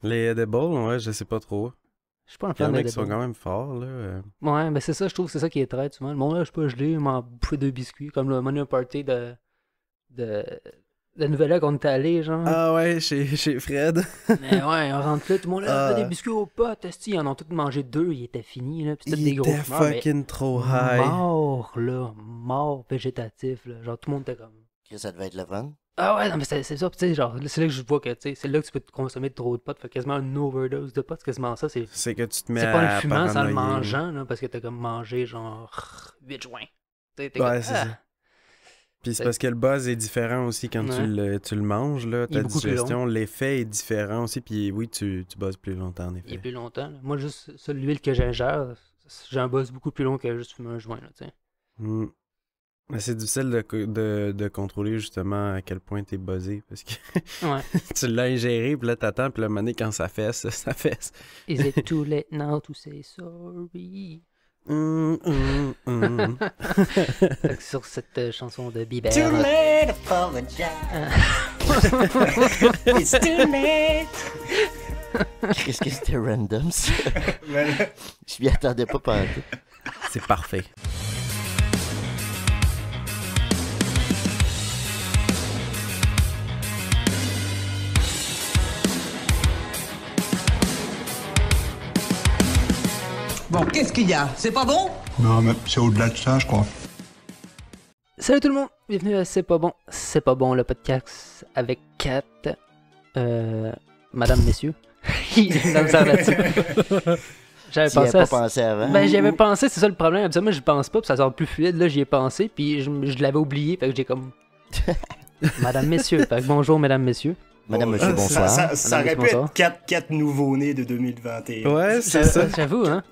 Les edibles, ouais, je sais pas trop. Je suis pas un Il y fan en de a qui sont Edible. quand même forts, là. Ouais, ben c'est ça, je trouve que c'est ça qui est très souvent. Le monde, là, je sais pas, je l'ai, m'a bouffé deux biscuits, comme le Money Party de, de Nouvelle qu'on était allé, genre. Ah ouais, chez Fred. Mais ouais, on rentre là, tout le monde là, fait des Ah, biscuits aux potes, esti, ils en ont tous mangé deux, ils étaient finis, là, pis c'était il des gros était fumeurs, mais fucking trop high. mort végétatif, là. Genre tout le monde était comme. Que ça devait être le fun. Ah ouais, non, mais c'est ça, pis tu sais, genre, c'est là que je vois que, tu sais, c'est là que tu peux te consommer trop de potes, fait quasiment une overdose de potes, c'est quasiment ça, C'est que tu te mets c'est pas en le à fumant, c'est en le paranoïer. mangeant, là, parce que t'as comme mangé, genre, 8 joints. T'es comme, Ouais, c'est ça. Puis c'est parce que le buzz est différent aussi quand Ouais. tu le manges, là. Il est Ta beaucoup plus digestion, l'effet est différent aussi. Puis oui, tu buzzes plus longtemps, en Il est effet. plus longtemps, là. Moi, juste ça, l'huile que j'ingère, j'ai un buzz beaucoup plus long que juste fumer un joint, là, tu sais. Hmm. Mais c'est difficile de contrôler justement à quel point t'es buzzé. Parce que Ouais. tu l'as ingéré, puis là t'attends, puis là, à un moment donné, quand ça fesse, ça fesse. Is it too late now to say sorry? Fait que sur cette chanson de Bieber. Too late, apologize. It's too late. Qu'est-ce que c'était random, ça? Je m'y attendais pas pantoute. C'est parfait. Bon, qu'est-ce qu'il y a? C'est pas bon? Non, mais c'est au-delà de ça, je crois. Salut tout le monde, bienvenue à C'est pas bon le podcast avec Kat, Madame, Messieurs. Il y a de la misère là-dessus. J'avais Tu y avais pensé à pas pensé avant? Ben, j'y avais pensé, c'est ça le problème. Habituellement, j'y pense pas, puis ça sort plus fluide. Là, j'y ai pensé, puis je l'avais oublié, fait que j'ai comme. Madame, messieurs. Fait que bonjour, mesdames, messieurs. Madame, monsieur, Ça, bonsoir. ça aurait pu bonsoir. être 4 nouveaux-nés de 2021. Ouais, c'est ça. J'avoue, hein.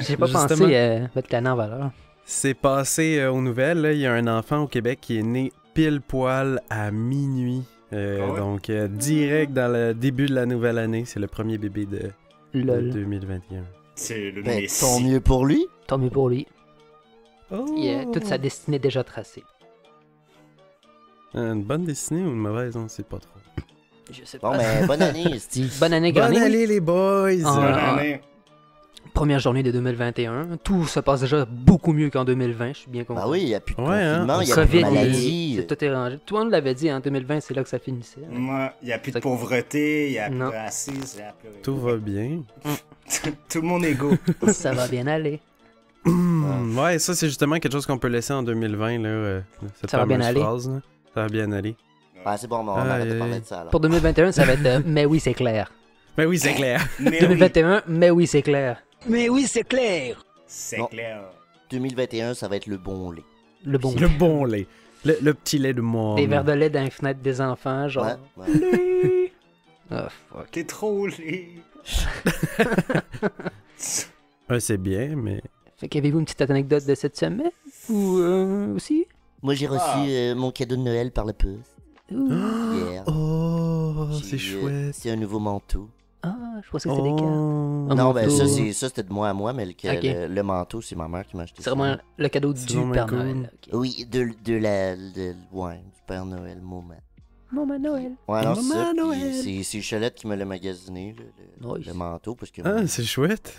J'ai pas Justement. pensé mettre l'année en valeur. C'est passé aux nouvelles. Là. Il y a un enfant au Québec qui est né pile poil à minuit. Ah ouais? Donc, direct dans le début de la nouvelle année. C'est le premier bébé de Lol. 2021. C'est le Ben, Messie. tant mieux pour lui. Tant mieux pour lui. Oh! Il a toute sa destinée déjà tracée. Une bonne destinée ou une mauvaise, on sait pas trop. Je sais Bon, pas. ben, bonne année, Steve. Bonne année, Bonne Granny. année, les boys! Ah. Bonne année. Première journée de 2021. Tout se passe déjà beaucoup mieux qu'en 2020. Je suis bien content. Ah oui, il n'y a plus de Ouais, hein. confinement, il n'y a plus de COVID, maladie. tout est rangé. Tout le monde l'avait dit, en 2020, c'est là que ça finissait. Moi, il n'y a plus de Ça- pauvreté, il n'y a plus Non. de racisme, il n'y a plus rien. Tout va bien. Tout le monde est égaux. Ça va bien aller. Ouais, ça, c'est justement quelque chose qu'on peut laisser en 2020, là. Cette Ça va bien fameuse aller. phrase, là. Ça va bien aller. Ah, c'est bon, on Aïe, arrête de aïe, parler aïe. de ça, alors. Pour 2021, ça va être mais oui, c'est clair. Ben oui, c'est clair. Mais oui, 2021, mais oui, c'est clair. Mais oui, c'est clair. c'est Non. clair. 2021, ça va être le bon lait. Le bon. Le bon lait. Le petit lait de moi. Des verres de lait dans les fenêtres des enfants, genre. Ouais, ouais. Ah, fuck. T'es trop laid. C'est bien, mais... Fait qu'avez-vous une petite anecdote de cette semaine? Ou aussi? Moi, j'ai reçu Ah. mon cadeau de Noël par la poste Ouh. hier. Oh, J'ai, c'est chouette. C'est un nouveau manteau. Ah, je pensais que c'était des cartes. Oh. Un Non, ben manteau. ça c'était de moi à moi, mais Ok. le manteau, c'est ma mère qui m'a acheté C'est ça. vraiment le cadeau C'est du vraiment Père cool. Noël. Ok. Oui, ouais, du Père Noël, moment. Maman Noël. Ouais, non, c'est Maman ça. puis Noël. c'est Cholette qui me l'a magasiné, Nice. le manteau, parce que... Ah, c'est chouette.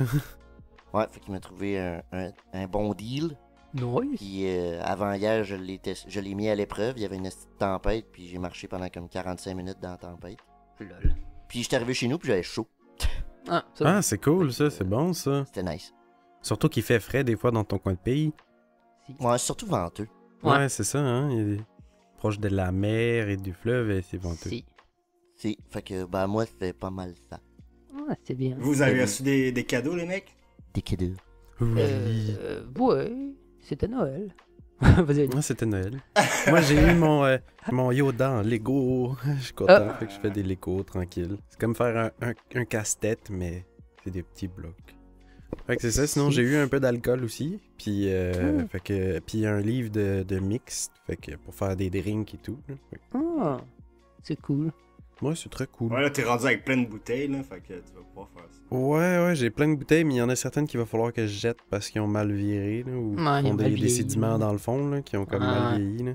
Ouais, fait qu'il m'a trouvé un bon deal. Nice. Puis avant hier, je l'ai mis à l'épreuve. Il y avait une petite tempête, puis j'ai marché pendant comme 45 minutes dans la tempête. Lol. Puis j'étais arrivé chez nous, puis j'avais chaud. Ah, ça. Ah, c'est cool, ça. C'est bon, ça. C'était nice. Surtout qu'il fait frais des fois dans ton coin de pays. Ouais, surtout venteux. Ouais. Ouais, c'est ça, hein. Il est proche de la mer et du fleuve et c'est venteux. Si. Fait que, ben, moi, c'était pas mal ça. Ah, c'est bien. Vous avez reçu des cadeaux, les mecs? Des cadeaux. Oui. Ouais, c'était Noël. Vas-y, vas-y. Moi, c'était Noël. Moi, j'ai eu mon Yoda en Lego. Je suis content. Ah. Fait que je fais des Lego tranquille. C'est comme faire un casse-tête, mais c'est des petits blocs. Fait que c'est ça. Sinon, j'ai eu un peu d'alcool aussi. Puis, fait que, puis un livre de mix. Fait que pour faire des drinks et tout. Là. Fait que, Ah, c'est cool. moi, c'est très cool. Ouais, là, t'es rendu avec plein de bouteilles, là, fait que tu vas pouvoir faire ça. Ouais, j'ai plein de bouteilles, mais il y en a certaines qu'il va falloir que je jette parce qu'ils ont mal viré, là, ou Ouais, ils qu'ils ont ont mal des vieilli. sédiments dans le fond, là, qui ont comme Ah. mal vieilli, là.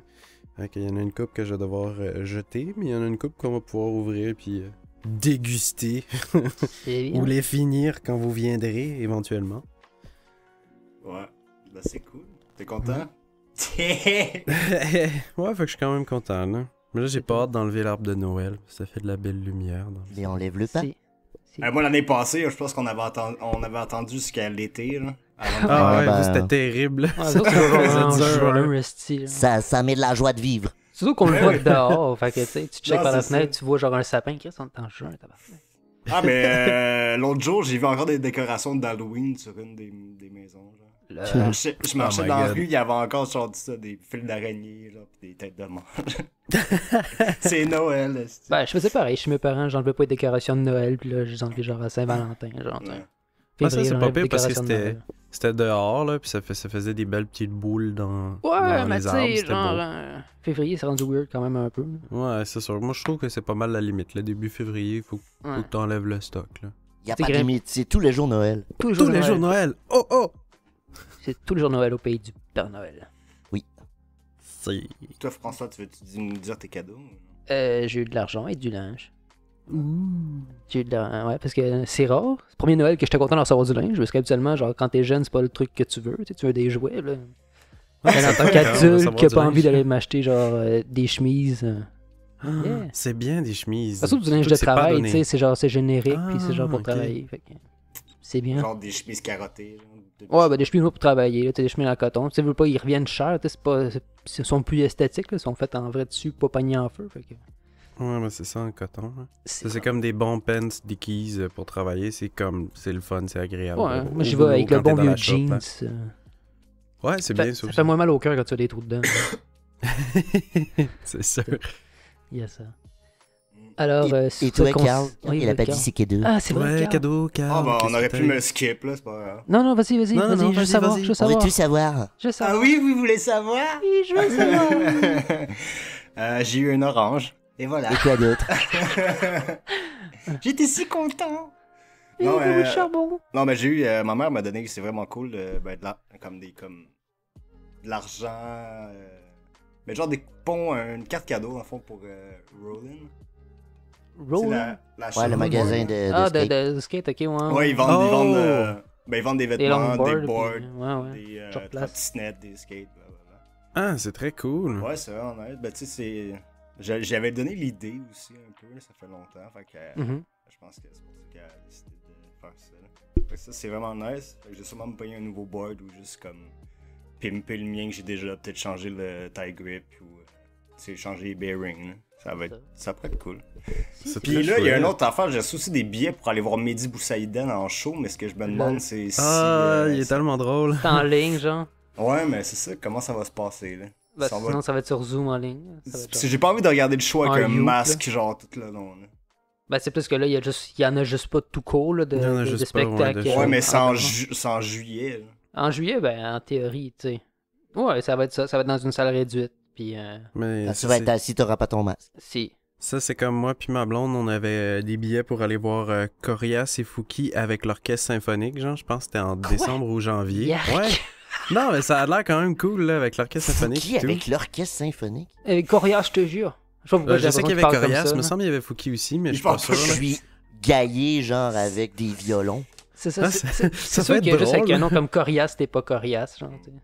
Fait qu'il y en a une coupe que je vais devoir jeter, mais il y en a une coupe qu'on va pouvoir ouvrir puis déguster C'est bien. ou les finir quand vous viendrez éventuellement. Ouais, bah c'est cool. T'es content? Ouais, fait que je suis quand même content, là. Mais là, j'ai pas hâte d'enlever l'arbre de Noël. Ça fait de la belle lumière. Et on lève le pas. Moi, l'année passée, je pense qu'on avait, on avait attendu jusqu'à l'été, là. Avant de- Ah ouais, ben- vous, c'était terrible. Ah, ça, c'est vraiment Ça dure, juin, hein. esti, là. Ça met de la joie de vivre. Surtout qu'on le voit dehors. Fait que, tu sais, tu checkes Non, par la c'est fenêtre, ça. tu vois genre un sapin. Qu'est-ce qu'on est en juin, tabarnak? Ah, mais l'autre jour, j'ai vu encore des décorations d'Halloween sur une des maisons, genre. Je marchais Oh my dans la God. rue, il y avait encore genre ça, des fils d'araignée, genre, pis des têtes de mort. C'est Noël, esti. Ben, je faisais pareil. Chez mes parents, j'enlevais pas les décorations de Noël. Puis là, je les enlevais genre à Saint-Valentin. Genre, tu sais. Ouais. Ah, ça, c'est j'enlevais pas les pire parce que décorations de Noël. c'était dehors, là, puis ça faisait des belles petites boules dans, Ouais, dans mais les tu arbres. sais, C'était genre, beau. février, c'est rendu weird quand même un peu. Ouais, c'est sûr. Moi, je trouve que c'est pas mal la limite. Le début février, faut Ouais. que t'enlèves le stock, là. Y a C'est pas de grave. limite, c'est tous les jours Noël. Tous les Tous les jours Noël! Oh, oh! C'est tous les jours Noël au pays du Père Noël. C'est... Toi, François, tu veux-tu nous dire tes cadeaux? J'ai eu de l'argent et du linge. J'ai eu de l'argent, ouais, parce que c'est rare. C'est le premier Noël que j'étais content d'en recevoir du linge, parce qu'habituellement, genre, quand t'es jeune, c'est pas le truc que tu veux. Tu veux des jouets, là. Mais en tant qu'adulte, qui a pas envie d'aller m'acheter, genre, des chemises. Yeah. C'est bien des chemises. Surtout du linge Tout de c'est pas travail, donné. tu sais, c'est genre, c'est générique, puis c'est genre pour ok. travailler. Fait que c'est bien. Genre des chemises carottées, genre. Ouais, ben des chemises pour travailler, là, t'as des chemises en coton. Tu sais, veux pas, ils reviennent cher, tu sais, ils sont plus esthétiques, là, ils sont faits en vrai dessus, pas pognés en feu. Fait que Ouais, mais c'est ça en coton. Là. c'est C'est comme des bons pants Dickies pour travailler. C'est le fun, c'est agréable. Ouais, Au moi j'y boulot, vais avec quand le bon t'es dans vieux la shop, jeans. là. Ouais, c'est bien ça Ça aussi. fait moins mal au cœur quand tu as des trous dedans. C'est sûr. Il y a ça. Alors, Et c'est toi, qu'on- Carl, Oui, il a pas Carl. dit c'est que deux. Ah, c'est vrai. Ouais, Carl. cadeau, Carl. Ah, bah, on qu'est-ce aurait que pu t'as? me skip, là, c'est pas grave. Non, non, vas-y, Non, non, je veux vas-y, savoir, vas-y. je veux On savoir. veut tout savoir. Je veux savoir. oui, vous voulez savoir? Oui, je veux savoir. J'ai eu une orange. Et voilà. Et quoi d'autre? J'étais si content. Et Non, le charbon. Non, mais j'ai eu. Ma mère m'a donné, c'est vraiment cool, comme de l'argent. Mais genre des coupons, une carte cadeau, en fond, pour Rollin. C'est Roll. la Ouais, shop. le magasin de Ah, skate. de skate, ok, ouais. Ouais, ils vendent, Oh! ils vendent des Des vêtements, longboards. des boards, puis- Ouais, ouais. des sur place. trottinettes, des skates, blablabla. Ah, c'est très cool. Ouais, c'est vrai, honnête. Ben, tu sais, c'est. J'avais donné l'idée aussi un peu, ça fait longtemps. Fait que Mhm. je pense que c'est pour ça qu'elle a décidé de faire ça. Là. Fait que ça, c'est vraiment nice. Fait que j'ai sûrement me payer un nouveau board ou juste comme pimper le mien que j'ai déjà, peut-être changer le tie grip ou tu sais, changer les bearings. Là. Ça pourrait être cool. C'est Puis très là, il y a chouette. une autre affaire, j'ai reçu aussi des billets pour aller voir Mehdi Boussaïden en show, mais ce que je me demande, c'est si. Ah, il est tellement drôle. C'est en ligne, genre. Ouais, mais c'est ça, comment ça va se passer là? Ben, Ça va- sinon, ça va être sur Zoom en ligne. Ça va être Parce genre- que j'ai pas envie de regarder le show avec En un youth, masque, genre tout le long. Là. Ben, c'est plus que là, il y en a juste pas tout court là, de, Il y en a de juste pas, ouais, spectacles. de shows. Ouais, mais c'est en, en- c'est en juillet. Là. En juillet, ben, en théorie, tu sais. Ouais, ça va être ça. Ça va être dans une salle réduite. Puis, Mais Ah, tu vas être assis, t'auras pas ton masque. si. ça, c'est comme moi puis ma blonde, on avait des billets pour aller voir Corias et Fouki avec l'orchestre symphonique, genre, je pense que c'était en décembre ou janvier. Yak! Ouais. Non, mais ça a l'air quand même cool, là, avec l'orchestre symphonique Qui et tout. avec l'orchestre symphonique? Avec Coria, je te jure. Je sais pas pourquoi j'ai Je sais l'impression qu'il y qu'il avait parle comme Corias, ça, me là. semble qu'il y avait Fouki aussi, mais Il je suis pas parle sûr. pas Je là. suis gaillé, genre, avec des violons. C'est ça, Ah, c'est ça c'est peut sûr être qu'il y a juste avec drôle. un nom comme Corias, t'es pas Corias, genre. tu sais.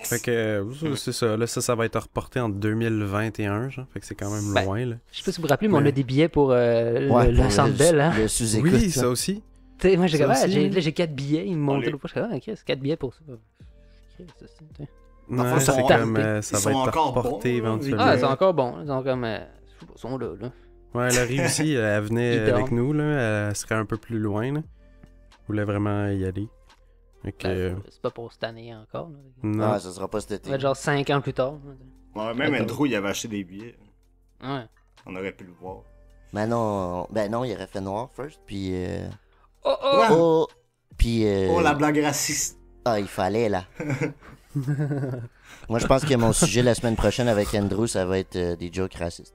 Fait que, c'est ça, là, ça va être reporté en 2021, genre, fait que c'est quand même Ben, loin, là. Je sais pas si vous vous rappelez, mais on a Ouais. des billets pour le pour Centre Bell, hein. Le sous-écoute. Oui, ça. ça aussi. Tu sais, moi, j'ai Ça comme, ah, aussi, hein. là, j'ai 4 billets, ils me montaient les- le poids. Je suis comme, ah, ok, c'est 4 billets pour ça. Ok, ça, c'est- Dans le fond, Ouais, ils c'est sont- comme, ils ça sont va être encore reporté bons, là, éventuellement. Ah, ils sont encore bons. Ils sont comme, ils sont là, là. Ouais, Laurie aussi, elle venait Ils avec dorment. nous, là, elle serait un peu plus loin, là. Elle voulait vraiment y aller. Fait que, Ben, c'est pas pour cette année encore. Là. non. Ah, ça sera pas cet Ça été. va être genre 5 ans plus tard. Ouais, même D'accord. Andrew, il avait acheté des billets. Ouais. On aurait pu le voir. Ben non, il aurait fait noir first, puis Oh, oh! oh, puis Oh, la blague raciste. ah, il fallait là. Moi, je pense que mon sujet la semaine prochaine avec Andrew, ça va être des jokes racistes.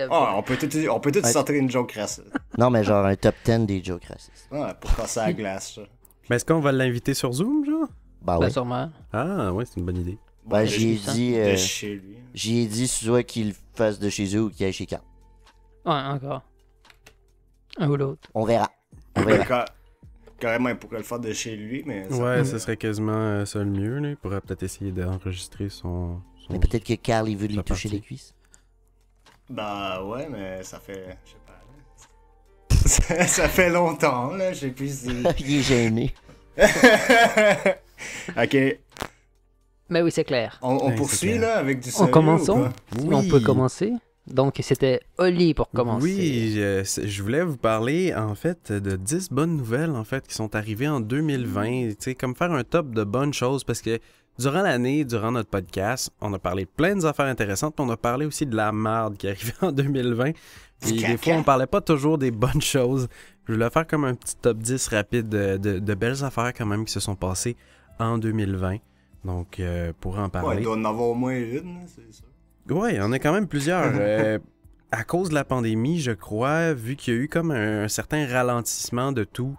Ah, on peut tout Ouais. sortir une joke raciste. Non, mais genre un top 10 des jokes racistes. Ouais, pour passer à la glace, ça. Mais est-ce qu'on va l'inviter sur Zoom, genre? Bah Ben, oui. sûrement. Ah, ouais, c'est une bonne idée. Ben, j'y ai ça. dit, De chez lui. soit qu'il le fasse de chez eux ou qu'il aille chez Carl. Ouais, encore. Un ou l'autre. On verra. Carrément, il pourrait le faire de chez lui, mais... Ouais, ce serait quasiment ça le mieux. Là. Il pourrait peut-être essayer d'enregistrer son... Mais peut-être que Carl, il veut lui sa toucher partie. les cuisses. Bah ouais, mais ça fait... Je sais pas, là. ça fait longtemps, là, je sais plus si... Il est gêné. Ok, Mais oui, c'est clair. on Ouais, c'est poursuit, clair. là, avec du En sérieux, commençons. ou pas? Si on peut commencer. Donc, c'était Oli pour commencer. Oui, je voulais vous parler, en fait, de 10 bonnes nouvelles, en fait, qui sont arrivées en 2020. Tu sais, comme faire un top de bonnes choses, parce que durant l'année, durant notre podcast, on a parlé de plein d'affaires intéressantes, puis on a parlé aussi de la merde qui arrivait en 2020. Puis des fois, on parlait pas toujours des bonnes choses. Je voulais faire comme un petit top 10 rapide de belles affaires, quand même, qui se sont passées en 2020. Donc, pour en Ouais, parler... il doit en avoir au moins une, c'est ça. Ouais, il y en a quand même plusieurs. À cause de la pandémie, je crois, vu qu'il y a eu comme un certain ralentissement de tout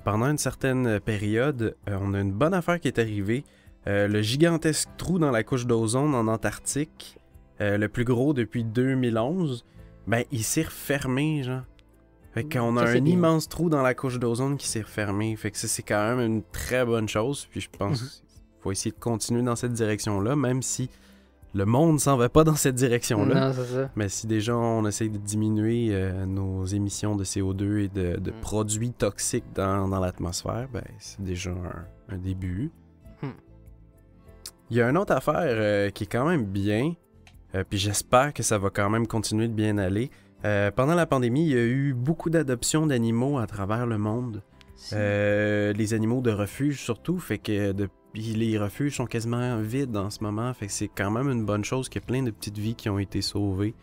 pendant une certaine période, on a une bonne affaire qui est arrivée. Le gigantesque trou dans la couche d'ozone en Antarctique, le plus gros depuis 2011, ben il s'est refermé, genre. Fait qu'on a Ça, c'est un bien. immense trou dans la couche d'ozone qui s'est refermé. Fait que ça, c'est quand même une très bonne chose. Puis je pense qu'il faut essayer de continuer dans cette direction-là, même si le monde s'en va pas dans cette direction-là. Non, c'est ça. Mais si déjà on essaye de diminuer nos émissions de CO2 et de produits toxiques dans l'atmosphère, ben c'est déjà un début. Il y a une autre affaire qui est quand même bien, puis j'espère que ça va quand même continuer de bien aller. Pendant la pandémie, il y a eu beaucoup d'adoptions d'animaux à travers le monde. Les animaux de refuge surtout, fait que puis les refuges sont quasiment vides en ce moment, fait que c'est quand même une bonne chose qu'il y a plein de petites vies qui ont été sauvées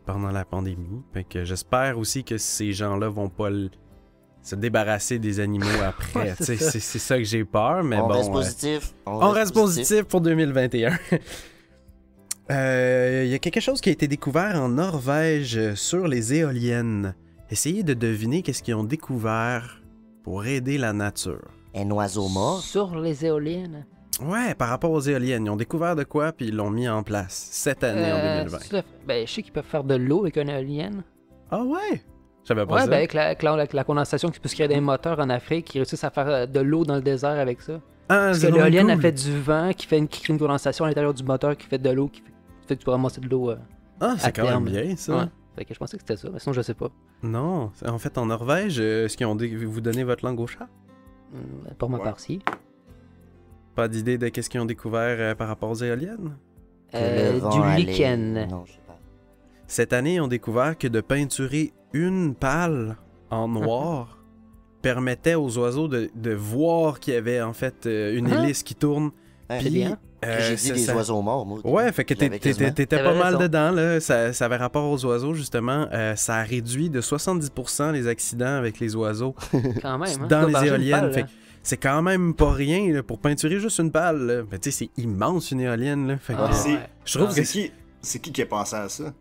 pendant la pandémie. Fait que j'espère aussi que ces gens-là vont pas se débarrasser des animaux après. Ouais, c'est c'est ça que j'ai peur, mais On bon. reste positif. On reste positif pour 2021. Il y a quelque chose qui a été découvert en Norvège sur les éoliennes. Essayez de deviner qu'est-ce qu'ils ont découvert pour aider la nature. Un oiseau mort. Sur les éoliennes. Ouais, par rapport aux éoliennes. Ils ont découvert de quoi, puis ils l'ont mis en place cette année en 2020. Ben, je sais qu'ils peuvent faire de l'eau avec une éolienne. Ah ouais? J'avais pas Ouais, ça. ben avec la condensation qui peut se créer des moteurs en Afrique, ils réussissent à faire de l'eau dans le désert avec ça. Ah, Parce que l'éolienne, elle fait du vent, qui fait crée une condensation à l'intérieur du moteur, qui fait de l'eau, qui fait que tu peux ramasser de l'eau Ah, à c'est quand terme. même bien, ça. Ouais. Fait que je pensais que c'était ça, mais sinon je sais pas. Non, en fait, en Norvège, est-ce qu'ils ont vous donné votre langue au chat? Pour ma Ouais. part-ci. Pas d'idée de qu'est-ce qu'ils ont découvert par rapport aux éoliennes? Du lichen. Non, je sais pas. Cette année, ils ont découvert que de peinturer une pâle en noir permettait aux oiseaux de voir qu'il y avait en fait une hélice qui tourne. Hein, Puis, bien. J'ai dit des oiseaux morts, moi. Ouais, fait que J'avais quasiment. t'étais pas T'avais mal raison. dedans, là. Ça avait rapport aux oiseaux, justement. Ça a réduit de 70% les accidents avec les oiseaux Quand même. Hein? dans Doit les barger une éoliennes. balle, Fait là. que c'est quand même pas rien là, pour peinturer juste une pâle. Là. Mais tu sais, c'est immense une éolienne. Là. Fait que, Ah, c'est- ouais. je trouve que C'est qui a pensé à ça?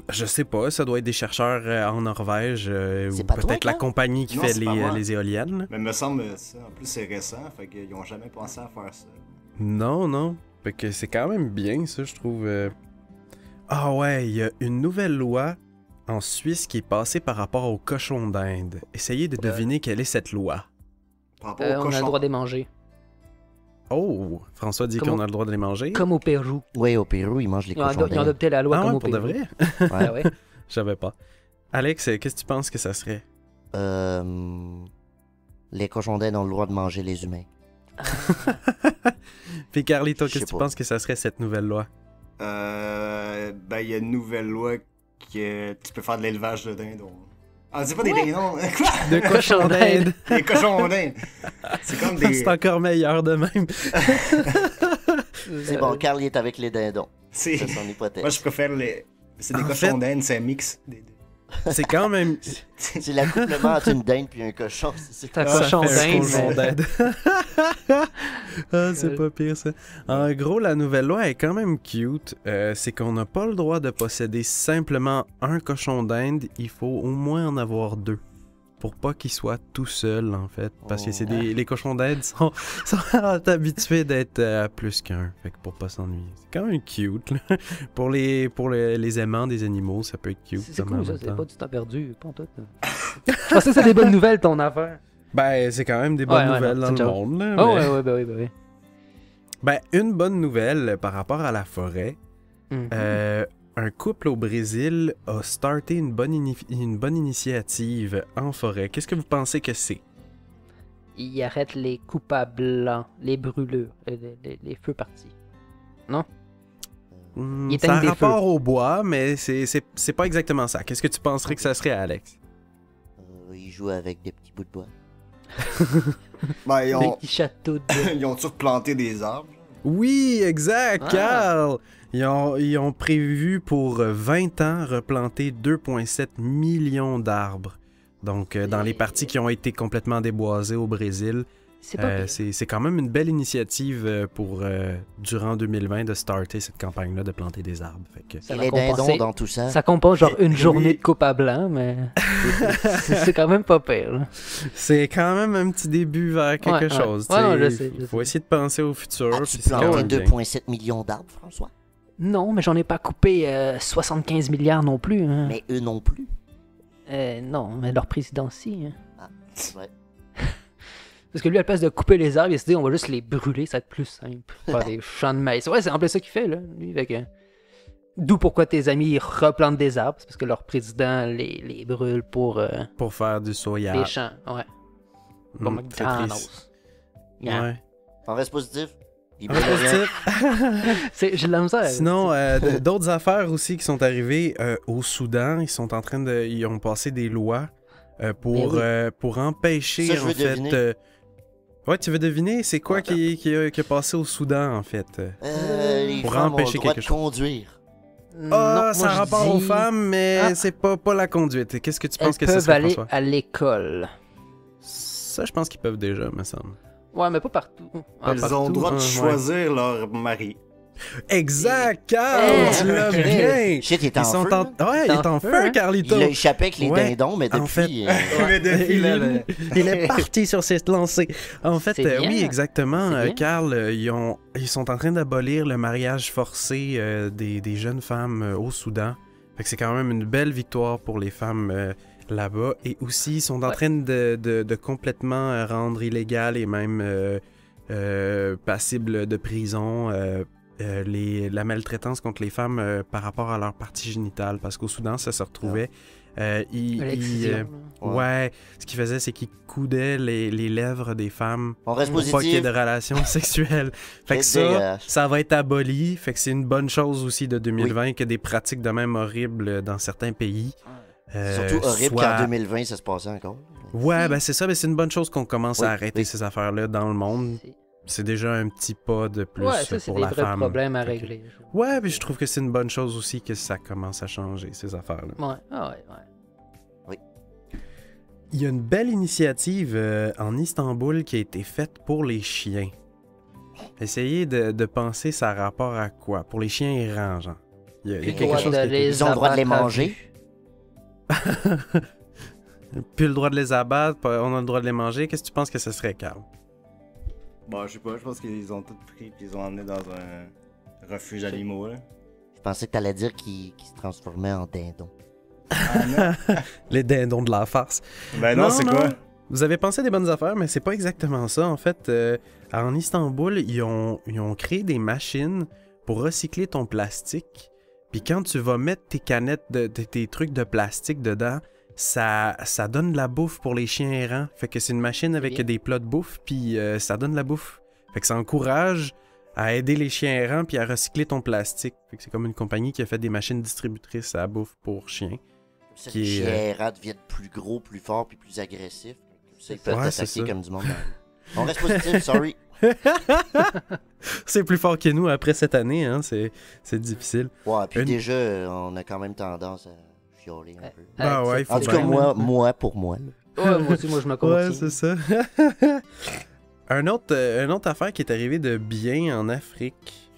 je sais pas, ça doit être des chercheurs en Norvège C'est ou pas toi, peut-être la Carl? compagnie qui Non, fait c'est pas moi. les éoliennes. Là. Mais me semble, ça, en plus c'est récent, fait qu'ils ont jamais pensé à faire ça. Non. Fait que c'est quand même bien, ça, je trouve. Ah ouais, il y a une nouvelle loi en Suisse qui est passée par rapport aux cochons d'Inde. Essayez de deviner quelle est cette loi. Par rapport On au a cochon. le droit de les manger. Oh, François dit Comme qu'on au- a le droit de les manger. Comme au Pérou. Oui, au Pérou, ils mangent les Ils ont, cochons ils ont d'Inde. adopté la loi Ah comme ouais, au pour de Pérou. vrai? Ah ouais. Je savais pas. Alex, qu'est-ce que tu penses que ça serait? Les cochons d'Inde ont le droit de manger les humains. Puis Carlito, Je qu'est-ce sais que tu pas. penses que ça serait cette nouvelle loi? Ben, il y a une nouvelle loi que tu peux faire de l'élevage de dindons. Ah, c'est pas des dindons! Quoi? De cochons d'Inde! Des cochons d'Inde! C'est comme des. C'est encore meilleur de même. C'est bon, Carl il est avec les dindons. C'est- C'est son hypothèse. Moi, je préfère les. C'est des En cochons fait- d'Inde, c'est un mix des deux. C'est quand même... C'est l'accouplement entre une dinde et un cochon. C'est C'est un ça. cochon Ça fait un d'Inde. cochon mais- d'Inde. Ah, c'est pas pire ça. En gros, la nouvelle loi est quand même cute. C'est qu'on n'a pas le droit de posséder simplement un cochon d'Inde. Il faut au moins en avoir deux. Pour pas qu'il soit tout seul, en fait. Parce que c'est les cochons d'Inde sont habitués d'être plus qu'un. Fait que pour pas s'ennuyer. C'est quand même cute, là. Pour les aimants des animaux, ça peut être cute. C'est en cool ça, même c'est temps. pas du temps perdu. Pas en tout. Je pensais que c'était des bonnes nouvelles, ton affaire. Ben, c'est quand même des bonnes nouvelles non, dans le c'est monde, là. Oh, mais- oui. Ben, une bonne nouvelle par rapport à la forêt. Mhm. Un couple au Brésil a starté une bonne initiative en forêt. Qu'est-ce que vous pensez que c'est? Il arrête les coupables blancs, les brûlures, les feux partis. Il Ça a éteigne des rapport au bois, mais c'est pas exactement ça. Qu'est-ce que tu penserais que ça serait, Alex? Il joue avec des petits bouts de bois. Ben, Des petits châteaux de... ils ont-tu replanté des arbres? Oui, exact, Ah. Carl! Ils ont prévu pour 20 ans replanter 2,7 millions d'arbres. Donc, dans les parties qui ont été complètement déboisées au Brésil, C'est pas pire. c'est quand même une belle initiative pour, durant 2020, de starter cette campagne-là de planter des arbres. Fait que... Ça Et va les dindons compenser. dans tout ça. Ça compense genre une Oui. journée de coupe à blanc, mais c'est quand même pas pire. Là. C'est quand même un petit début vers quelque Ouais, ouais. chose. Ouais, non, je t'sais. sais, je Faut sais. essayer de penser au futur. As-tu puis c'est quand planté même bien. 2,7 millions d'arbres, François? Non, mais j'en ai pas coupé 75 milliards non plus. Hein. Mais eux non plus. Non, mais leur président si. Hein. Ah, c'est vrai. Parce que lui, à la place de couper les arbres, il s'est dit on va juste les brûler, ça va être plus simple. Faire des champs de maïs. Ouais, c'est en plus ça qu'il fait, là. Lui, fait que... D'où pourquoi tes amis ils replantent des arbres, c'est parce que leur président les brûle pour Pour faire du soya. les champs. Ouais. Pour Mm, c'est McDonald's. triste. Yeah. Ouais. On reste positif. Il En brûle rien. positif. J'ai de la misère. Sinon, d'autres affaires aussi qui sont arrivées au Soudan. Ils ont passé des lois pour empêcher, Ça, je en veux fait... deviner. Ouais, tu veux deviner? C'est quoi qui a passé au Soudan, en fait? Les Pour femmes ont empêcher le droit quelque de chose. conduire. Ah, Non, ça a moi, je rapport aux dis, femmes, mais Ah. c'est pas la conduite. Qu'est-ce que tu Elles penses que ça peuvent serait, aller François? à l'école. Ça, je pense qu'ils peuvent déjà, me semble. Ouais, mais pas partout. Ah, Ils ont partout, le droit de ouais. choisir leur mari. Exact, Carl! Eh, Tu l'as Chris. bien! Shit, il est en Ils sont feu. là. Ouais, il est en feu, hein? Carlito! Il a échappé avec les Ouais, dindons, mais en fait, depuis... Mais depuis, là, Il est parti sur cette lancée. En fait, C'est bien. oui, exactement. C'est bien. Carl, ils sont en train d'abolir le mariage forcé des jeunes femmes au Soudan. Fait que c'est quand même une belle victoire pour les femmes là-bas. Et aussi, ils sont en Ouais. train de complètement rendre illégal et même passible de prison la maltraitance contre les femmes par rapport à leur partie génitale. Parce qu'au Soudan, ça se retrouvait. l'excision, là. Ouais, ce qu'ils faisaient, c'est qu'ils coudaient les lèvres des femmes On reste pour pas qu'il y ait positif. de relations sexuelles. Fait que C'est dégueulasse. ça va être aboli. Fait que c'est une bonne chose aussi de 2020 que des pratiques de même horribles dans certains pays. Surtout horrible soit- qu'en 2020, ça se passait encore. Ouais, ben c'est ça, mais c'est une bonne chose qu'on commence Oui, à arrêter oui. ces affaires-là dans le monde. C'est- C'est déjà un petit pas de plus Ouais, ça, c'est pour des la vrais femme. problèmes à Fait que- régler. Ouais, puis je trouve que c'est une bonne chose aussi que ça commence à changer, ces affaires-là. Ouais, ah ouais. Il y a une belle initiative en Istanbul qui a été faite pour les chiens. Essayez de penser ça a rapport à quoi? Pour les chiens errants, genre. Il y a Ils quelque ont chose qui a été- Ils ont le droit de les abattre à manger. vue. Plus le droit de les abattre, on a le droit de les manger. Qu'est-ce que tu penses que ce serait, Carl? Bon, je sais pas, je pense qu'ils ont tout pris et ils ont emmené dans un refuge d'animaux, là. Je pensais que t'allais dire qu'ils se transformaient en dindons. Les dindons de la farce. Ben non, c'est quoi? Vous avez pensé des bonnes affaires, mais c'est pas exactement ça. En fait, en Istanbul, ils ont créé des machines pour recycler ton plastique. Puis quand tu vas mettre tes canettes, tes trucs de plastique dedans, ça donne de la bouffe pour les chiens errants. Fait que c'est une machine avec bien. des plats de bouffe, puis ça donne de la bouffe. Fait que ça encourage à aider les chiens errants puis à recycler ton plastique. Fait que c'est comme une compagnie qui a fait des machines distributrices à bouffe pour chiens. Comme ça, Qui les est, chiens errants deviennent plus gros, plus forts, puis plus agressifs. Comme ça, ils peuvent Ouais, c'est t'attaquer ça. comme du monde. On reste positif, sorry. C'est plus fort que nous après cette année, hein? C'est difficile. Ouais, puis Une- déjà, on a quand même tendance à chialer un peu. Ah ouais, il faut En tout cas, bien. moi pour moi. là. Ouais, moi aussi, moi je me contiens. Ouais, c'est ça. Une autre affaire qui est arrivée de bien en Afrique,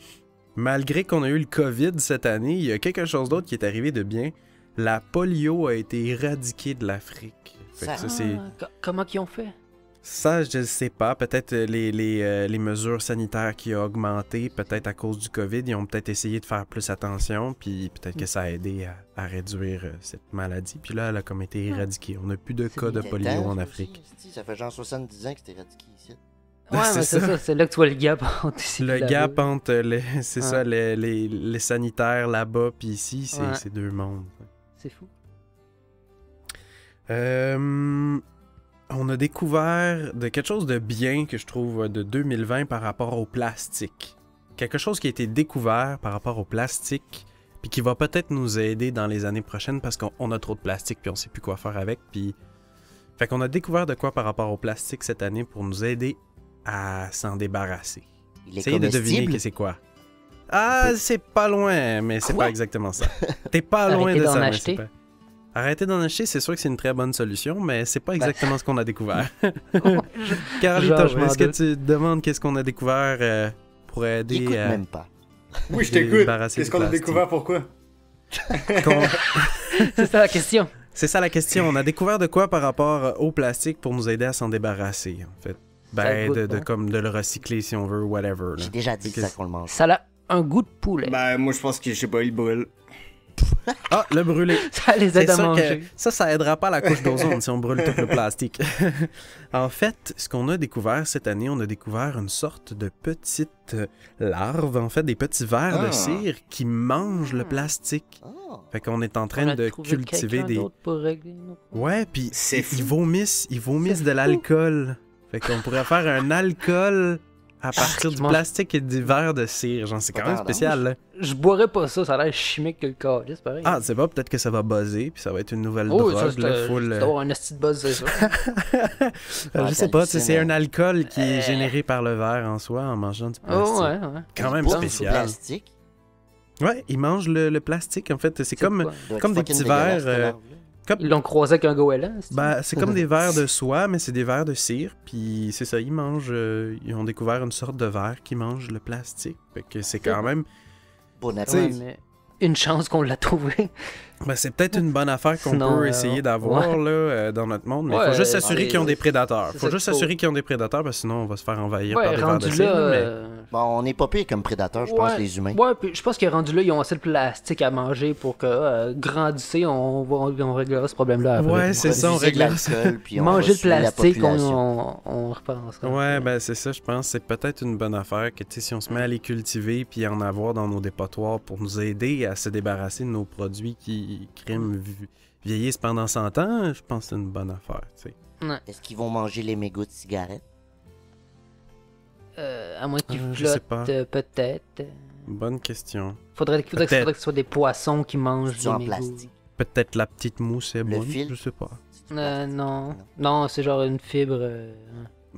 malgré qu'on a eu le COVID cette année, il y a quelque chose d'autre qui est arrivé de bien. La polio a été éradiquée de l'Afrique. Fait que ça, c'est... Comment qu'ils ont fait? Ça, je ne sais pas. Peut-être les mesures sanitaires qui ont augmenté, peut-être à cause du COVID, ils ont peut-être essayé de faire plus attention, puis peut-être que ça a aidé à réduire cette maladie. Puis là, elle a comme été éradiquée. On n'a plus de cas de polio en Afrique. Ça fait genre 70 ans que c'est éradiqué ici. Ouais, mais c'est ça. C'est là que tu vois le gap entre ici Le et gap là-bas. entre les sanitaires là-bas puis ici, c'est deux mondes. C'est fou. On a découvert de quelque chose de bien que je trouve de 2020 par rapport au plastique. Quelque chose qui a été découvert par rapport au plastique, puis qui va peut-être nous aider dans les années prochaines parce qu'on a trop de plastique puis on sait plus quoi faire avec. Puis... Fait qu'on a découvert de quoi par rapport au plastique cette année pour nous aider à s'en débarrasser. Essayez de deviner que c'est quoi. Ah, c'est pas loin, mais c'est pas exactement ça. T'es pas loin de ça, mais c'est pas... Arrêter d'en acheter, c'est sûr que c'est une très bonne solution, mais c'est pas exactement ce qu'on a découvert. Carlito, est-ce que tu te demandes qu'est-ce qu'on a découvert pour aider Écoute même pas. Oui, je t'écoute. Qu'est-ce qu'on a découvert, pourquoi? C'est ça la question. C'est ça la question. On a découvert de quoi par rapport au plastique pour nous aider à s'en débarrasser, en fait. Ben, comme de le recycler si on veut, whatever. J'ai déjà dit ça qu'on le mange. Ça a un goût de poulet. Ben, moi, je pense que, je sais pas, il brûle. Ah, le brûler. Ça les aide à manger. Ça aidera pas la couche d'ozone si on brûle tout le plastique. En fait, ce qu'on a découvert cette année, on a découvert une sorte de petite larve, en fait, des petits vers de cire qui mangent le plastique. Fait qu'on est en train de cultiver des... Ouais, puis ils vomissent de l'alcool. Fait qu'on pourrait faire un alcool à partir du plastique et du verre de cire. Genre, c'est quand même spécial, là. Je boirais pas ça, ça a l'air chimique que le calice, pareil. Ah, c'est pas, peut-être que ça va buzzer, puis ça va être une nouvelle drogue, là, full... Ça doit avoir un esti de buzz, c'est ça. Je sais pas, c'est un alcool qui est généré par le verre en soi, en mangeant du plastique. Ouais. Quand même spécial. Plastique? Ouais, ils mangent le plastique, en fait. C'est comme des petits verres... Ils l'ont croisé avec un goéland? C'est comme des verres de soie, mais c'est des verres de cire. Puis c'est ça, ils mangent... ils ont découvert une sorte de verre qui mange le plastique. Fait que c'est quand même... Bon appétit. Mais une chance qu'on l'a trouvé. Ben, c'est peut-être une bonne affaire qu'on peut essayer d'avoir là, dans notre monde, mais il faut juste s'assurer qu'ils ont des prédateurs. Il faut juste s'assurer qu'ils ont des prédateurs, parce que sinon on va se faire envahir par des vers de cire. Bon, on n'est pas pire comme prédateurs, je pense, les humains. Ouais, puis je pense que rendu là, ils ont assez de plastique à manger pour que grandissez, on réglera ce problème-là après. Ouais, c'est ça, on réglera ça. Manger le plastique, on repensera. Ouais, ben c'est ça, je pense. C'est peut-être une bonne affaire que si on se met à les cultiver puis en avoir dans nos dépotoirs pour nous aider à se débarrasser de nos produits qui vieillissent pendant 100 ans, je pense que c'est une bonne affaire, tu sais. Ouais. Est-ce qu'ils vont manger les mégots de cigarettes? À moins qu'ils flottent, peut-être. Bonne question. Faudrait que ce soit des poissons qui mangent les mégots. Plastique. Peut-être la petite mousse est bonne, fil? je sais pas. Non, c'est genre une fibre.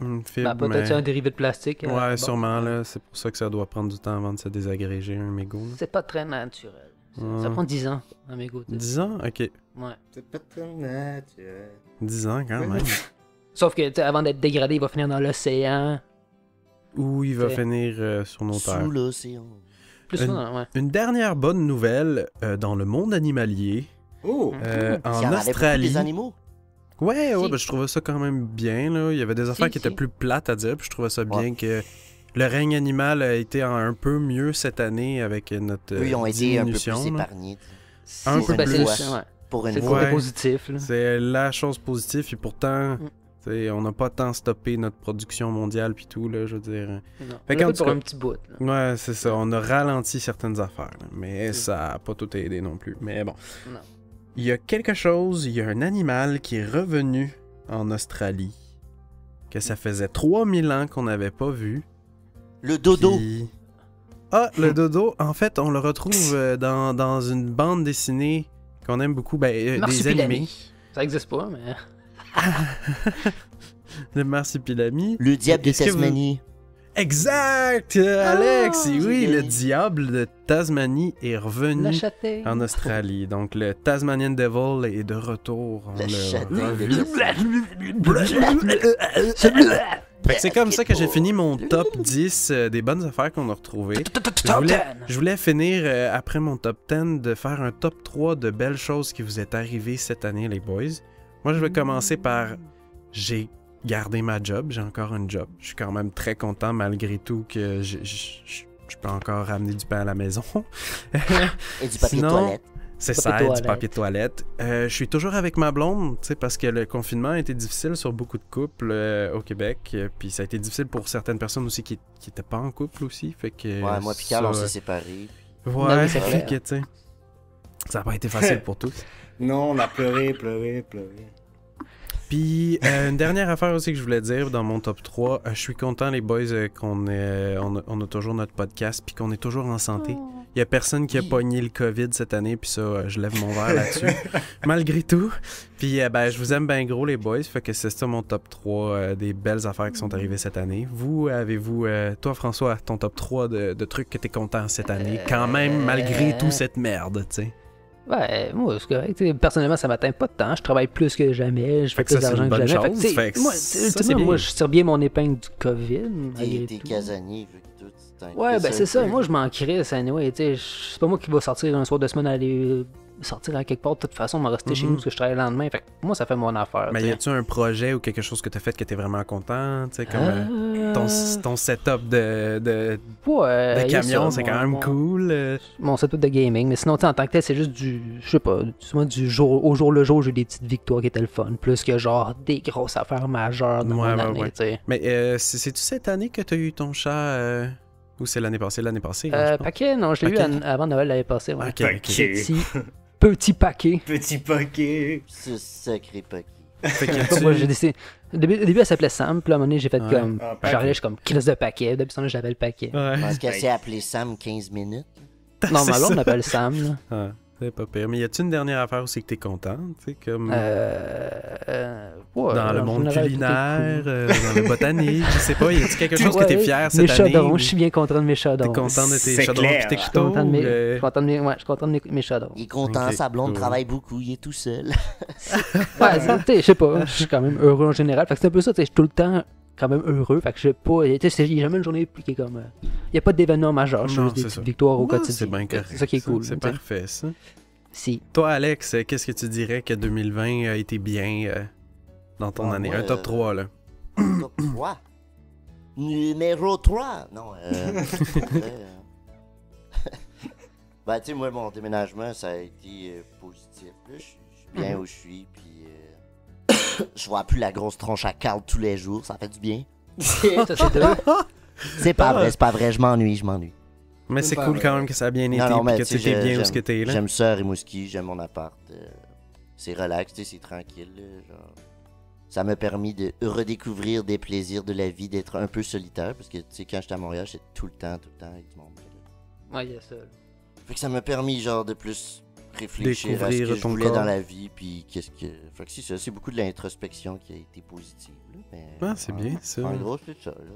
Une fibre, peut-être un dérivé de plastique. Ouais, sûrement, là. C'est pour ça que ça doit prendre du temps avant de se désagréger, un mégot. C'est pas très naturel. Ça prend 10 ans, un mégot. 10 ans? Ok. Ouais. C'est pas très naturel. 10 ans, quand même. Sauf que, avant d'être dégradé, il va finir dans l'océan. Ou il va finir sur nos terres. Sous l'océan. Une dernière bonne nouvelle dans le monde animalier. Oh! En Australie. Des animaux? Ouais, ben, je trouvais ça quand même bien, là. Il y avait des affaires qui étaient plus plates à dire, puis je trouvais ça bien que le règne animal a été un peu mieux cette année avec notre Eux, ils ont été un peu plus diminution, épargnés. Un peu plus. Pour une C'est le fois. côté positif. Là. C'est la chose positive, et pourtant, on n'a pas tant stoppé notre production mondiale, puis tout, là, je veux dire. Non. Fait On l'a fait pour un petit bout. Là. Ouais, c'est ça. On a ralenti certaines affaires, là, mais ça n'a pas tout aidé non plus. Mais bon. Non. Il y a quelque chose, il y a un animal qui est revenu en Australie, que ça faisait 3000 ans qu'on n'avait pas vu. Le dodo. Puis... Ah, le dodo, en fait, on le retrouve dans une bande dessinée qu'on aime beaucoup, des animés. Ça existe pas, mais... Le marsupilami. Le diable de Tasmanie. Exact, Alex! Oui, le diable de Tasmanie est revenu en Australie. Donc, le Tasmanian Devil est de retour. Le châtain c'est comme ça que j'ai fini mon top 10 des bonnes affaires qu'on a retrouvées. Je voulais finir, après mon top 10, de faire un top 3 de belles choses qui vous est arrivées cette année, les boys. Moi, je vais commencer par... J'ai garder ma job. J'ai encore un job. Je suis quand même très content malgré tout que je peux encore ramener du pain à la maison. Et du papier Sinon, toilette. C'est Papier ça, et du toilette. papier de toilette. Je suis toujours avec ma blonde, tu sais, parce que le confinement a été difficile sur beaucoup de couples au Québec. Puis ça a été difficile pour certaines personnes aussi qui étaient pas en couple aussi. Fait que Ouais, moi puis Carl, on s'est séparés. Ouais, Non, oui, c'est fait vrai. que, tu sais, ça n'a pas été facile pour tous. Non, on a pleuré. Puis, une dernière affaire aussi que je voulais dire dans mon top 3, je suis content, les boys, qu'on on a toujours notre podcast, puis qu'on est toujours en santé. Il y a personne qui a pogné le COVID cette année, puis ça, je lève mon verre là-dessus, malgré tout. Puis, ben, je vous aime bien gros, les boys, fait que c'est ça mon top 3 des belles affaires qui sont arrivées cette année. Vous, avez-vous, toi, François, ton top 3 de trucs que t'es content cette année, quand même, malgré tout cette merde, tu sais? Ouais, moi, c'est correct. T'sais, personnellement, ça m'atteint pas de temps. Je travaille plus que jamais. Je fais Fait que ça, plus c'est d'argent une que bonne jamais. chose. Fait que, Fait que moi, ça, ultimement, c'est bien. moi, je tire bien mon épingle du COVID. malgré T'es tout. casanier, vu que tout, tu t'inquiètes Ouais, ben un c'est ça. peu. Moi, je m'en crisse, anyway. C'est pas moi qui va sortir un soir de semaine aller sortir à quelque part. De toute façon, on va rester chez nous parce que je travaille le lendemain. Fait que moi, ça fait mon affaire. Mais t'sais. y a-tu un projet ou quelque chose que t'as fait que t'es vraiment content, tu sais, comme ton setup de ouais, y a camion, ça, c'est quand mon- même cool. Mon setup de gaming. Mais sinon, t'sais, en tant que tel, c'est juste du. Je sais pas. Souvent, du jour au jour le jour, j'ai des petites victoires qui étaient le fun. Plus que genre des grosses affaires majeures dans Ouais, mon ouais, année, ouais. t'sais. Mais c'est-tu cette année que t'as eu ton chat ou c'est l'année passée? L'année passée, je pense. Paquet, non, je l'ai eu Paquet. avant Noël l'année passée. Ouais. Ok, ok. Paquet. Petit paquet. Petit paquet. Ce sacré paquet. Fait que Moi, j'ai décidé. Au début, elle s'appelait Sam, puis là, à un moment donné, j'ai fait Ouais. comme. Ah, paquet. J'arrivais, je suis comme crise de paquet. Depuis ce temps-là, je l'appelle paquet. Ouais. Je pense qu'elle s'est appelée Sam 15 minutes. Non, C'est mais là, ça. on m'appelle Sam. Là. Ah, c'est pas pire. Mais y a-tu une dernière affaire aussi que t'es content, tu sais, comme Ouais, dans le en monde général, tout est culinaire, cool. dans le botanique, je sais pas, y a-tu quelque chose que t'es Ouais, fier mes cette année? chaudrons, ou je suis bien content de mes T'es chaudrons. content de tes C'est chaudrons clair. pis tes Je suis Je suis couteaux? content de mes, euh, je suis content de mes, ouais, je suis content de mes chaudrons. Il est content, Ok, sa blonde cool. travaille beaucoup, il est tout seul. Ouais, tu sais, je sais pas, je suis quand même heureux en général. Fait que c'est un peu ça, tu sais, je suis tout le temps quand même heureux. Fait que je sais pas, tu sais, il y a jamais une journée qui est comme. Il y a pas d'événement majeur, je suis Non, juste des c'est petites ça. victoires au non, quotidien. c'est bien Fait que correct. C'est ça qui est cool. C'est tu sais. parfait, ça. Si. Toi, Alex, qu'est-ce que tu dirais que 2020 a été bien dans ton Ouais, année? moi, Un top 3, là. Top 3. Numéro 3. Non, bah, tu sais, moi, mon déménagement, ça a été positif. Là. Je suis bien où je suis, puis je vois plus la grosse tronche à Carl tous les jours, ça fait du bien. Ça, c'est deux. C'est pas vrai, c'est pas vrai, je m'ennuie. Mais c'est pas cool vrai. quand même que ça a bien été Non, non, pis mais que tu sais, tu étais bien où j'aime- ce que t'es, là. J'aime ça à Rimouski, j'aime mon appart. C'est relax, tu sais, c'est tranquille. Là, genre. Ça m'a permis de redécouvrir des plaisirs de la vie, d'être un peu solitaire. Parce que, tu sais, quand j'étais à Montréal, j'étais tout le temps avec du monde. Là. Ouais, il y a ça. Fait que ça m'a permis, genre, de plus réfléchir à ce Découvrir que je ton voulais corps. dans la vie, puis qu'est-ce que... Fait que c'est ça, c'est beaucoup de l'introspection qui a été positive, là. Mais, Ah, c'est bien, ça. En gros, c'est ça, là.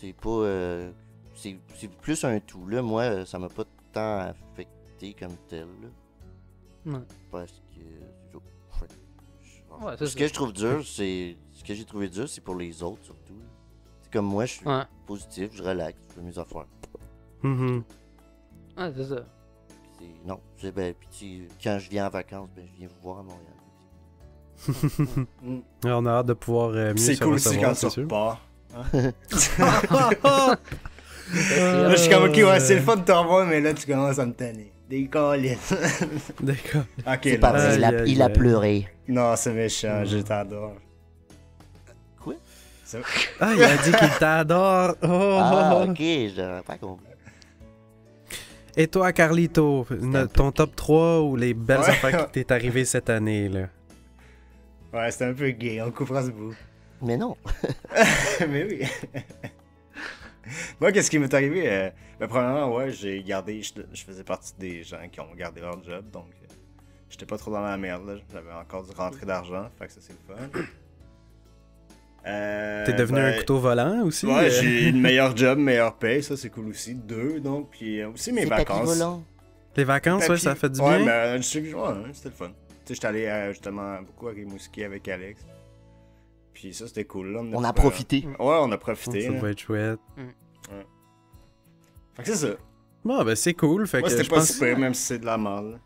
C'est pas... c'est plus un tout, là. Moi, ça m'a pas tant affecté comme tel, là. Ouais. Parce que... Fait que- Ouais, c'est ce ça. que je trouve dur, c'est... Ce que j'ai trouvé dur, c'est pour les autres, surtout. là. C'est comme moi, je suis Ouais. positif, je relaxe, je fais mes affaires. Mhm. Ouais, c'est ça. Non, c'est ben, puis tu sais, quand je viens en vacances, ben je viens vous voir à Montréal. On a hâte de pouvoir mieux C'est se cool aussi recevoir, quand c'est tu sûr. repars. Là, Là, je suis comme, ok, ouais, c'est le fun de te revoir, mais là, tu commences à me tanner. Des câlisses. D'accord. Ok, C'est pas là, vrai, Aïe, il a aïe, aïe. pleuré. non, c'est méchant, je t'adore. Quoi? C'est- Ah, il a dit qu'il t'adore. Oh. Ah, ok, je l'aurais pas compris. Et toi, Carlito, ton top 3 ou les belles Ouais. affaires qui t'est arrivées cette année, là? Ouais, c'était un peu gay, on coupera ce bout. Mais non. Mais oui. Moi, qu'est-ce qui m'est arrivé? Ben, premièrement, ouais, j'ai gardé. Je faisais partie des gens qui ont gardé leur job, donc j'étais pas trop dans la merde, là. J'avais encore du rentrée d'argent, fait que ça, c'est le fun. T'es devenu ben, un couteau volant aussi? Ouais, j'ai une meilleure job, meilleure paye, ça, c'est cool aussi. 2, donc, puis aussi mes C'est papy vacances. volant. Les vacances, ouais, Papy- ça fait du ouais, bien? ben, je sais que ouais, c'était le fun. Tu sais, j'étais allé justement beaucoup à Rimouski avec Alex. Puis ça, c'était cool, là. On a profité. Ouais, on a profité. Ça là. va être chouette. Fait que c'est ça. Bon, ben c'est cool. Fait Moi, que c'était je pas pense... super, même si c'est de la merde.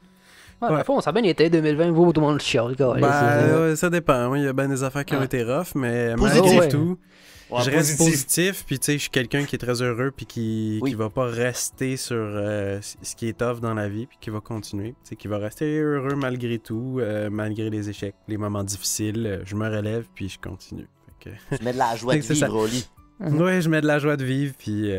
Ouais, dans le fond, ça a bien été 2020, vous, tout le monde chiale, gars. Ben, ça dépend. Oui, il y a bien des affaires qui ont été rough, mais Positif. malgré Ouais. tout, Ouais, je reste positif. Puis, tu sais, je suis quelqu'un qui est très heureux, puis qui va pas rester sur ce qui est tough dans la vie, puis qui va continuer. Tu sais, qui va rester heureux malgré tout, malgré les échecs, les moments difficiles. Je me relève, puis je continue. Fait que... Tu mets de la joie de C'est ça. vivre au lit. Ouais, je mets de la joie de vivre, puis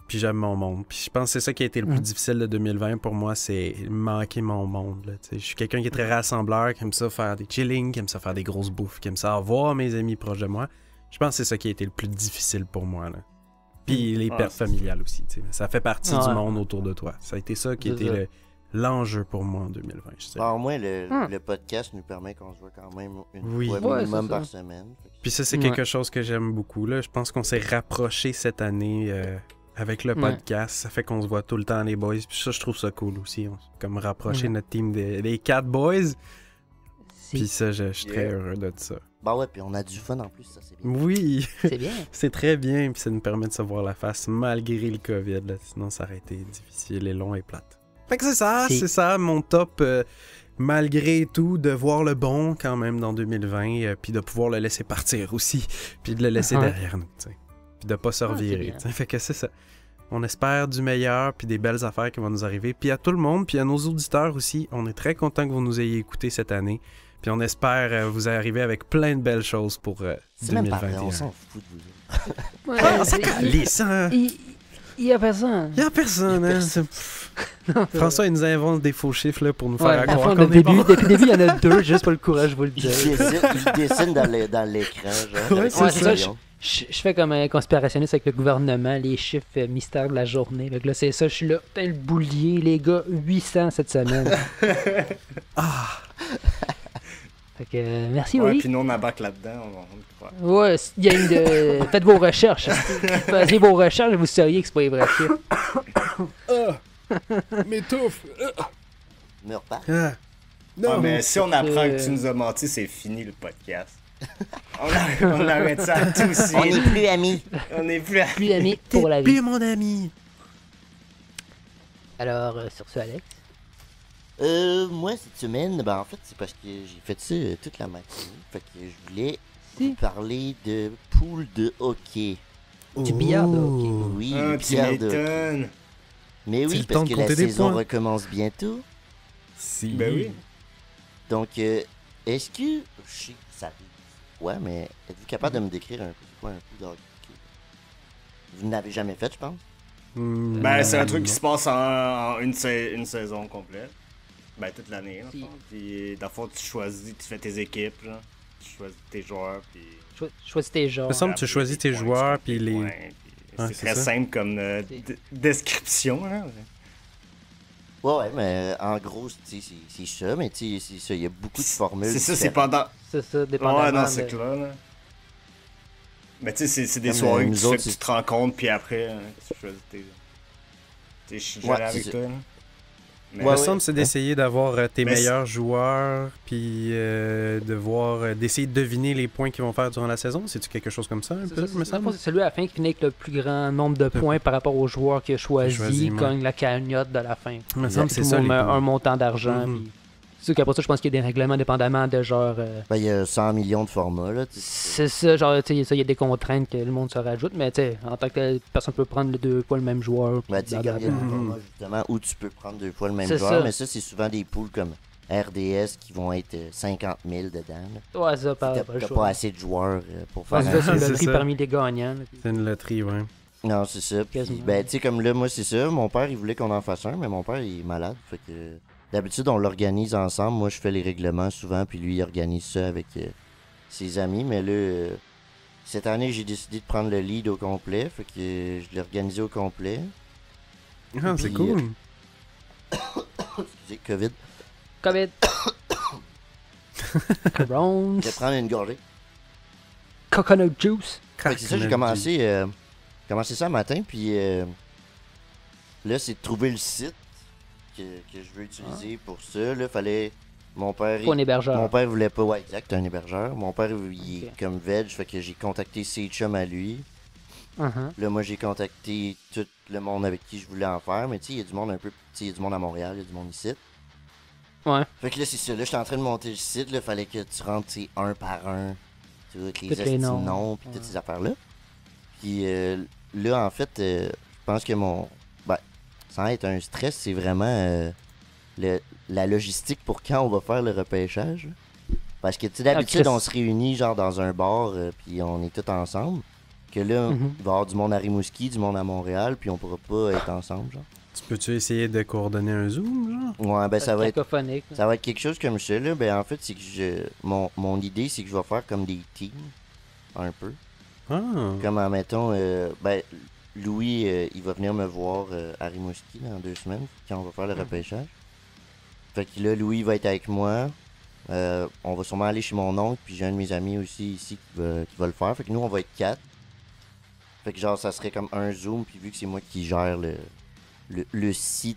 j'aime mon monde. Puis je pense que c'est ça qui a été le plus difficile de 2020 pour moi, c'est manquer mon monde. Là, tu sais. Je suis quelqu'un qui est très rassembleur, qui aime ça faire des chillings, qui aime ça faire des grosses bouffes, qui aime ça avoir mes amis proches de moi. Je pense que c'est ça qui a été le plus difficile pour moi. Là. Puis les pertes familiales aussi. Tu sais. Ça fait partie du monde autour de toi. Ça a été ça qui a été l'enjeu pour moi en 2020. Je sais. Au moins, le podcast nous permet qu'on se voit quand même une fois Ouais, minimum c'est ça. par semaine. Puis ça, c'est quelque chose que j'aime beaucoup. Là. Je pense qu'on s'est rapprochés cette année avec le podcast. Ça fait qu'on se voit tout le temps, les boys. Puis ça, je trouve ça cool aussi. On s'est comme rapproché notre team des 4 boys. Puis ça, je suis très heureux de ça. Bah ouais, puis on a du fun en plus, ça c'est bien. Oui, C'est bien. c'est très bien. Puis ça nous permet de se voir la face malgré le COVID. Là. Sinon, ça aurait été difficile et long et plate. Fait que c'est ça, mon top. Malgré tout, de voir le bon quand même dans 2020, puis de pouvoir le laisser partir aussi, puis de le laisser derrière nous, tu sais. Puis de pas se revirer, tu sais. Fait que c'est ça. On espère du meilleur, puis des belles affaires qui vont nous arriver. Puis à tout le monde, puis à nos auditeurs aussi, on est très contents que vous nous ayez écoutés cette année. Puis on espère vous arriver avec plein de belles choses pour C'est même pas vrai, 2021. on s'en fout de vous. Ouais, Ça calisse, hein? il y a personne. Il y a personne, hein? François, il nous invente des faux chiffres là, pour nous faire Ouais, à croire fond, qu'on est depuis bon. le début, il y en a 2, juste pas le courage de vous le Il dire. dessine dans l'écran, genre. Ouais, avec c'est son ça. crayon. Je fais comme un conspirationniste avec le gouvernement, les chiffres mystères de la journée. Fait que là, c'est ça, je suis là. Putain, le boulier, les gars, 800 cette semaine. Fait que, merci, Ouais, oui. puis nous, on abaque là-dedans. On Ouais, gang de... Faites vos recherches. Faisiez vos recherches, vous sauriez que c'est pas les vrais chiffres. M'étouffe! Meurs pas. Non, mais si on apprend que tu nous as menti, c'est fini le podcast. on arrête ça tout de suite. On n'est plus amis. On n'est plus Plus amis pour la vie. plus mon ami! Alors, sur ce, Alex. Moi, cette semaine, ben en fait, c'est parce que j'ai fait ça toute la matinée. Fait que je voulais Si. vous parler de poule de hockey. Du billard de hockey. Oui, Ah, le tu billard de hockey. m'étonnes. Mais C'est oui, le parce temps de que la compter des saison points. recommence bientôt. Si. Ben oui. Donc, est-ce que... Je sais que ça arrive. Ouais, mais êtes-vous capable de me décrire un peu c'est quoi un poule de hockey? Vous n'avez jamais fait, je pense. Ben, c'est un truc qui se passe en une saison complète. Ben, toute l'année, dans le Si. fond. Puis, dans le fond, tu choisis, tu fais tes équipes, là. Tu choisis tes joueurs, puis... Choisis tes genres. Il me semble que tu choisis tes joueurs, puis les... points, Ouais, c'est c'est très ça. simple comme description, là. Ouais, mais en gros, tu sais, c'est ça, mais tu sais, c'est ça, il y a beaucoup de formules. C'est ça, c'est différentes. pendant... C'est ça, dépendamment Ouais, non, de- c'est clair, là. Mais tu sais, c'est des Comme, soirées que nous tu fais autres, que tu c'est- te rends compte, puis après, tu choisis tes... Tu sais, je suis déjà Ouais, allé avec c'est toi, là. Mais Il me semble que c'est d'essayer d'avoir tes Mais meilleurs joueurs, puis d'essayer de deviner les points qu'ils vont faire durant la saison. C'est-tu quelque chose comme ça, un peu, me semble? C'est celui à la fin qui finit avec le plus grand nombre de points par rapport au joueur qu'il a choisi, Choisi, ouais. gagne la cagnotte de la fin. Il me semble que c'est Tout le ça, monde les met poules. un montant d'argent. Mhm. Puis... C'est sûr qu'après ça, je pense qu'il y a des règlements dépendamment de genre. Ben, il y a 100 millions de formats, là. tu sais. C'est ça, genre, tu sais, il y a des contraintes que le monde se rajoute, mais tu sais, en tant que telle, personne peut prendre les 2 fois le même joueur. Ben, puis tu sais, comme il y a blablabla. des formats, justement, où tu peux prendre 2 fois le même C'est joueur, ça. mais ça, c'est souvent des poules comme RDS qui vont être 50 000 dedans, là. Ouais, ça, T'as pas le t'as choix. pas assez de joueurs pour faire Ouais, un... c'est ça, c'est C'est le loterie ça. parmi les gagnants. là, puis- C'est une loterie, ouais. Non, c'est ça. Puis, Quasiment. ben, tu sais, comme là, moi, c'est ça. Mon père, il voulait qu'on en fasse un, mais mon père, il est malade. Fait que d'habitude, on l'organise ensemble. Moi, je fais les règlements souvent, puis lui, il organise ça avec ses amis. Mais là, cette année, j'ai décidé de prendre le lead au complet. Fait que je l'ai organisé au complet. Ah, c'est Puis, cool. Excusez, COVID. COVID. Corona. Je vais prendre une gorgée. Coconut juice. Fait que c'est ça, j'ai commencé ça un matin, puis là, c'est de trouver le site que je veux utiliser pour ça. Là, fallait... Mon père, Pour un hébergeur. mon père voulait pas... Ouais, exact, un hébergeur. Mon père, il est Ok. comme veg, fait que j'ai contacté ses chums à lui. Uh-huh. Là, moi, j'ai contacté tout le monde avec qui je voulais en faire, mais tu sais, il y a du monde un peu... Tu sais, il y a du monde à Montréal, il y a du monde ici. Ouais. Fait que là, c'est ça. Là, j'étais en train de monter le site. Là, fallait que tu rentres un par un. Toutes les Tous les hosties noms. noms, puis Ouais. toutes ces affaires-là. Puis là, en fait, je pense que mon. Ben, sans être un stress, c'est vraiment la logistique pour quand on va faire le repêchage. Là. Parce que, tu sais, d'habitude, Chris. on se réunit genre dans un bar, puis on est tous ensemble. Que là, Mhm. il va y avoir du monde à Rimouski, du monde à Montréal, puis on pourra pas être ensemble, genre. Tu peux-tu essayer de coordonner un Zoom, genre? Ouais, ben ça va être. Cacophonique. Ça va être quelque chose comme ça, là. Ben, en fait, c'est que mon idée, c'est que je vais faire comme des teams. Un peu. Ah! Comme, admettons, ben, Louis, il va venir me voir à Rimouski dans 2 semaines, quand on va faire le repêchage. Fait que là, Louis va être avec moi. On va sûrement aller chez mon oncle, puis j'ai un de mes amis aussi ici qui va le faire. Fait que nous, on va être 4. Fait que genre, ça serait comme un Zoom, puis vu que c'est moi qui gère le site,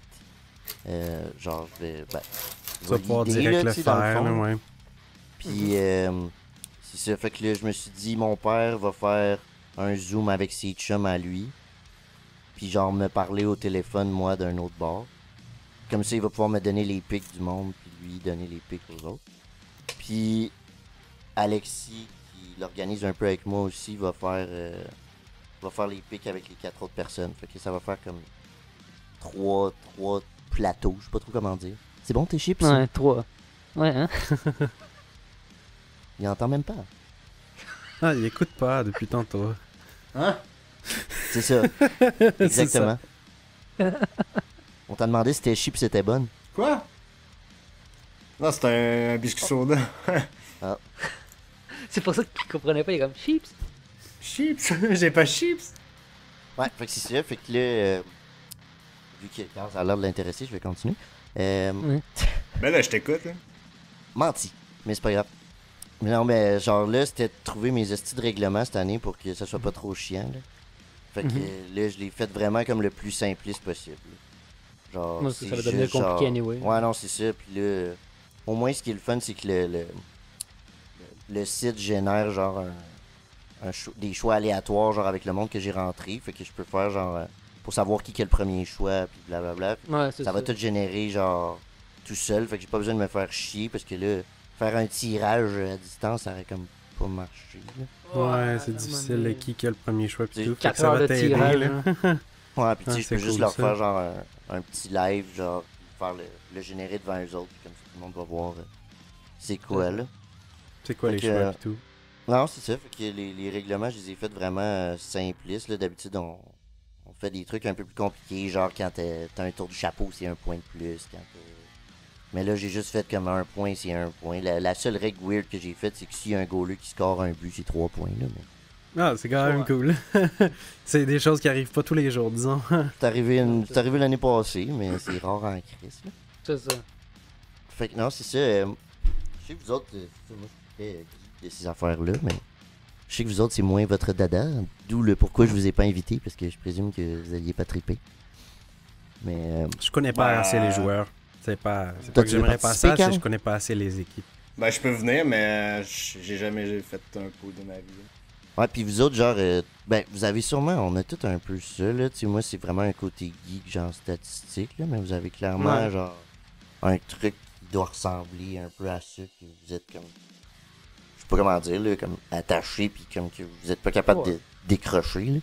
genre, je vais. Ben, Tu vas pouvoir l'idée, direct là, le tu sais, dans faire, fond. là, ouais. Puis, c'est ça. Fait que là, je me suis dit, mon père va faire un Zoom avec ses chums à lui. Puis, genre, me parler au téléphone, moi, d'un autre bord. Comme ça, il va pouvoir me donner les pics du monde, puis lui donner les pics aux autres. Puis, Alexis, qui l'organise un peu avec moi aussi, va faire les pics avec les 4 autres personnes. Fait que ça va faire comme 3 plateaux. Je sais pas trop comment dire. C'est bon, tes chips? Ouais, 3. Ouais, hein? Il entend même pas. Ah, il écoute pas depuis tantôt. C'est ça. Exactement. On t'a demandé si tes chips étaient bonnes. Quoi? Non, c'était un biscuit soda. C'est pour ça qu'il comprenait pas, il est comme chips. Chips? J'ai pas chips. Ouais, fait que c'est ça. Fait que là, vu que Carl a l'air de l'intéresser, je vais continuer. Ben là, je t'écoute, là. Menti, mais c'est pas grave. Mais non, mais genre là, c'était de trouver mes estis de règlement cette année pour que ça soit pas trop chiant. Là. Fait que là, je l'ai fait vraiment comme le plus simpliste possible. Genre, Moi, c'est ça va devenir juste, genre- compliqué anyway. Ouais, non, c'est ça. Puis là, au moins, ce qui est le fun, c'est que le site génère genre des choix aléatoires, genre avec le monde que j'ai rentré. Fait que je peux faire genre pour savoir qui est le premier choix, puis blablabla. Ouais, c'est Ça va tout générer genre tout seul. Fait que j'ai pas besoin de me faire chier parce que là, faire un tirage à distance, ça aurait comme pas marché. Là. Ouais, c'est difficile, là, qui a le premier choix, pis C'est tout. Fait 4 que ça heures va de t'aider, tirage. là. Hein. Ouais, puis tu Ah, sais, je peux c'est juste cool, leur ça. faire genre un petit live, genre, puis faire le générer devant eux autres, puis comme ça tout le monde va voir c'est quoi là. C'est quoi les Fait choix, que, pis tout. Non, c'est ça, fait que les règlements, je les ai faits vraiment simplistes. Là. D'habitude, on fait des trucs un peu plus compliqués, genre quand t'as un tour du chapeau, c'est un point de plus. Mais là, j'ai juste fait comme un point, c'est un point. La seule règle weird que j'ai faite, c'est que s'il y a un goaler qui score un but, c'est 3 points. Là, mais... Ah, c'est quand même cool. C'est des choses qui arrivent pas tous les jours, disons. C'est arrivé l'année passée, mais c'est rare en crise. Là. C'est ça. Fait que non, c'est ça. Je sais que vous autres, moi je suis très geek de ces affaires-là, mais je sais que vous autres, c'est moins votre dada. D'où le pourquoi je vous ai pas invité, parce que je présume que vous alliez pas triper. Mais Je connais pas Bah. assez les joueurs. C'est pas Toi, que tu veux j'aimerais pas participer, ça, c'est Carl? que je connais pas assez les équipes. Ben, je peux venir, mais j'ai jamais fait un pot de ma vie. ouais, puis vous autres, genre, ben, vous avez sûrement, on a tout un peu ça, là. Tu sais, moi, c'est vraiment un côté geek, genre statistique, là, mais vous avez clairement, Ouais. genre, un truc qui doit ressembler un peu à ça, que vous êtes comme, je sais pas comment dire, là, comme attaché, puis comme que vous êtes pas capable de Ouais. décrocher, là.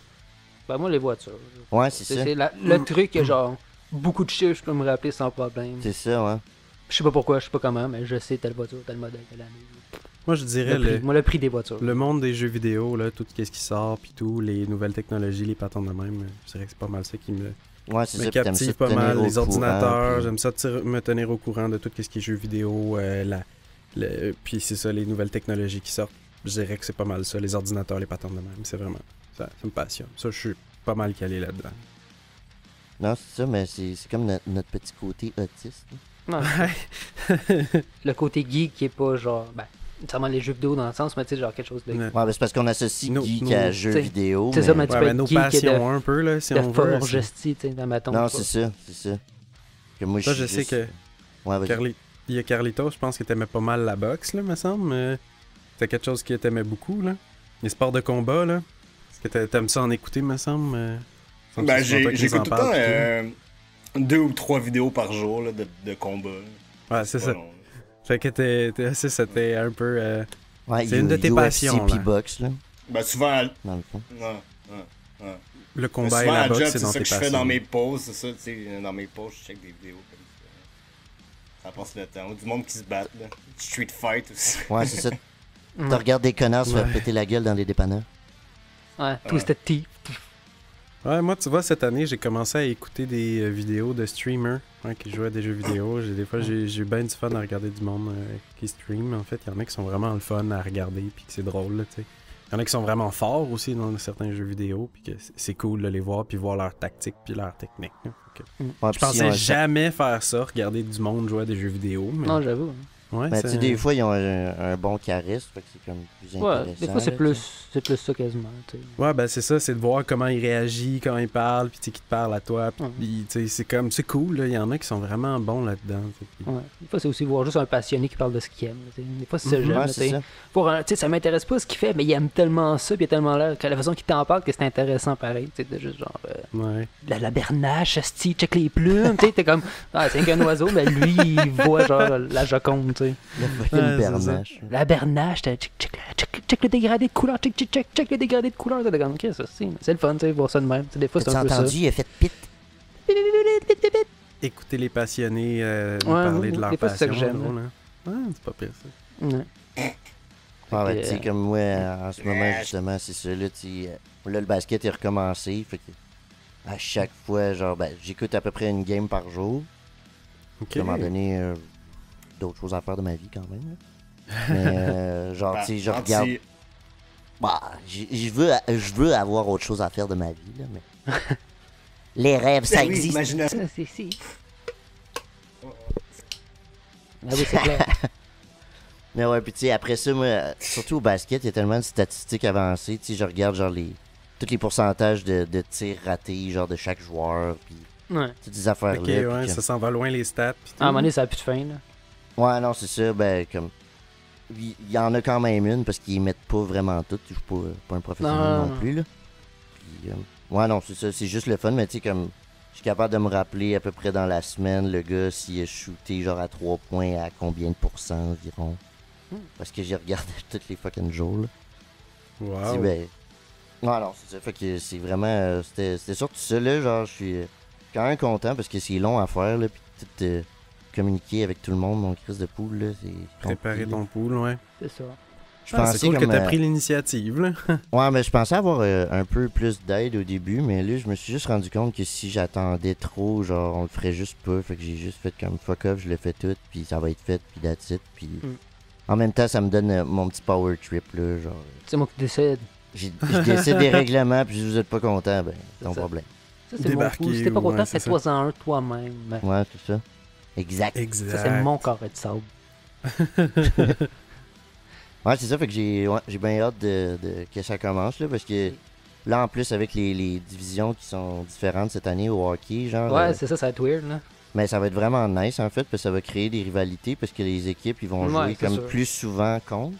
Ben, moi, les voitures. Ouais, c'est ça. C'est le truc que, genre, beaucoup de chiffres, je peux me rappeler sans problème. C'est ça, ouais. Je sais pas pourquoi, je sais pas comment, mais je sais telle voiture, tel modèle, telle année. Moi, je dirais Moi, le prix des voitures. le monde des jeux vidéo, là, tout ce qui sort, puis tout, les nouvelles technologies, les patents de même, je dirais que c'est pas mal ça qui me Ouais, c'est ça. puis t'aimes ça captive te pas tenir mal. au Les courant, ordinateurs, puis- j'aime ça me tenir au courant de tout ce qui est jeux vidéo, puis c'est ça, les nouvelles technologies qui sortent. Je dirais que c'est pas mal ça, les ordinateurs, les patents de même, c'est vraiment, ça me passionne. Ça, je suis pas mal calé là-dedans. Non, c'est ça, mais c'est comme notre petit côté autiste. là. Non, le côté geek qui est pas genre, ben, nécessairement les jeux vidéo dans le sens, mais tu sais, genre quelque chose de. Ouais. Ouais, mais c'est parce qu'on associe Nous- geek nous- à jeux t'sais, vidéo. c'est ça, mais tu Ouais, peux mais être nos geek et passions un peu, là, si de on veut. forge esti, tu sais, dans ma tombe. Non, c'est ça, c'est ça. Que moi, Ça, suis je sais juste- que Ouais, vas-y. Il y a Carlito, je pense que t'aimais pas mal la boxe, là, me semble. C'était quelque chose que t'aimais beaucoup, là. Les sports de combat, là. Est-ce que t'aimes ça en écouter, me semble? Semble que Ben, c'est souvent toi qui nous j'écoute en tout le temps parles, pis 2 ou 3 vidéos par jour là, de combat. Ouais, c'est pas ça. long. Fait que c'était un peu... Ouais, c'est une de tes UFC passions, puis là. boxe, là, Ben, souvent, dans le fond. ouais. Le Mais combat et souvent, la à boxe, job, c'est c'est dans ça tes que je fais passions. dans mes pauses, c'est ça, tu sais, dans mes pauses, je check des vidéos comme ça. Ça passe le temps. Ou du monde qui se bat, là. Du street fight aussi. Ouais, c'est ça. Tu regardes des connards se faire Ouais. péter la gueule dans les dépanneurs. Ouais, Twisted Tea. Ouais, moi, tu vois, cette année, j'ai commencé à écouter des vidéos de streamers qui jouent à des jeux vidéo. Des fois, j'ai eu bien du fun à regarder du monde qui stream. En fait, il y en a qui sont vraiment le fun à regarder, puis que c'est drôle, là, tu sais. Il y en a qui sont vraiment forts aussi dans certains jeux vidéo, puis que c'est cool de les voir, puis voir leur tactique, puis leur technique. Là. Fait que Ouais, je puis pensais ouais, jamais faire ça, regarder du monde jouer à des jeux vidéo. Mais... Non, j'avoue. ouais, Ben, tu c'est- sais, des fois, ils ont un bon charisme, fait que c'est comme plus Ouais, intéressant. des fois, c'est là, plus ça quasiment. Tu sais. Ouais, ben c'est ça, c'est de voir comment il réagit quand il parle, puis tu sais, qu'il te parle à toi, puis tu sais, c'est cool, là. Il y en a qui sont vraiment bons là-dedans. tu sais, puis- Ouais. Des fois, c'est aussi voir juste un passionné qui parle de ce qu'il aime. Tu sais. Des fois, c'est ça, Ouais, j'aime. c'est ça. Tu sais, ça m'intéresse pas ce qu'il fait, mais il aime tellement ça, puis il a tellement l'air que la façon qu'il t'en parle que c'est intéressant pareil. Tu sais, de juste genre. Ouais. La bernache, asti, check les plumes. Tu sais, t'es comme. Ah, c'est qu'un oiseau, mais lui, il voit genre la Joconde, tu sais. Le fucking Ouais, c'est bernache. La bernache, check le dégradé de couleur, check le dégradé de couleur. T'es comme, ok, ça, c'est le fun, tu sais, voir ça de même. Tu sais, des fois, c'est T'as un peu ça. entendu, il a fait pit. Écouter les passionnés nous Ouais, parler de ouais, leur des fois, c'est ça passion. que j'aime, drôle, hein. Ouais, c'est pas pire ça. Ouais. Ah, ben, que, tu sais, comme moi, en ce moment, justement, c'est ça, là, tu sais, là, le basket est recommencé, fait que à chaque fois, genre, ben, j'écoute à peu près une game par jour. Ok. À un moment donné, d'autres choses à faire de ma vie, quand même, là. Mais, genre, tu sais, je regarde... Bah, je veux avoir autre chose à faire de ma vie, là, mais... Les rêves, ça Ben oui, existe. imagine Ça, c'est si. Ah oui, c'est clair. Mais ouais, puis tu sais, après ça, moi, surtout au basket, il y a tellement de statistiques avancées. Tu sais, je regarde, genre, tous les pourcentages de tirs ratés, genre, de chaque joueur, puis Ouais. toutes ces affaires-là. Ok, puis ouais, que- ça s'en va loin les stats. pis tout. À un moment donné, ça a plus de fin, là. Ouais, non, c'est ça, ben, comme... Il y en a quand même une, parce qu'ils mettent pas vraiment toutes. Je suis pas un professionnel Non, non plus, là. Puis, ouais, non, c'est ça, c'est juste le fun, mais tu sais, comme... Je suis capable de me rappeler à peu près dans la semaine, le gars, s'il a shooté, genre, à 3 points, à combien de pourcents environ. Parce que j'ai regardé tous les fucking jours, là. Puis, Wow. ben... Ouais, non, c'est ça, fait que c'est vraiment... C'était surtout ça, là, genre, je suis quand même content, parce que c'est long à faire, là, puis tout... communiquer avec tout le monde, mon crise de poule, là, c'est... Préparer compliqué, là. ton pool, ouais. C'est ça. Je Ah, pensais c'est cool comme, que t'as pris l'initiative, là. Ouais, mais je pensais avoir un peu plus d'aide au début, mais là, je me suis juste rendu compte que si j'attendais trop, genre, on le ferait juste pas. Fait que j'ai juste fait comme fuck off, je le fais tout, puis ça va être fait, puis that's it. Puis en même temps, ça me donne mon petit power trip, là, genre. C'est moi qui décide. Je décide des règlements, puis si vous êtes pas content, ben, c'est ton ça. problème. Ça, c'est mon Débarquer, coup. Si t'es pas ouais, content, c'est ça. fais-toi en un toi-même. Ouais, c'est ça. Exact. Exact. Ça, c'est mon carré de sable. Ouais, c'est ça, fait que j'ai bien hâte que ça commence, là, parce que là, en plus, avec les divisions qui sont différentes cette année au hockey, genre... Ouais, c'est ça, ça va être weird, là. Mais ça va être vraiment nice en fait, parce que ça va créer des rivalités, parce que les équipes ils vont Ouais, jouer c'est comme sûr. plus souvent contre.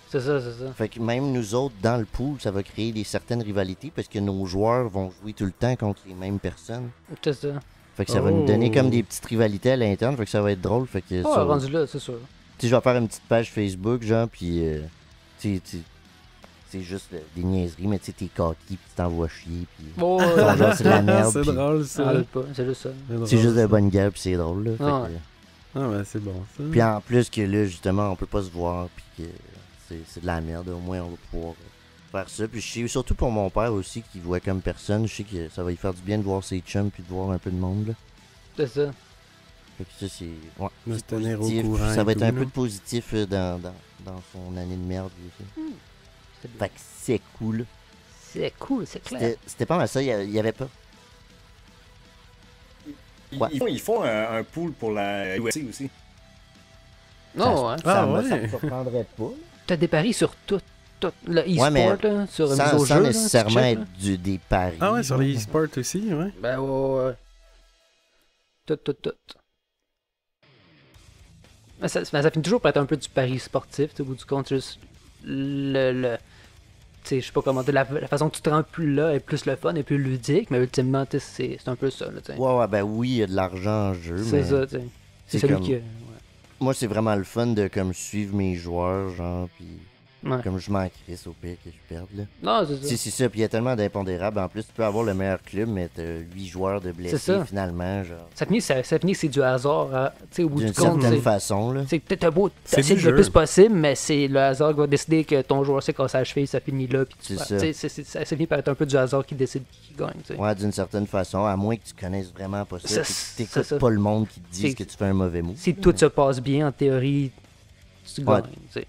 C'est ça, c'est ça. Fait que même nous autres dans le pool, ça va créer certaines rivalités, parce que nos joueurs vont jouer tout le temps contre les mêmes personnes. C'est ça. Fait que ça va nous donner Oh. comme des petites rivalités à l'interne, fait que ça va être drôle. Fait que Oh, ça, rendu là, c'est sûr. tu sais, je vais faire une petite page Facebook, genre, puis tu sais, c'est juste des niaiseries, mais tu sais, t'es cocky, puis tu t'envoies chier, puis Oh, genre, c'est de la merde, C'est puis drôle, ça. arrête pas, c'est juste ça. c'est juste de la bonne gueule, puis c'est drôle, là. Fait Ah ouais. que, Ah, ouais, c'est bon, ça. puis en plus que là, justement, on peut pas se voir, puis que c'est de la merde. Au moins, on va pouvoir faire ça. Puis je sais, surtout pour mon père aussi, qui voit comme personne, je sais que ça va lui faire du bien de voir ses chums, puis de voir un peu de monde, là. C'est ça. Fait que ça, c'est... Ouais, De c'est se tenir au positif, courant puis ça et va être tout, un là. peu de positif dans son année de merde, lui aussi. C'est bien. Fait que c'est cool. C'est cool, c'est clair. C'était pas mal ça, il y avait pas... Ouais. Ils font un pool pour la UFC aussi. Non, ouais. Ah, ça ouais. me surprendrait pas. T'as des paris sur tout le e-sport, mais là, sur Sans, nouveau sans jeu, là, nécessairement tu check, être des paris. Ah ouais, sur genre. les e-sports aussi, ouais. là. Ben ouais. Tout. Mais ça finit toujours par être un peu du pari sportif, tu sais, au bout du compte, juste tu sais, je sais pas comment dire, la façon que tu te rends plus là est plus le fun et plus ludique, mais ultimement, tu sais, c'est un peu ça, là, tu sais. Ouais, ben oui, il y a de l'argent en jeu, C'est mais ça, tu sais. C'est c'est celui comme- qui... ouais. moi, c'est vraiment le fun de comme suivre mes joueurs, genre, puis Ouais. comme je m'en crisse au pire que je perde, là. Non, c'est ça. C'est ça, puis il y a tellement d'impondérables. En plus, tu peux avoir le meilleur club, mais t'as 8 joueurs de blessés, ça. finalement, genre. Ça finit que c'est du hasard, hein. Tu sais, au bout D'une du compte. certaine c'est- façon, là. C'est peut-être un beau C'est t'essaies du le jeu. plus possible, mais c'est le hasard qui va décider que ton joueur s'est cassé la cheville, ça finit là. Puis C'est tu ça. sais, ça finit par être un peu du hasard qui décide qui gagne. Tu sais. Ouais, d'une certaine façon, à moins que tu connaisses vraiment pas ça, Ça, puis que c'est t'écoutes ça. pas le monde qui te dise C'est- que tu fais un mauvais move. Si tout se passe bien, en théorie, tu Ouais. gagnes. Tu sais,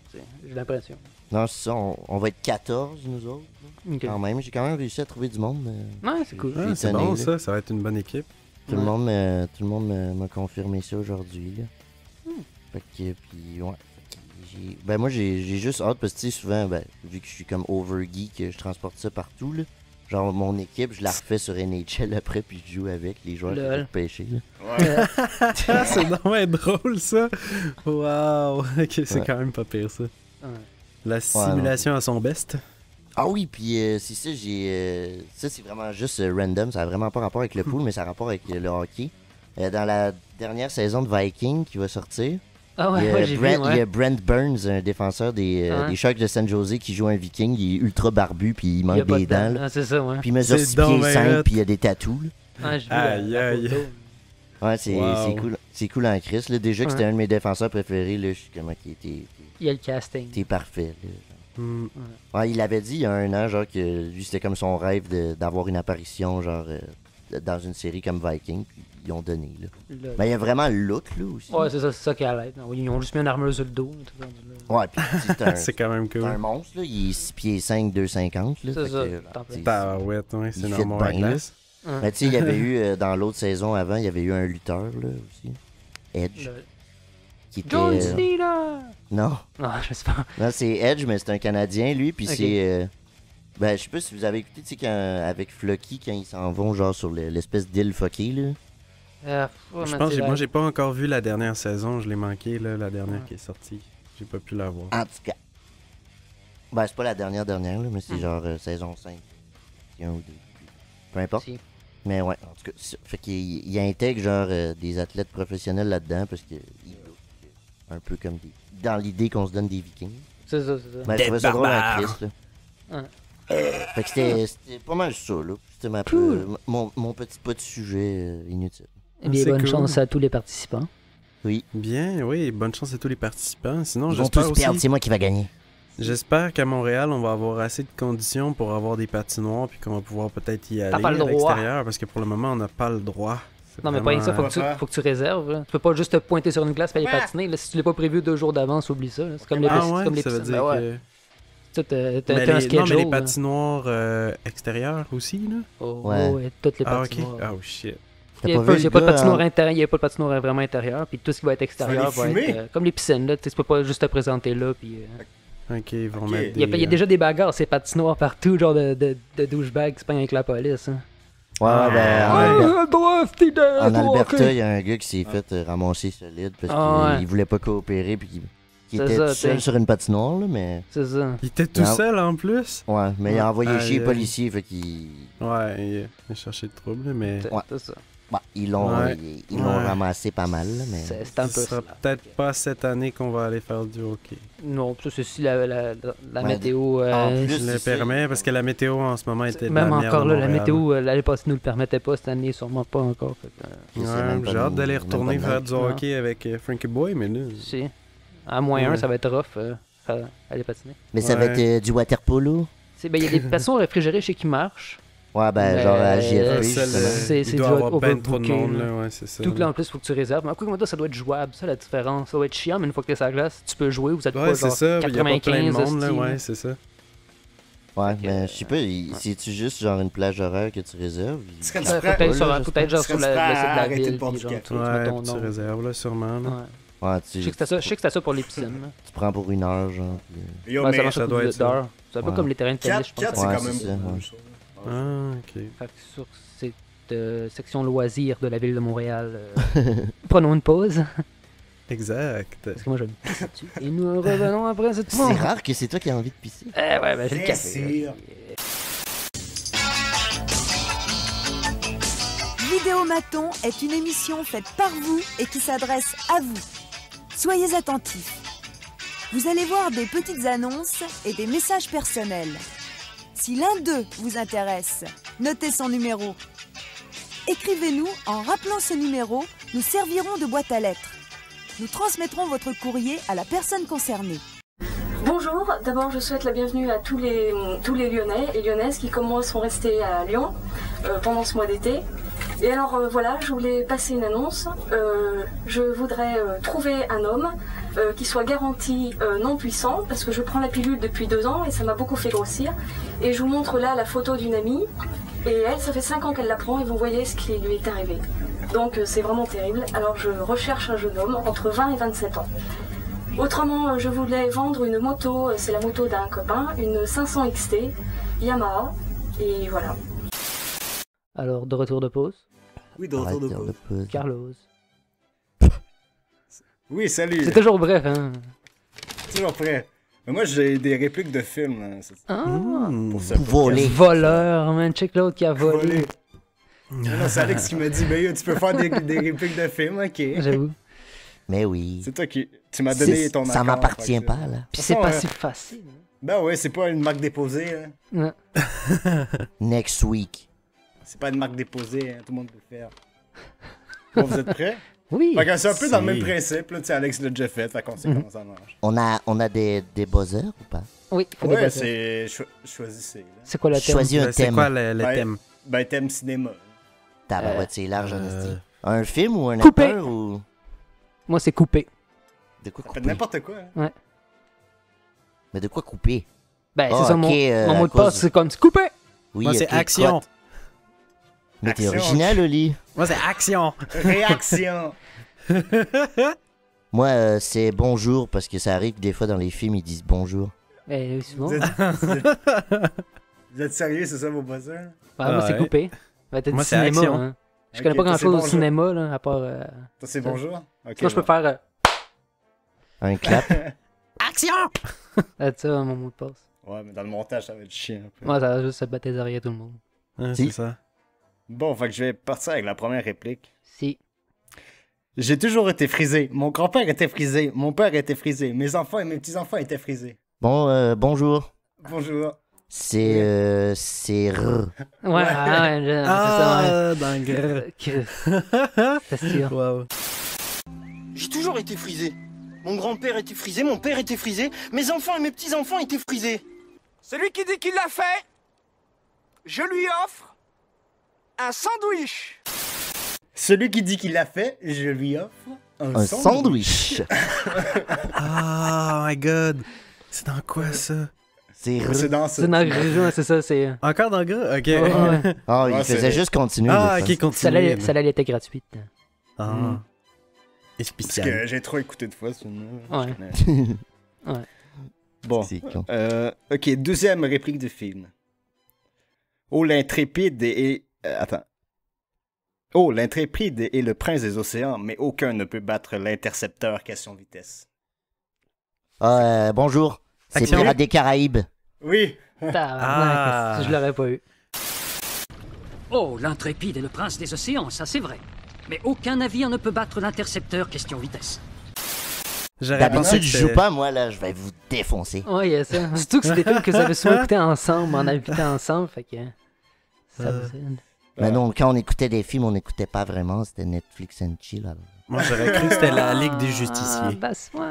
j'ai l'impression. Non, c'est ça, on va être 14, nous autres, là, Ok. quand même. J'ai quand même réussi à trouver du monde. Ouais, c'est cool. Je suis Ah, c'est étonné, bon, là. ça va être une bonne équipe. Tout le monde m'a confirmé ça aujourd'hui, là. Fait que, puis, ouais. Ben, moi, j'ai juste hâte parce que, tu sais, souvent, ben, vu que je suis comme over-geek, je transporte ça partout, là. Genre, mon équipe, je la refais sur NHL après, puis je joue avec les joueurs que Lol. j'ai repêchés, là. Ouais. Ah, c'est vraiment drôle, ça. Wow. Ok, c'est Ouais. quand même pas pire, ça. Ouais. La simulation à son best. Ah oui, puis c'est ça, ça, c'est vraiment juste random, ça a vraiment pas rapport avec le pool, mais ça a rapport avec le hockey. Dans la dernière saison de Viking qui va sortir, Ah ouais, ouais, j'ai vu. il y Ouais. a Brent Burns, un défenseur des Sharks de San Jose qui joue un Viking, il est ultra barbu, puis il Il y a manque pas des de dents. dents, là. Ah, c'est ça, ouais. Puis il mesure C'est 6 donc pieds ben 5, hot. puis il y a des tatous, là. Ah, j'ai vu Aïe, la aïe. photo. Ouais, c'est Wow. cool. C'est cool en Christ, là. Déjà que Ouais. c'était un de mes défenseurs préférés, là, je suis comme, ok, Il y a le casting. t'es parfait, là. Hmm. Ouais, il avait dit il y a un an, genre, que lui, c'était comme son rêve d'avoir une apparition, genre, dans une série comme Viking, puis ils ont donné, là. Là. Ben, il y a vraiment le look, là, aussi. Ouais, c'est ça qui a l'aide. Ils ont juste mis une armure sur le dos. tout rendu là. Ouais, puis c'est un, C'est quand même c'est un cool. monstre, là. Il est 6 pieds 5, 250, là. C'est fait ça, que, t'en c'est- Tabarouette, ouais, c'est Il fit normal à bien, là. glace. Mais tu sais, il y avait eu, dans l'autre saison avant, il y avait eu un lutteur, là, aussi. Edge, Là. qui était... John Cena! Non, Non, je sais pas. non, c'est Edge, mais c'est un Canadien, lui, puis Ok. c'est... ben, je sais pas si vous avez écouté, tu sais, avec Flocky, quand ils s'en vont, genre, sur l'espèce d'île fuckée, là. Je pense que moi, j'ai pas encore vu la dernière saison. Je l'ai manqué, là, la dernière qui est sortie. J'ai pas pu la voir. En tout cas. Ben, c'est pas la dernière, là, mais c'est genre saison 5. Il y a un ou deux. Peu importe. Si. Mais ouais, en tout cas, fait qu'il il intègre genre des athlètes professionnels là-dedans parce que il look un peu comme des. Dans l'idée qu'on se donne des Vikings. C'est ça, c'est ça. Ben, je trouvais ça drôle en Christ, là. Ouais. Fait que c'était pas mal ça, là. C'était mon petit pas de sujet inutile. Eh bien, C'est bonne cool. chance à tous les participants. Oui. Bien, oui, bonne chance à tous les participants. Sinon, Ils vont j'espère tous aussi... perdre, c'est moi qui va gagner. J'espère qu'à Montréal, on va avoir assez de conditions pour avoir des patinoires puis qu'on va pouvoir peut-être y aller pas le à droit. l'extérieur parce que pour le moment, on n'a pas le droit. C'est Non, mais pas rien que ça, vraiment- faut que tu réserves. Là. Tu peux pas juste te pointer sur une glace et aller patiner. Là, si tu l'as pas prévu 2 jours d'avance, oublie ça. là. C'est comme les Ah c'est ouais, comme les ça veut piscines. dire Ben ouais. que... Tu sais, t'as Mais un les... Non, schedule. mais les là. patinoires extérieures aussi, là? Oh, Ouais. ouais, toutes les Ah, ok. patinoires. Oh, shit. T'as Il n'y a, pas vu le pas de gars, patinoire hein? intérieur, il y a pas de patinoire vraiment intérieur, puis tout ce qui va être extérieur Faut aller va être fumer. comme les piscines là, tu sais, tu peux pas juste te présenter là puis Ok, ils vont Ok. mettre il y a des... déjà des bagarres, ces patinoires partout, genre de douchebags qui se peignent avec la police. Hein. Ouais, ben, Ah, en Alberta, il y a un gars qui s'est fait ramasser solide parce Ah, qu'il ouais. voulait pas coopérer puis qu'il C'est était ça, tout seul t'sais. sur une patinoire, là, mais... C'est ça. Il était tout Non. seul en plus? Ouais, mais il a envoyé Aïe, chier les aïe. policiers, fait qu'il... Ouais, il a cherché le trouble, là, mais... C'est Ouais. c'est ça. Bah, ils l'ont Ouais. ils l'ont Ouais. ramassé pas mal, là, mais... C'est un peu Ce sera ça. peut-être pas cette année qu'on va aller faire du hockey. Non, ça c'est si la Ouais, météo en plus, Je le c'est ça. permets parce que la météo en ce moment était de même la merde encore à là, la Montréal. météo l'année passée nous le permettait pas, cette année sûrement pas encore. Fait que, Puis c'est Ouais, même pas j'ai hâte de- d'aller même retourner pas de faire neige. du hockey avec Frankie Boy, mais là... si. À moins 1, Ouais. ça va être rough aller patiner. Mais ça va Ouais. être du water polo? Ben, il y a des patinoires réfrigérées chez qui marchent. Ouais, ben, Mais, genre à JFK, euh, Celle, justement. c'est il du doit avoir ben trop de overbooké, monde, là. là, ouais, c'est ça. Tout que là en plus, faut que tu réserves. Mais quoi, ça doit être jouable, ça la différence. Ça doit être chiant, mais une fois que t'es sur la glace, tu peux jouer ou ça te Ouais, pas c'est genre ça, il y a pas plein de 95 monde, là, hosties, ouais, c'est ça. Ouais, mais je sais pas, c'est-tu juste genre une plage horaire que tu réserves? Serais-tu Ouais, prêt- peut-être là, peut-être genre sur Serais-tu prêt le site de à la arrêter de ville, boire puis du genre café? tu mets Ouais, ton puis tu nom. réserves, là, sûrement. Là. Ouais. Ouais, Je sais que c'était ça pour les piscines. là. tu prends pour 1 heure, genre. puis- Yo, Ouais, mais ça marche ça à doit coup être ça. d'heure. C'est un peu Ouais. comme les terrains de tennis, 4, je pense. c'est Ouais, quand même c'est ça, beaucoup, ouais. ça. Ah, ok. Fait que sur cette section loisirs de la ville de Montréal, prenons une pause. Exact. Parce que moi je me pisse dessus. Et nous revenons après cette C'est rare que c'est toi qui as envie de pisser. Ouais, ben j'ai le Bien café. sûr. Vidéomaton est une émission faite par vous et qui s'adresse à vous. Soyez attentifs. Vous allez voir des petites annonces et des messages personnels. Si l'un d'eux vous intéresse, notez son numéro. Écrivez-nous en rappelant ce numéro, nous servirons de boîte à lettres. Nous transmettrons votre courrier à la personne concernée. Bonjour, d'abord je souhaite la bienvenue à tous les Lyonnais et Lyonnaises qui comme moi sont restés à Lyon pendant ce mois d'été. Et alors voilà, je voulais passer une annonce. Je voudrais trouver un homme qui soit garanti non puissant, parce que je prends la pilule depuis 2 ans et ça m'a beaucoup fait grossir. Et je vous montre là la photo d'une amie. Et elle, ça fait 5 ans qu'elle la prend et vous voyez ce qui lui est arrivé. Donc c'est vraiment terrible. Alors je recherche un jeune homme entre 20 et 27 ans. Autrement, je voulais vendre une moto, c'est la moto d'un copain, une 500 XT, Yamaha, et voilà. Alors, de retour de pause. Oui, de retour de pause. Carlos. Oui, salut. C'est toujours bref, hein? Toujours prêt. Mais moi, j'ai des répliques de films. Hein, Ah! pour voler. Voleur, man. Check l'autre qui a volé. Non, c'est Alex qui m'a dit, ben, tu peux faire des répliques de films, ok. J'avoue. Mais oui. C'est toi qui... Tu m'as donné ton accord. Ça m'appartient pas, là. Puis c'est pas si facile. Hein? Ben ouais, c'est pas une marque déposée. Hein. Non. Next week. C'est pas une marque déposée, hein. Tout le monde peut le faire. Bon, vous êtes prêts? Oui. Fait que c'est un peu dans le même principe, là, tu sais, Alex l'a déjà fait, fait qu'on sait comment ça marche. On a des buzzers ou pas? Oui, faut Ouais, débattre. c'est... Choisissez, là. C'est quoi le thème? Choisis un C'est thème. quoi le thème? Ben, thème cinéma. Tabarouette, c'est large, en esti. Un film ou un Coupé. acteur ou... Moi, c'est coupé. De quoi Ça fait couper? n'importe quoi. Hein. Mais de quoi couper? Ben, Ah, c'est ça, ok, mon à mot de cause- passe, c'est comme c'est coupé. Oui, Moi, c'est ok, action. crotte. Mais t'es Action. original, Oli. Moi, c'est action. Réaction. Moi, c'est bonjour, parce que ça arrive que des fois dans les films, ils disent bonjour. Ben, souvent. Vous êtes sérieux, c'est ça vos buzzers? Ben, moi, c'est Ouais. coupé. Ben, t'as dit Moi, c'est cinéma, action. hein. Je Ok, connais pas toi, grand c'est chose au bonjour. cinéma, là, à part. Toi, c'est bonjour? Ok. Sinon, je peux bon. faire. Un clap. Action! C'est ça, mon mot de passe. Ouais, mais dans le montage, ça va être chiant un peu. Moi, ça va juste se battre les oreilles à tout le monde. Ouais, Si. c'est ça. Bon, fait que je vais partir avec la première réplique. Si. J'ai toujours été frisé. Mon grand-père était frisé. Mon père était frisé. Mes enfants et mes petits-enfants étaient frisés. Bon, bonjour. Bonjour. C'est R. Ouais, c'est ça, ouais. dans le C'est sûr. Wow. J'ai toujours été frisé. Mon grand-père était frisé, mon père était frisé, mes enfants et mes petits-enfants étaient frisés. Celui qui dit qu'il l'a fait, je lui offre un sandwich. Celui qui dit qu'il l'a fait, je lui offre Un sandwich. Oh my god. C'est dans quoi ça? C'est R. C'est dans ça. C'est dans la région, c'est ça, c'est. Encore dans le gras? Ok. Ouais. Ah, il Ouais, faisait c'est- juste continuer. Ah, des ok, fois. continue. Celle-là, elle était gratuite. Ah. Et Parce spécial. que j'ai trop écouté de fois ce film-là. Ouais. Je connais. Ouais. Bon. C'est con. Ok, deuxième réplique du film. Oh, l'intrépide et... attends. Oh, l'intrépide est le prince des océans, mais aucun ne peut battre l'intercepteur question vitesse. Ah, bonjour. C'est Action. Pirates des Caraïbes. Oui. Tabarnak, je l'aurais pas eu. Oh, l'intrépide est le prince des océans, ça c'est vrai. Mais aucun navire ne peut battre l'intercepteur question vitesse. J'aurais pensé D'habitude, que je joue pas, moi, là, je vais vous défoncer. Ouais, il y a ça. Surtout que c'est des films que vous avez souvent écoutés ensemble, en habitant ensemble, fait que. Ça vous aide. Mais non, quand on écoutait des films, on n'écoutait pas vraiment, c'était Netflix and chill. Alors. Moi, j'aurais cru que c'était la Ligue des Ah, Justiciers. bah, c'est moi.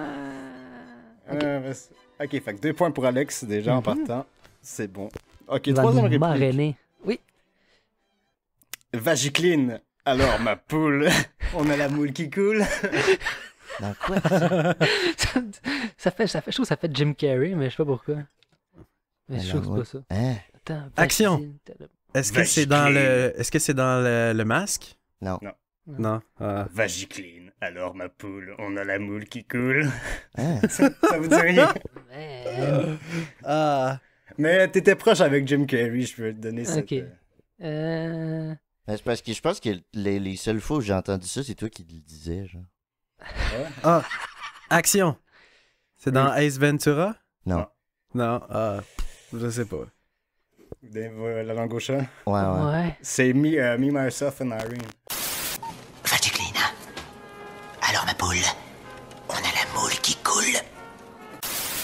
Ok, fait que 2 points pour Alex, déjà, en partant. C'est bon. Ok, Il va troisième nous réplique. marrainer. Oui. Vagicline. Alors, ma poule, on a la moule qui coule. Dans quoi ça? Je trouve que ça fait Jim Carrey, mais je sais pas pourquoi. Mais je trouve que c'est pas ça. Hein? Attends, Action. Vaccine, Est-ce que c'est dans le... Est-ce que c'est dans le masque? Non. Non. Vagicline. Alors, ma poule, on a la moule qui coule. Hein? Ça vous dit rien? Man. Ah. Mais t'étais proche avec Jim Carrey, je peux te donner cette... Ok. Mais c'est parce que je pense que les seules fois où j'ai entendu ça, c'est toi qui le disais, genre. Ah. Action. C'est dans Ace Ventura? Non. Non. Ah. Je sais pas. La langue au chat. Ouais. Ouais. C'est me, myself and Irene. Vagicline. Alors ma poule, on a la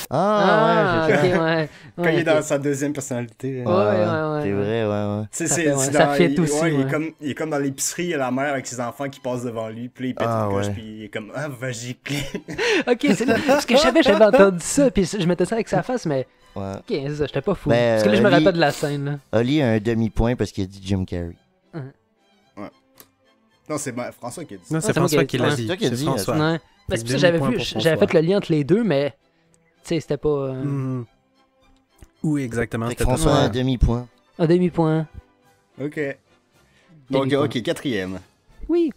Ah, ouais, ok, ouais. Quand Ouais, il est dans ok. sa deuxième personnalité. Ouais, ouais. C'est vrai, ouais. Tu sais, Ça c'est fait- ouais, c'est ça dans- fit il, aussi, ouais, ouais. il est comme dans l'épicerie, il y a la mère avec ses enfants qui passent devant lui, puis là, il pète Ah, une coche, ouais. puis il est comme, ah, va gicler. Ok, c'est là. Parce que je savais, j'avais entendu ça, puis je mettais ça avec sa face, mais. Ouais. Ok, c'est ça, j'étais pas fou. Ben, Parce que là, je me Oli- rappelle de la scène, là. Oli a un demi-point parce qu'il a dit Jim Carrey. Non, c'est François qui a dit ça. Non, Ah, c'est c'est moi François qui qui ai- l'a ouais. dit. C'est toi qui as C'est dit, François. Ouais. Fait Ben, c'est que pour ça que j'avais demi-point vu, pour j'avais François. fait le lien entre les deux, mais. Tu sais, c'était pas. Mhm. Où exactement Fait que c'était François a Ouais. un demi-point. Un demi-point. Ok. Donc, Demi-point. ok, quatrième. Oui.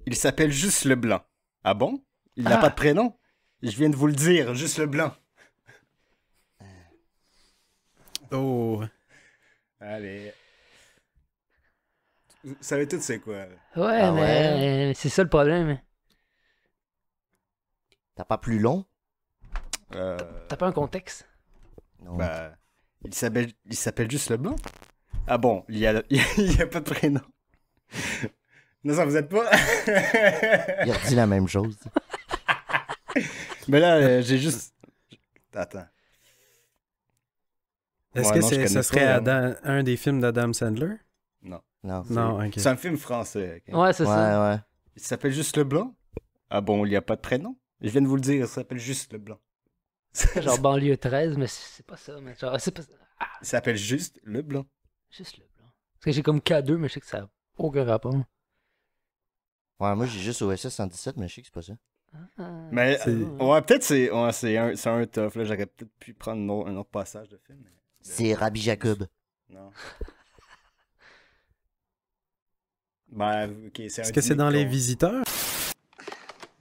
Il s'appelle Juste Leblanc. Ah bon? Il n'a pas de prénom? Je viens de vous le dire, Juste Leblanc. Oh. Allez. Vous savez tout c'est quoi? Ouais, Ah mais c'est ça le problème. T'as pas plus long? T'as pas un contexte? Non. Bah, il s'appelle Juste Leblanc? Ah bon, il y a pas de prénom. Non, ça vous êtes pas? Il a dit la même chose. Mais là, j'ai juste... Attends. Est-ce Ouais, que non, je connais ça serait pas, un des films d'Adam Sandler? Non. Non. Non, ok. C'est un film français. ok? Ouais, c'est ça. Ouais. Il s'appelle Juste Leblanc? Ah bon, il n'y a pas de prénom? Je viens de vous le dire, il s'appelle Juste Leblanc. Genre banlieue 13, mais c'est pas ça. Mais genre, c'est pas ça. Il s'appelle Juste Leblanc. Juste le blanc. Parce que j'ai comme K2, mais je sais que ça a aucun rapport. Ouais, moi j'ai juste OSS 117, mais je sais que c'est pas ça. Mais, C'est- ouais, peut-être c'est un tough, là. J'aurais peut-être pu prendre un autre passage de film. Mais... C'est Rabbi Jacob. Non. Ben, ok, c'est un Est-ce que c'est dans Les demi-con. Visiteurs?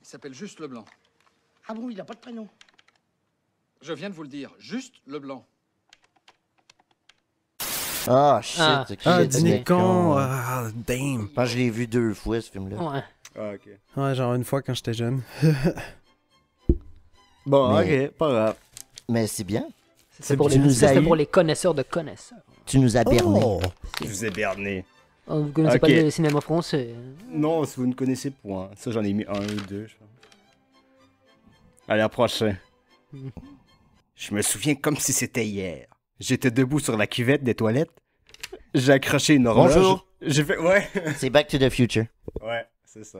Il s'appelle Juste Leblanc. Ah bon, il a pas de prénom. Je viens de vous le dire, Juste Leblanc. Ah, shit. Ah. ok, Ah, j'ai Dîner dit de con. Ah, damn. Je pense que je l'ai vu 2 fois, ce film-là. Ouais. Ah, ok. Ouais, genre une fois quand j'étais jeune. Bon, Mais- ok, pas grave. Mais c'est bien. C'était pour, tu nous as c'était eu. pour les connaisseurs de connaisseurs. Tu nous as berné. Oh! Je vous ai berné. Oh, vous connaissez Ok. pas le cinéma français? Non, si vous ne connaissez point. Ça, j'en ai mis 1 ou 2, je pense. Allez, à prochain. Je me souviens comme si c'était hier. J'étais debout sur la cuvette des toilettes. J'ai accroché une horloge. Bonjour. J'ai fait... Ouais. C'est Back to the Future. Ouais, c'est ça.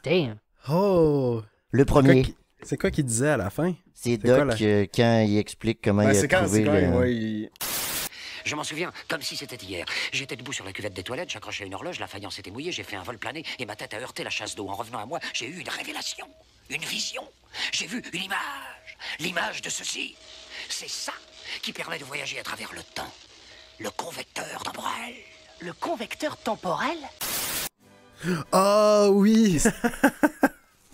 Damn. Oh! Le premier. C'est quoi qu'il disait à la fin? C'est quoi, Doc quand il explique comment Ben, il a c'est quand, trouvé le... ouais, il... Je m'en souviens, comme si c'était hier. J'étais debout sur la cuvette des toilettes, j'accrochais une horloge, la faïence était mouillée, j'ai fait un vol plané et ma tête a heurté la chasse d'eau. En revenant à moi, j'ai eu une révélation, une vision. J'ai vu une image, l'image de ceci. C'est ça qui permet de voyager à travers le temps. Le convecteur temporel. Le convecteur temporel? Oh oui!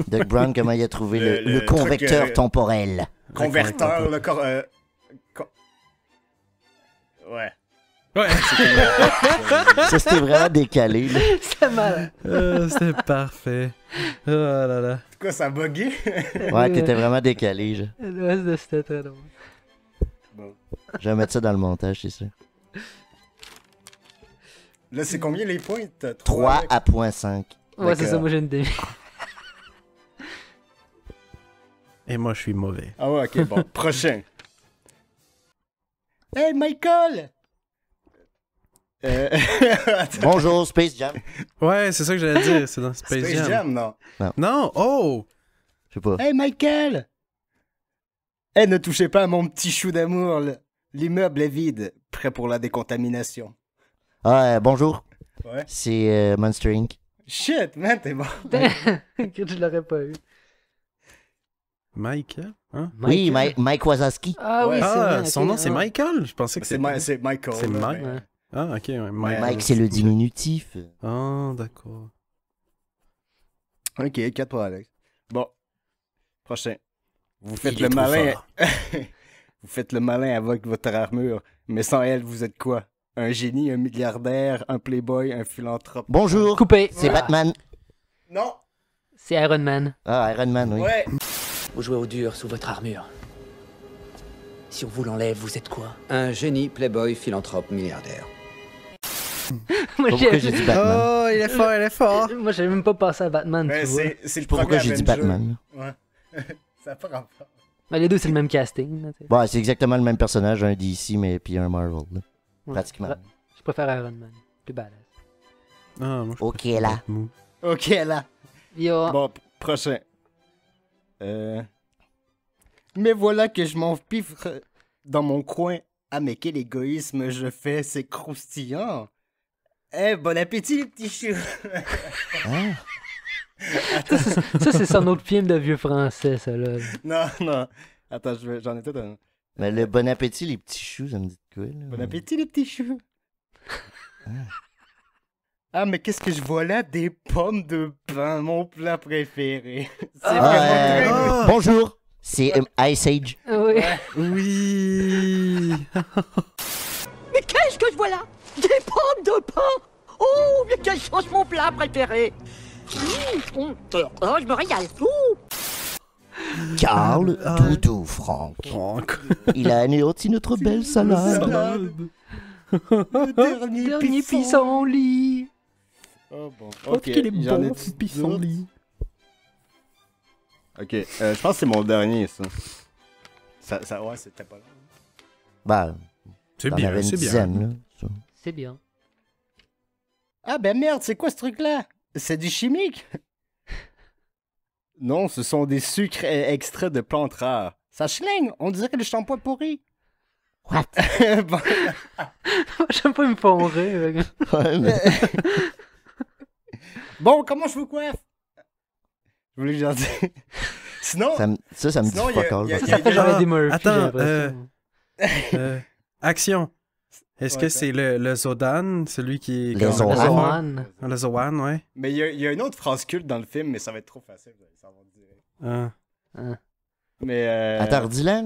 Doc Brown, comment il a trouvé Le le convecteur truc, temporel. Converteur, le corps... Ouais. Ouais! Ça, c'était vraiment décalé. Là. C'était mal. C'était parfait. Oh là là. Quoi, ça a bugué? Ouais, t'étais vraiment décalé. Genre. Ouais, c'était très drôle. Bon. Je vais mettre ça dans le montage, c'est sûr. Là, c'est combien les points? 3 à .5. Ouais, c'est D'accord. ça, moi j'ai une idée. Et moi, je suis mauvais. Ah ouais, ok, bon. Prochain. Hey, Michael! Attends. Bonjour, Space Jam. Ouais, c'est ça que j'allais dire. C'est dans Space, Space Jam, non. Non! Oh! Je sais pas. Hey, Michael! Hey, ne touchez pas à mon petit chou d'amour, là. L'immeuble est vide, prêt pour la décontamination. Ah, bonjour. Ouais. C'est Monster Inc. Shit, man, t'es bon. Je l'aurais pas eu. Michael? Hein? Oui, Mike Wazowski. Ah oui, c'est Ah, vrai. son ok, nom, c'est ouais. Michael? Je pensais que C'est c'était... Michael. C'est là, Mike? mais- Ouais. Ah, ok, ouais. Michael. Mike, c'est le diminutif. Ah, d'accord. Ok, 4 pour Alex. Bon. Prochain. Vous faites Il le est trop malin. fort. Vous faites le malin avec votre armure, mais sans elle, vous êtes quoi? Un génie, un milliardaire, un playboy, un philanthrope. Bonjour. Coupé. C'est Batman. Non! C'est Iron Man. Ah, Iron Man, oui. Ouais! Vous jouez au dur sous votre armure. Si on vous l'enlève, vous êtes quoi? Un génie, playboy, philanthrope, milliardaire. Moi, Pourquoi j'ai dit Batman? Oh, il est fort, il est fort! Moi, j'avais même pas pensé à Batman. Ben, tu vois. c'est le Pourquoi premier j'ai dit Avenger. Batman? Ouais. Ça n'a pas rapport. Mais les deux, c'est le même casting. Là, Bon, c'est exactement le même personnage, un DC, mais puis un Marvel. Là. Ouais. Pratiquement. Je préfère Iron Man. Plus badass. Ah, moi, je Ok, préfère là. être mou. Ok, là. Yo. Bon, prochain. Mais voilà que je m'enfifre dans mon coin. Ah, mais quel égoïsme je fais, c'est croustillant. Eh, bon appétit, les petits choux. Hein? Ça, c'est son autre film de vieux français, ça, là. Non, non. Attends, j'en ai peut-être un. Mais le bon appétit, les petits choux, ça me dit de quoi, là? Bon appétit, les petits choux. Ah, mais qu'est-ce que je vois là? Des pommes de pain, mon plat préféré. C'est vraiment très goût. Bonjour, c'est Ice Age. Oui. Oui! Mais qu'est-ce que je vois là? Des pommes de pain! Oh, mais quelle sauce mon plat préféré! Oh, je me régale! Carl Doudou Franck. Il a anéanti notre belle salade. Le Dernier pissenlit. Oh bon, Oh, ok, qu'il est j'en bon, ai ce pissenlit. Ok, je pense que c'est mon dernier, ça. Ouais, c'était pas long. Bah, C'est t'en bien, avais une c'est bien. dizaine, là. ça. C'est bien. Ah ben merde, c'est quoi ce truc-là? C'est du chimique? Non, ce sont des sucres extraits de plantes rares. Ça schlingue, on dirait le shampoing pourri. What? Bon. J'aime pas, ils me font rire. Ouais, mais... Bon, comment je vous coiffe? Je voulais que j'en dise. Sinon... ça me dit sinon, fuck all. Ça fait genre Eddie Murphy. Attends, j'ai l'impression. action. Est-ce Ouais, que c'est le Zodan, celui qui est... Les Le Zohan. Zohan. Ah, le Zohan, ouais. Mais il y a une autre phrase culte dans le film, mais ça va être trop facile, vous allez savoir direct. Ah. Mais Attends, redis-la.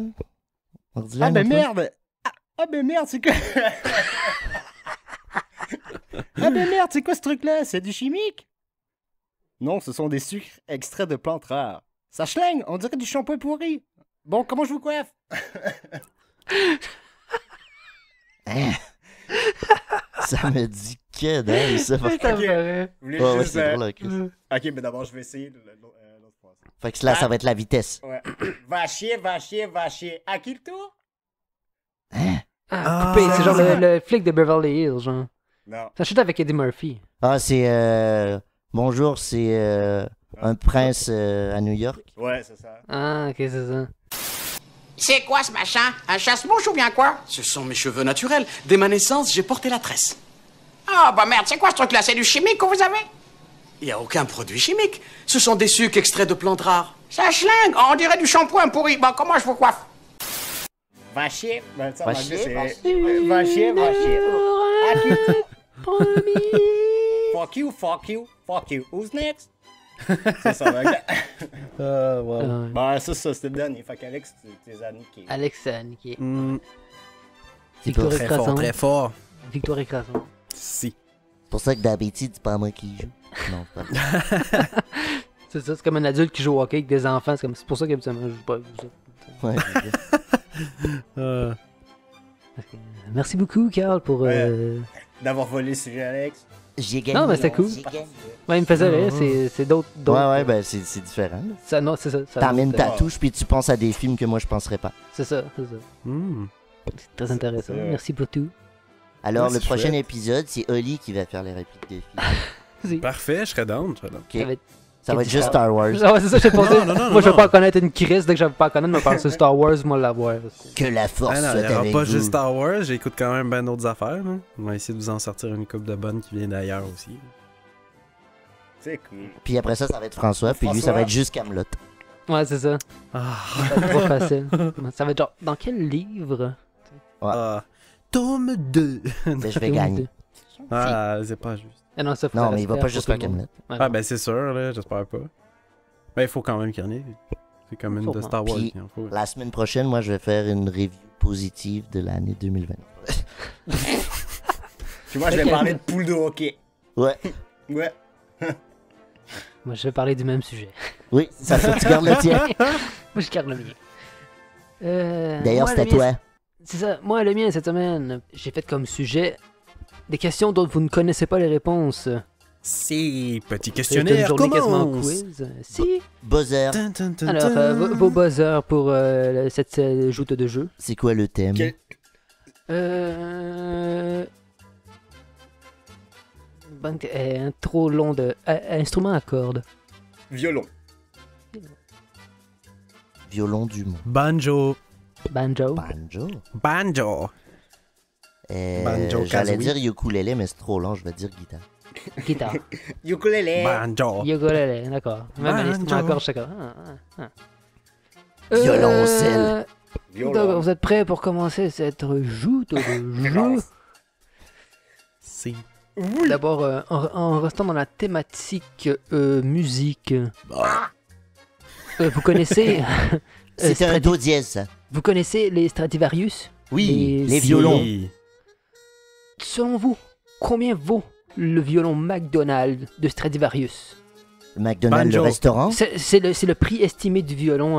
Redis-la Ah ben une autre fois. merde! Ah ben merde, c'est quoi? Ah ben merde, c'est quoi ce truc-là? C'est du chimique? Non, ce sont des sucres extraits de plantes rares. Ça schlingue, on dirait du shampoing pourri. Bon, comment je vous coiffe? Hein? Ça me dit que dalle, ça. Ça me fait rire. Vous voulez Ouais, juste, c'est drôle, Chris. Ok, mais d'abord, je vais essayer l'autre phrase. Fait que là, ça va être la vitesse. Ouais. Va chier, va chier, va chier. À qui le tour? Ah, coupé. C'est genre le flic de Beverly Hills, genre. Non. Ça chute avec Eddie Murphy. Ah, c'est... Bonjour, c'est un prince à New York. Ouais, c'est ça. Ah, ok, c'est ça. C'est quoi ce machin? Un chasse-mouche ou bien quoi? Ce sont mes cheveux naturels. Dès ma naissance, j'ai porté la tresse. Ah bah merde, c'est quoi ce truc-là? C'est du chimique que vous avez? Il n'y a aucun produit chimique. Ce sont des sucres extraits de plantes rares. Ça schlingue, on dirait du shampoing pourri. Bon, comment je vous coiffe? Va chier. Ben, ça, en Va anglais, chier, c'est- va Va chier, va chier. À qui le tour? Fuck you, fuck you, fuck you. Who's next? C'est ça, mec. Wow. Bah, ça, c'était le dernier. Fait qu'Alex, tu les as niqués. Alex a niqué. C'est Victoire Très fort, écrasante. très fort. Victoire écrasante. Si. C'est pour ça que d'habitude, c'est pas moi qui joue. Non, c'est pas vrai. C'est ça, c'est comme un adulte qui joue au hockey avec des enfants. C'est pour ça qu'habituellement, je joue pas avec vous autres. Ouais, Merci beaucoup, Carl, pour. D'avoir volé le sujet, Alex. J'ai gagné. Non, mais c'était cool. Ouais, il me faisait rire. C'est d'autres. Ouais, ben c'est différent. là. Ça, non, c'est ça. T'amènes ta touche. touche, puis tu penses à des films que moi je penserais pas. C'est ça, c'est ça. C'est très intéressant. c'est- Merci pour tout. Alors, Ouais, le c'est prochain chouette. épisode, c'est Oli qui va faire les répliques des films. Parfait, je serais down. Je serais down. Ok. Ça va être juste Star Wars. Ah ouais, c'est ça, j'ai pensé. Non, non, non, Moi, je vais non. pas en connaître une crise. Dès que je vais pas en connaître, je vais penser Star Wars, moi, l'avoir. Que la force Ah non, soit il n'y aura avec pas vous. juste Star Wars, j'écoute quand même ben d'autres affaires. Là. On va essayer de vous en sortir une coupe de bonnes qui vient d'ailleurs aussi. C'est cool. Puis après ça, ça va être François, puis lui, ça va être juste Camelot. Ouais, c'est ça. Ah. Ça va être pas facile. Ça va être genre, dans quel livre? Ouais. Tome 2. Ben, je vais gagner. Ah, c'est pas juste. Ah non, ça, faut Non, faire mais il va respect pas pour juste tout faire le monde. Camelot. Ouais, Ah non. ben c'est sûr, là, j'espère pas. Ben il faut quand même qu'il y en ait. C'est comme une de Star Wars. Puis, il en faut. la semaine prochaine, moi, je vais faire une review positive de l'année 2020. Puis moi, je vais Ok. parler de poule de hockey. Ouais. Ouais. Moi, je vais parler du même sujet. Oui, ça fait, tu gardes le tien. Moi, je garde le mien. D'ailleurs, moi, c'était le mien, toi. C'est ça. Moi, le mien, cette semaine, j'ai fait comme sujet des questions dont vous ne connaissez pas les réponses. Si, petit C'est une questionnaire journée quasiment commence. quiz. Si. Buzzer. Alors, vos buzzers pour cette joute de jeu. C'est quoi le thème? Un trop long de... instrument à cordes. Violon. Violon du monde. Banjo. Banjo. Banjo. Banjo. Banjo J'allais Kazooie. dire ukulélé, mais c'est trop long, je vais dire guitare. Guitare. Ukulélé. Banjo. Ukulélé, d'accord. Même un Banjo. instrument à cordes chacun. Violoncelle. D'accord, vous êtes prêts pour commencer cette joute de jeu? Si. D'abord, en restant dans la thématique musique, vous connaissez... C'était un do dièse, ça. Vous connaissez les Stradivarius? Oui, les violons. Selon vous, combien vaut le violon McDonald de Stradivarius? Le McDonald's, le restaurant? C'est le prix estimé du violon,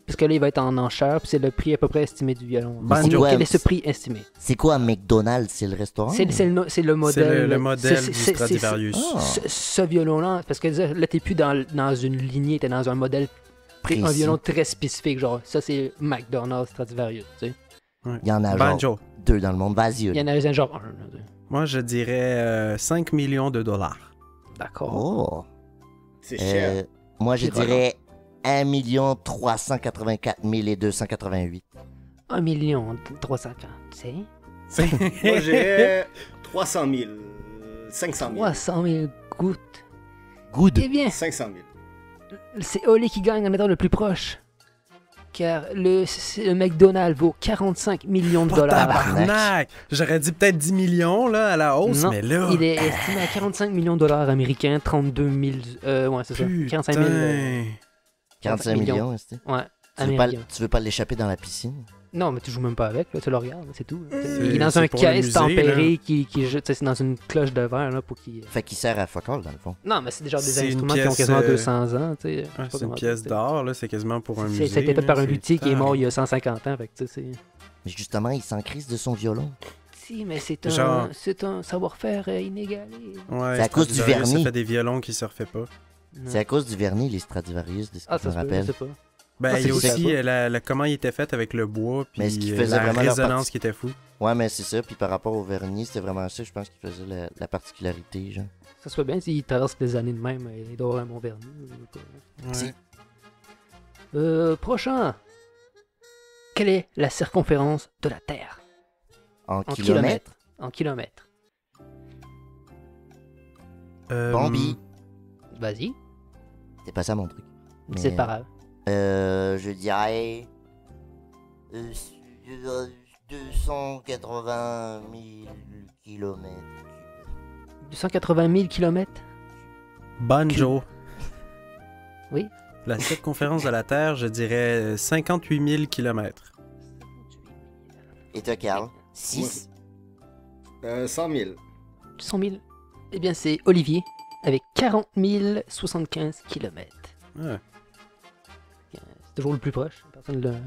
parce que là, il va être en enchère, puis c'est le prix à peu près estimé du violon. Quel est ce prix estimé? C'est quoi un McDonald's? C'est le restaurant? C'est le modèle. C'est le modèle du Stradivarius. Ce violon-là, parce que là, t'es plus dans une lignée, t'es dans un modèle, Précis. un violon très spécifique, genre, ça c'est McDonald's Stradivarius, tu sais. Il y en a Banjo. genre 2 dans le monde. Vas-y. Il y en a un genre 1. Moi, je dirais 5 millions de dollars. D'accord. Oh. C'est cher. Moi, je dirais 1 384 288. 1 340, c'est? Moi, j'ai 300 000. 500 000. 300 000 gouttes. Good. Eh bien, 500 000. c'est Oli qui gagne en étant le plus proche. Car le McDonald's vaut 45 millions de dollars. Tabarnak! J'aurais dit peut-être 10 millions là, à la hausse, Non, mais là... il est estimé à 45 millions de dollars américains, 32 000... ouais, c'est ça. 45 000... 45 millions, c'était. Ouais, tu veux pas l'échapper dans la piscine? Non, mais tu joues même pas avec, là, tu le regardes, c'est tout. Il est dans C'est un pour le caisse musée, tempéré qui jette, c'est dans une cloche de verre là, pour qu'il... Fait qu'il sert à fuck all, dans le fond. Non, mais c'est déjà des C'est une instruments qui ont pièce, quasiment 200 ans, tu sais. Ouais, c'est une pièce d'or, là, c'est quasiment pour un musée. Ça a été fait là, par un c'est- luthier qui est mort il y a 150 ans, fait que tu sais, c'est... Mais justement, il s'en crise de son violon. Si, mais c'est Genre- un savoir-faire inégalé. Ouais, C'est à cause du Stradivarius, vernis. Ça fait des violons qui se refaient pas. C'est à cause du vernis, les Stradivarius, de ce que Ah, je ça me se peut, rappelle. je sais pas. Ben, Ah, il y a c'est aussi ça. comment il était fait avec le bois, puis Mais ce qui faisait la vraiment leur résonance parti- qui était fou. Ouais, mais c'est ça. Puis par rapport au vernis, c'était vraiment ça, je pense, qui faisait la particularité, genre. Ça se fait bien s'il traverse des années de même, il doit avoir un bon vernis. Ouais. Prochain. Quelle est la circonférence de la Terre? En kilomètres. En kilomètres. Bambi. Vas-y. C'est pas ça mon truc. C'est pas grave. Je dirais 280 000 kilomètres. 280 000 kilomètres? Banjo. Oui. La circonférence de la Terre, je dirais 58 000 kilomètres. Et toi, Carl? 6. 100 000. 100 000. Eh bien, c'est Olivier, avec 40 075 kilomètres. Ouais. C'est toujours le plus proche.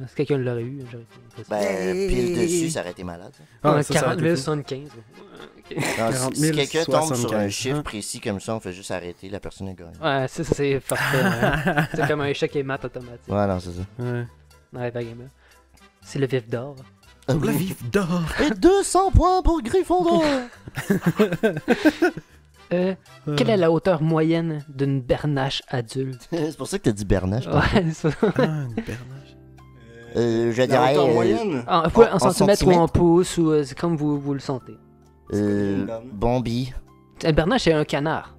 Si quelqu'un l'aurait eu, j'aurais été impressionné. Ben, pile dessus, ça aurait été malade. Ah, ça, ça 40 aurait été 75. Non, 40 si quelqu'un tombe sur 75, un chiffre hein. précis comme ça, on fait juste arrêter, la personne est gagnée. Ouais, ça c'est parfait. Hein. C'est comme un échec et maths automatique. Ouais, non, c'est ça. Ouais. Ouais, pas game. C'est le vif d'or. Le vif d'or. Et 200 points pour Gryffondor! Quelle est la hauteur moyenne d'une bernache adulte? C'est pour ça que t'as dit bernache. Ouais, c'est ça. Ah, une bernache. Je La dirais. hauteur moyenne? En centimètres ou en pouces, ou c'est comme vous le sentez. Bambi. Un bernache, c'est un canard.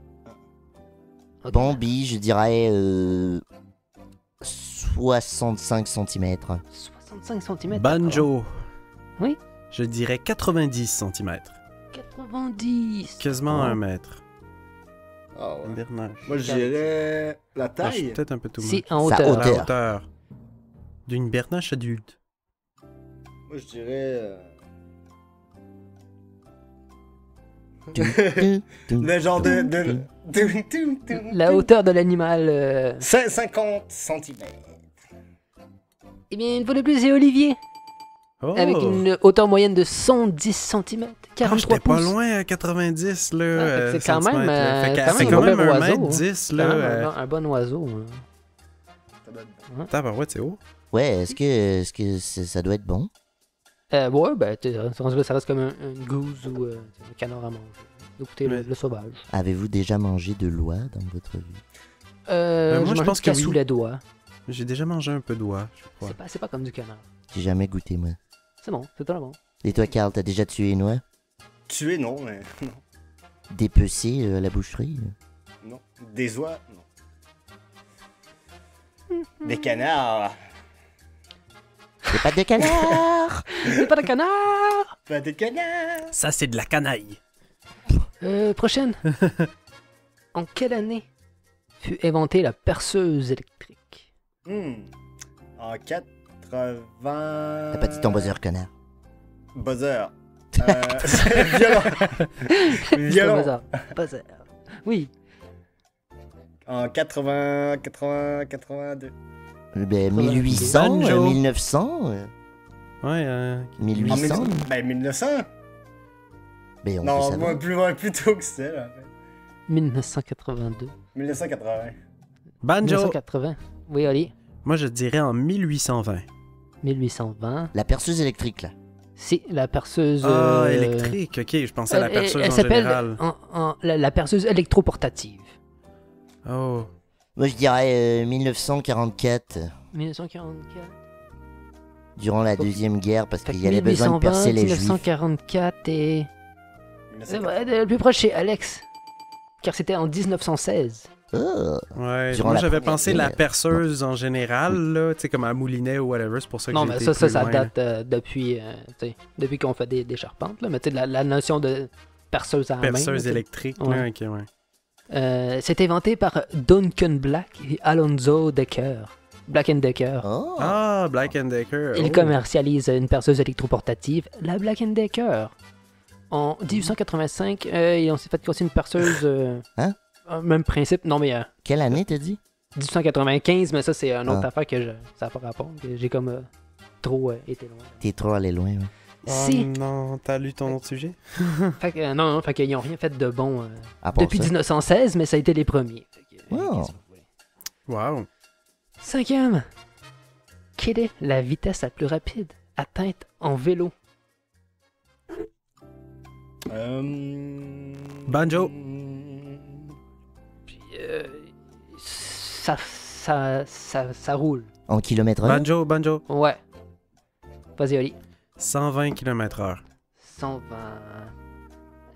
Okay. Bambi, je dirais 65 cm. 65 cm. Banjo. Oui. Je dirais 90 cm. 90. Quasiment 1 mètre. Ah ouais. Une bernache. Moi, je dirais la Ah, je suis taille. peut-être un peu tout C'est much. en Sa hauteur. La hauteur. D'une bernache adulte. Moi, je dirais... le genre de... La hauteur de l'animal. 50 cm. Eh bien, une fois de plus, c'est Olivier. Avec une hauteur moyenne de 110 cm. 43 j'étais pouces. pas loin à 90, là. C'est quand même, c'est quand même un 1m10, là. Un bon oiseau. Tabarouette, c'est haut. Ouais, est-ce que ça doit être bon? Ouais, ben, ça reste comme une gousse ou un canard à manger. Écoutez, le sauvage. Avez-vous déjà mangé de l'oie dans votre vie? Moi, je pense que sous les doigts. J'ai déjà mangé un peu d'oie, je crois. C'est pas comme du canard. J'ai jamais goûté, moi. C'est bon, c'est très bon. Et toi, Carl, t'as déjà tué une oie? Tuer, non, mais non. Dépecé à la boucherie? Non. Des oies, non. Des canards. C'est pas de canard! C'est pas de canard! Pas de canard! Ça, c'est de la canaille. Prochaine. En quelle année fut inventée la perceuse électrique? En 80... T'as pas dit ton buzzer, connard. Buzzer. Violon. Violon. Buzzer. Oui. En 82. Ben, 1800, 1900. Ouais, 1800. Ben, 1900. Ben, on non, peut moi, plus tôt que ça, là, en fait. 1982. 1980. Banjo. 1980. Oui, Oli. Moi, je dirais en 1820. 1820. La perceuse électrique, là. Si, la perceuse... électrique, ok, je pensais à la perceuse elle en s'appelle général. la perceuse électroportative. Oh. Moi, je dirais 1944. 1944. Durant la Deuxième Guerre, parce qu'il y avait besoin de percer les Juifs. 1944 et... Le plus proche, c'est Alex. Car c'était en 1916. Ouais, Durant moi la j'avais première pensé guerre. la perceuse en général, là, tu sais, comme à Moulinet ou whatever, c'est pour ça que Non, j'ai mais été ça plus loin, là. date depuis qu'on fait des charpentes, là. Mais tu sais, la notion de perceuse à la main. Perceuse là, électrique, ouais. là, ok, ouais. C'est inventé par Duncan Black et Alonzo Decker. Black & Decker. Ah, Black & Decker. Il commercialise une perceuse électroportative, la Black & Decker. En 1885, on s'est fait aussi une perceuse... Même principe, non mais... Quelle année t'as dit? 1895, mais ça c'est une autre affaire que ça n'a pas rapport. Que j'ai comme trop été loin. T'es trop allé loin, ouais. Si. Oh non, t'as lu ton autre sujet? Fait que, non, fait qu'ils n'ont rien fait de bon À part depuis ça. 1916, mais ça a été les premiers. Wow. Cinquième. Quelle est la vitesse la plus rapide atteinte en vélo? Banjo. Puis, ça roule. En kilomètre-heure? Banjo. Ouais. Vas-y, Oli. 120 km/h. 120.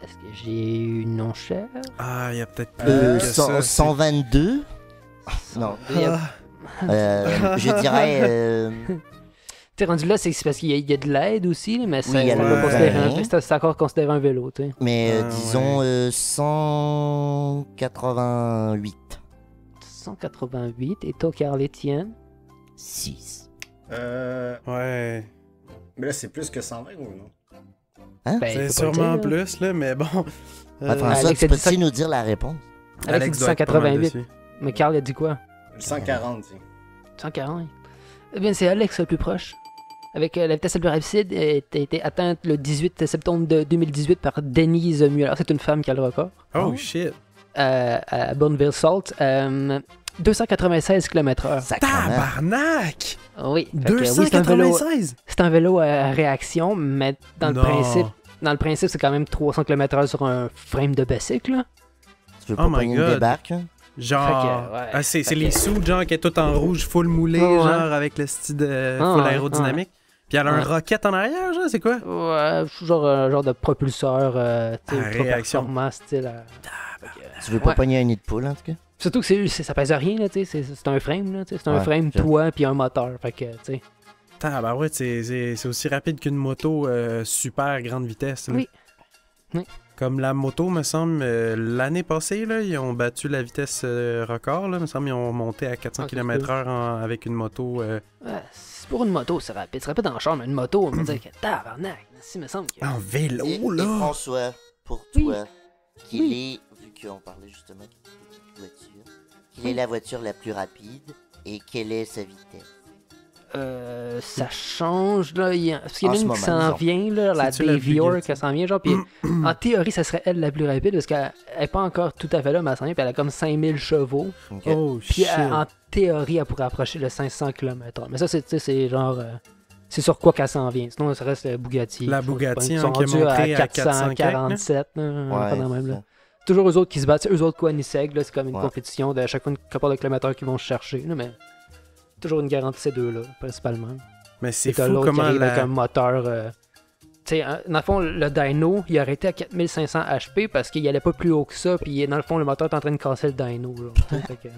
Est-ce que j'ai une enchère? Ah, il y a peut-être plus que ça. 122? Non. Je dirais... T'es rendu là, c'est parce qu'il y a de l'aide aussi, mais Oui, il y a c'est encore considéré un vélo, tu sais. Mais disons 188. 188. Et toi, Carl Etienne? 6. Ouais. Mais là, c'est plus que 120 ou non? Hein? Ben, C'est faut pas sûrement le dire, là. plus, là, mais bon. François, Alex tu a dit peux-tu nous dire la réponse? Alex a dit doit être pas mal 188. dessus. Mais Carl a dit quoi? 140, tu sais. 140. Eh bien, c'est Alex le plus proche. Avec la vitesse la plus rapide, a été atteinte le 18 septembre de 2018 par Denise Mueller. C'est une femme qui a le record. Oh shit. À Bonneville Salt. 296 km/h. Tabarnak! Oui. Fait que, oui, 296? c'est un vélo à réaction, mais dans Non. le principe, c'est quand même 300 km/h sur un frame de bicycle. Là. Tu veux pas pogner une débarque? Hein? Genre, Fait que, ouais. ah, c'est Fait les que- sous, genre, qui est tout en rouge, full moulé, Ouais. genre, avec le style de Ah, full ouais, aérodynamique. Puis elle a un Ouais. rocket en arrière, genre, c'est quoi? Ouais, genre de propulseur, tu sais, À ultra réaction. performant, style. Tu veux pas Ouais. pogner un nid de poule, en tout cas? Surtout que ça pèse rien, là, tu sais, c'est un frame, là, tu sais, c'est un Ouais, frame, j'avoue. toit, puis un moteur, fait que, tu sais. Tabarouette, c'est aussi rapide qu'une moto super grande vitesse. Là. Oui. Oui. Comme la moto, me semble, l'année passée, là, ils ont battu la vitesse record. Là, me semble, ils ont monté à 400 km/h avec une moto. Ouais, pour une moto, c'est rapide. C'est rapide en char, mais une moto, on va dire que tabarnak. Si, me semble que. En vélo, Et là! François, pour Oui. toi, quelle est, vu qu'on parlait justement de petite voiture, quelle est la voiture la plus rapide et quelle est sa vitesse? Ça change, là. Parce qu'il y en a En ce une qui moment, s'en disons. vient, là, la C'est-tu la Davy York, Bugatti? elle s'en vient, genre. Puis en théorie, ça serait elle la plus rapide parce qu'elle est pas encore tout à fait là, mais elle s'en vient, puis elle a comme 5000 chevaux. Ok. Oh, Puis shit. en théorie, elle pourrait approcher le 500 km/h. Mais ça, c'est genre. C'est sur quoi qu'elle s'en vient. Sinon, ça reste Bugatti. La Je pense Bugatti, qu'ils hein, sont qui est rendus montrée à 447, là, Ouais, pendant même, c'est là. ça. Toujours eux autres qui se battent. Eux autres, Koenigsegg, là, c'est comme une Ouais. compétition de à chaque fois une couple de kilomètres qu'ils vont chercher. Là, mais toujours une garantie ces deux-là, principalement. Mais c'est Et t'as fou l'autre qui comment arrive avec la... un moteur. Tu sais, dans le fond, le dyno, il a arrêté à 4500 HP parce qu'il allait pas plus haut que ça. Puis dans le fond, le moteur est en train de casser le dyno. Là, fait que,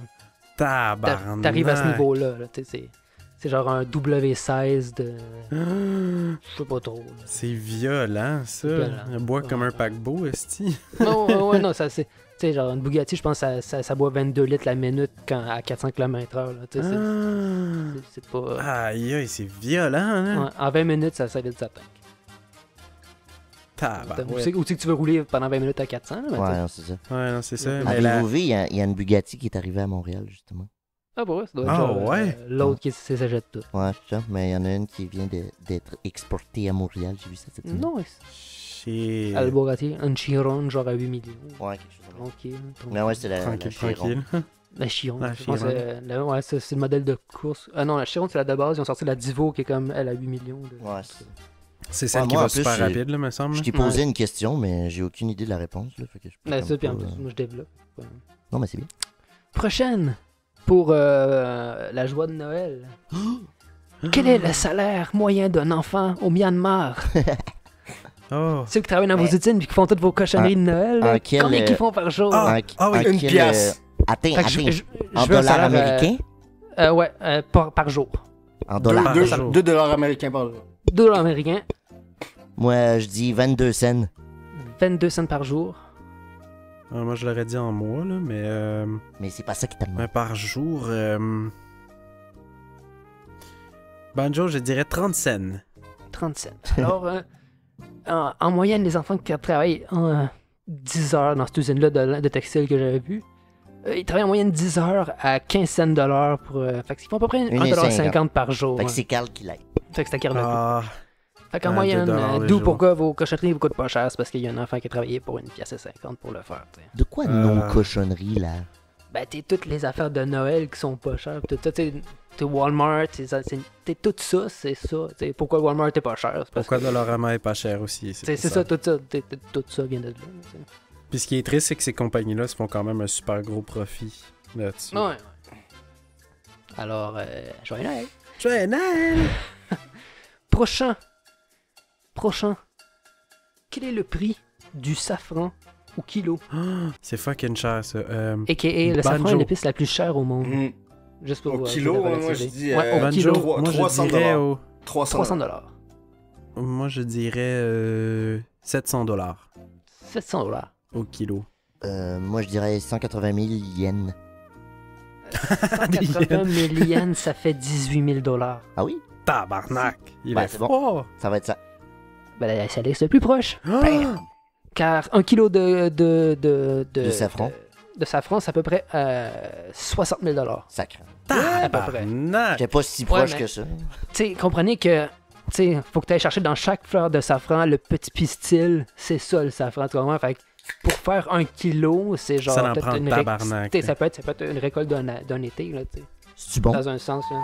Tabarnak. t'arrives à ce niveau-là. Là, tu sais, c'est genre un W16 de. Je sais pas trop. là. C'est violent, ça. Violent. Elle boit comme un paquebot, esti. Non, ouais, non, ça c'est. Tu sais, genre une Bugatti, je pense que ça boit 22 litres la minute à 400 km/h. Là, tu sais, c'est pas. Aïe, aïe, c'est violent, hein? Ouais, en 20 minutes, ça vide sa tank. Tabarouette. Ou tu sais que tu veux rouler pendant 20 minutes à 400. Là, mais tu sais. Ouais, non, c'est ça. Ouais, non, c'est ça. Mais Mais la... Avez-vous vu, il y a une Bugatti qui est arrivée à Montréal, justement. Ah, bah ouais, ça doit être Ah, genre, ouais? l'autre qui s'achète tout. Ouais, c'est ça. Mais il y en a une qui vient d'être exportée à Montréal. J'ai vu ça cette semaine. Non, Shit. le Bugatti, un Chiron, genre à 8 millions. Ouais, quelque chose comme ça. Tranquille. Mais ouais, c'est la Tranquille, Chiron. tranquille. La Chiron. La je pense Chiron. ouais, c'est le modèle de course. Ah non, la Chiron, c'est la de base. Ils ont sorti la Divo qui est comme elle à 8 millions. Ouais, c'est ça. C'est celle Ouais, qui moi, va en plus, super rapide, là, me semble. Je t'ai posé une question, mais j'ai aucune idée de la réponse. Là, fait que je peux Ben, comme ça, puis en pas, plus, moi je développe. Ouais. Non, mais c'est bien. Prochaine, pour la joie de Noël. Quel est le salaire moyen d'un enfant au Myanmar? Oh. Ceux qui travaillent dans vos usines et qui font toutes vos cochonneries de Noël, là, quel, combien qu'ils font par jour? oui, une pièce. Attends, Fait que en veux un dollars salaire, américains? Ouais, par jour. En dollars. 2 dollars américains par jour. 2 $ américains, Moi, je dis 22 cents. 22 cents par jour. Moi, je l'aurais dit en mois, là, mais... Mais c'est pas ça qui t'a demandé. Mais par jour... Banjo, je dirais 30 cents. 30 cents. Alors, en moyenne, les enfants qui travaillent 10 heures dans cette usine-là de textile que j'avais vu, ils travaillent en moyenne 10 heures à 15 cents de l'heure pour... fait qu'ils font à peu près 1,50$ par jour. Fait que ouais. c'est calculé. Fait que c'est à Ah, Fait qu'en Ah, moyenne, 2$ le d'où jour. pourquoi vos cochonneries vous coûtent pas cher, c'est parce qu'il y a un enfant qui a travaillé pour 1,50$ pour le faire. T'sais. De quoi non-cochonnerie, là? Ben, t'es toutes les affaires de Noël qui sont pas chères. T'es Walmart, t'es tout ça, c'est ça. T'sais, pourquoi Walmart est pas cher? C'est parce pourquoi que Dollarama est pas cher aussi? c'est ça, tout ça. Tout ça vient de là. t'sais. Puis ce qui est triste, c'est que ces compagnies-là se font quand même un super gros profit là-dessus. Ouais. Alors, joyeux Noël. Joyeux Noël! Prochain. Quel est le prix du safran au kilo? C'est fucking cher, ça. A.k.a. le safran est l'épice la plus chère au monde. Mhm. Juste pour Au kilo, vous moi je dis ouais, au Banjo, kilo. moi, je 300 dirais $. au... 300 $. Moi, je dirais 700 $. 700 $ Au kilo. Moi, je dirais 180 000 yens. 180 000 yens, ça fait 18 000 $. Ah oui? Tabarnak! Il Ben, est c'est fort! bon. Ça va être ça. Ben, ça laisse le plus proche. Ah! Bam! Car 1 kilo de safran. De safran, c'est à peu près 60 000 $. Sacré. À peu près. Tabarnak! J'étais pas si Ouais, proche mais- que ça. Tu sais, comprenez que, tu sais, faut que tu ailles chercher dans chaque fleur de safran le petit pistil. C'est ça le safran, tu comprends? Fait que pour faire 1 kilo, c'est genre. Ça en peut-être prend une tabarnak, t'sais, ça peut être une récolte d'un été, là, tu sais. C'est-tu bon? Dans un sens, là.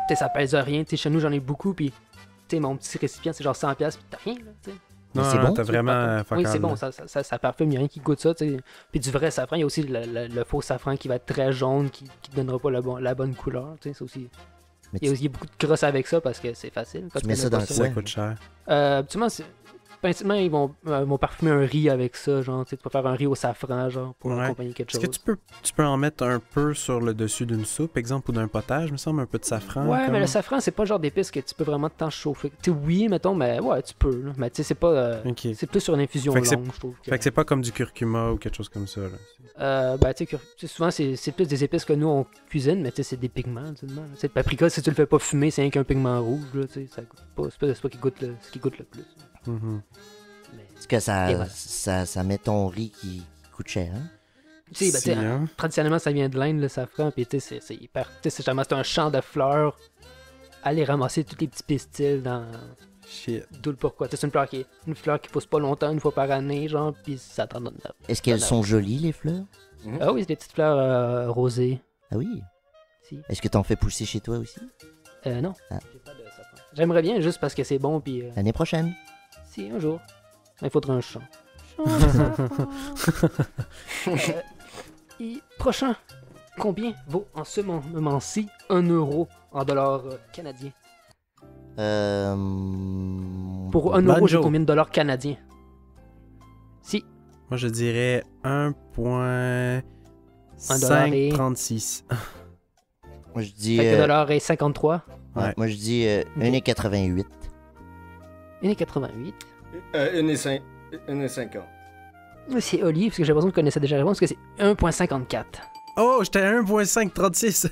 Tu sais, ça pèse rien. Tu sais, chez nous, j'en ai beaucoup, puis, tu sais, mon petit récipient, c'est genre 100$, puis t'as rien, là, tu sais. Non, c'est bon, t'as vraiment... fuck Oui, all, c'est bon, là. ça parfume, il n'y a rien qui goûte ça, tu sais. Puis du vrai safran, il y a aussi le faux safran qui va être très jaune, qui ne donnera pas la bonne couleur, tu sais, c'est aussi... Mais Il y a aussi beaucoup de crosse avec ça parce que c'est facile. Quand Tu mets connais ça pas dans le Ça Ouais. coûte cher. Habituellement, principalement, ils vont parfumer un riz avec ça, genre, tu sais, tu peux faire un riz au safran, genre, pour Ouais. accompagner quelque Est-ce chose. que tu peux en mettre un peu sur le dessus d'une soupe, exemple, ou d'un potage, me semble, un peu de safran? Ouais, comme- mais le safran, c'est pas le genre d'épice que tu peux vraiment t'en chauffer. Tu sais, oui, mettons, mais ouais, tu peux, là. Mais tu sais, c'est pas... Ok. C'est plus sur une infusion Fait que longue, je trouve. Fait que c'est pas comme du curcuma ou quelque chose comme ça, là. Ben, tu sais, souvent, c'est plus des épices que nous, on cuisine, mais tu sais, c'est des pigments, seulement. Tu sais, le paprika, si tu le fais pas fumer, c'est rien qu'un pigment rouge, là, tu sais, ça goûte pas, c'est pas ce qui goûte le plus. Mhm. Est-ce que Et voilà. ça met ton riz qui coûte cher, hein? Tu sais, ben, tu sais, hein. traditionnellement, ça vient de l'Inde, le safran, puis tu sais, c'est hyper... Tu sais, c'est un champ de fleurs aller ramasser tous les petits pistils dans... Shit. D'où le pourquoi. C'est une fleur qui pousse pas longtemps, une fois par année, genre, pis ça t'en donne. Est-ce qu'elles sont jolies, les fleurs? Ah oui, c'est des petites fleurs rosées. Ah oui? Si. Est-ce que t'en fais pousser chez toi aussi? Non. Ah. J'ai pas de sapin. J'aimerais bien, juste parce que c'est bon, pis... L'année prochaine? Si, un jour. Il faudrait un champ. Et prochain, combien vaut en ce moment-ci 1 euro en dollars canadiens? Pour 1 euro, j'ai combien de dollars canadiens? Si. Moi, je dirais 1,536. Moi, je dis... Fait que dollar est 53. Ouais. Moi, je dis 1,88. 1,88. 1,50. C'est Oli, parce que j'ai l'impression que je connaissais déjà la réponse, parce que c'est 1,54. Oh, j'étais à 1,536.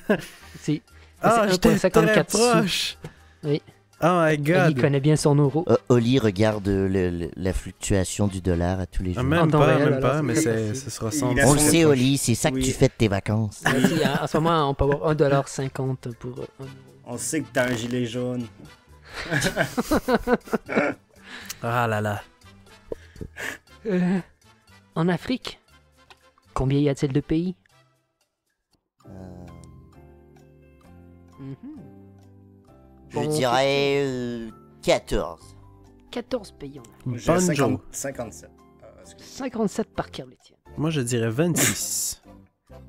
Si. Ah, j'étais très proche. Oui. Oh my god. Oli connaît bien son euro. Oli regarde la fluctuation du dollar à tous les jours. Même pas, mais ce sera sans... On le sait, Oli, c'est ça que tu fais de tes vacances. En ce moment, on peut avoir 1,50$ pour 1 euro. On sait que t'as un gilet jaune. Ah là là. En Afrique, combien y a-t-il de pays? Je dirais 14. 14 pays en Afrique. J'ai 57. 57 par Carl-Étienne. Moi, je dirais 26.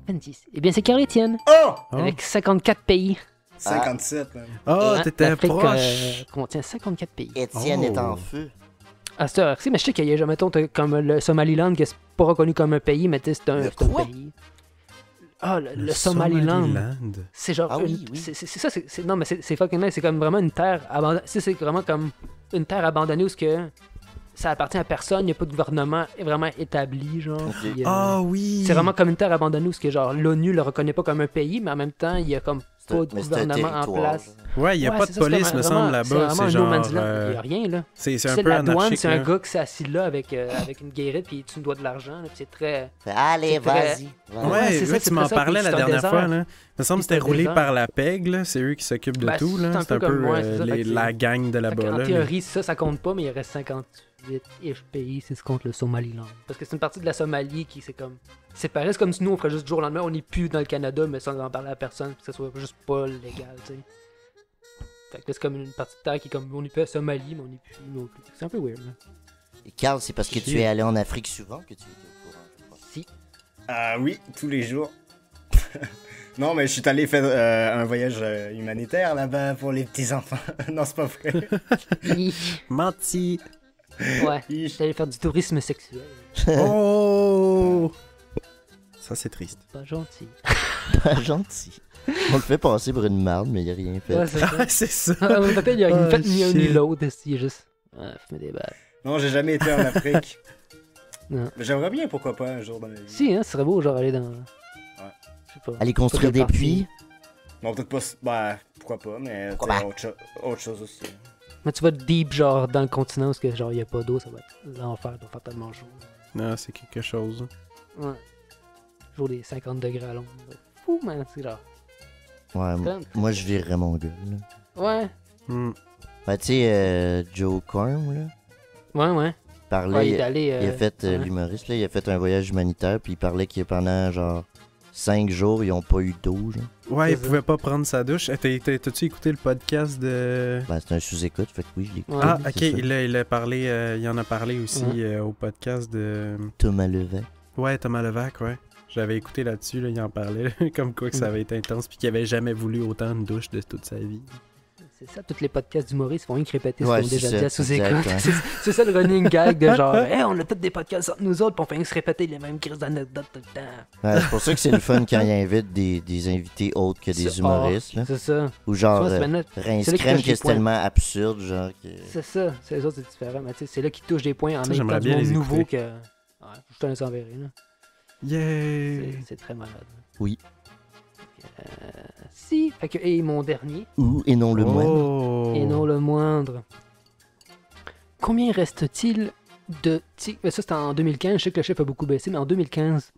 26. Eh bien, c'est Carl-Étienne. Oh! Avec 54 pays. 57, même. Oh, t'étais l'Afrique, proche. contient 54 pays. Étienne est en feu. Ah, c'est vrai. Mais je sais qu'il y a, mettons, comme le Somaliland, qui est pas reconnu comme un pays, mais c'est un pays. Ah, le Somaliland. C'est genre. Ah oui, oui. C'est ça, non, mais c'est fucking nice. C'est comme vraiment une terre abandonnée. C'est vraiment comme une terre abandonnée où ça appartient à personne, il n'y a pas de gouvernement vraiment établi, genre. Okay. Ah oui! C'est vraiment comme une terre abandonnée où genre l'ONU le reconnaît pas comme un pays, mais en même temps, il y a comme pas de gouvernement en place. Ouais, il n'y a pas de police, me semble, là-bas. C'est genre... il n'y a rien, là. C'est un peu la douane, anarchique. c'est un gars qui s'est assis là avec une guérite, puis tu me dois de l'argent, puis c'est très... Allez, vas-y. Ouais, c'est ça, tu m'en parlais la dernière fois, là. Il me semble que c'était roulé par la PEG, là. C'est eux qui s'occupent de tout, là. C'est un peu la gang de là-bas, là. En théorie, ça compte pas, mais il reste 58-ish pays si tu comptes le Somaliland. Parce que c'est une partie de la Somalie qui c'est comme séparée. C'est comme si nous on ferait juste du jour au lendemain, on n'est plus dans le Canada, mais sans en parler à personne, puis que ça soit juste pas légal, tu sais. Fait que c'est comme une partie de terre qui est comme on n'est plus à Somalie, mais on n'est plus non plus. C'est un peu weird, là. Et Carl, c'est parce que tu es allé en Afrique souvent que tu étais au courant, je crois. Si. Ah oui, tous les jours. Non, mais je suis allé faire un voyage humanitaire là-bas pour les petits-enfants. Non, c'est pas vrai. Menti. Ouais, j'étais allé faire du tourisme sexuel. Oh! Ça, c'est triste. Pas gentil. Pas gentil. On le fait passer pour une marde, mais il a rien fait. Ouais, c'est ça. C'est ça. Mon papa, il a rien fait ni un ni l'autre, il est juste... Ouais, fumer des balles. Non, j'ai jamais été en Afrique. Non. Mais j'aimerais bien, pourquoi pas, un jour dans ma vie. Si, hein, ce serait beau, genre aller dans... Je sais pas. Aller construire des puits? Non, peut-être pas... Bah, pourquoi pas, mais autre chose aussi. Mais tu vas deep, genre, dans le continent, parce que, genre, il n'y a pas d'eau, ça va être l'enfer, ça va faire tellement chaud. Non, c'est quelque chose. Ouais. Jour des 50 degrés à l'ombre. Fou, man, c'est genre... Ouais, moi, je virerais mon gueule, là. Ouais. Ben, tu sais, Joe Corm, là. Ouais. Parlait, Ouais, il est allé, il a fait, l'humoriste, là, il a fait un voyage humanitaire, puis il parlait que pendant, genre, 5 jours, ils ont pas eu d'eau, genre. Ouais, il pouvait pas prendre sa douche. T'as-tu écouté le podcast de... Ben, c'est un sous-écoute, fait que oui, je l'ai écouté. Ah, ok, il a parlé, il en a parlé aussi au podcast de... Thomas Levac. Ouais, Thomas Levac, ouais. J'avais écouté là-dessus, là, il en parlait, comme quoi que ça avait été intense, puis qu'il avait jamais voulu autant de douche de toute sa vie. C'est ça, tous les podcasts d'humoristes font rien que répéter Ouais, ce qu'on a déjà c'est dit à ça, sous-écoute. exact, ouais. C'est ça le running gag de genre, hey, on a tous des podcasts entre nous autres, puis on fait rien que se répéter les mêmes crises d'anecdotes tout le temps. Ouais, c'est pour ça que c'est le fun quand il invite des invités autres que des humoristes, là. C'est ça. Ou genre, Rince Crème, que c'est tellement absurde, genre. Que... C'est ça, c'est les autres, c'est différent, mais tu sais, c'est là qu'ils touchent des points en Ça, même j'aimerais temps du bien monde les nouveau écouter. que... Ouais, je te laisse enverrer, là. Yeah! C'est très malade. Oui. Si, fait que, et mon dernier. Et non le moindre. Et non le moindre. Combien reste-t-il de tigres... Ça, c'était en 2015, je sais que le chiffre a beaucoup baissé, mais en 2015,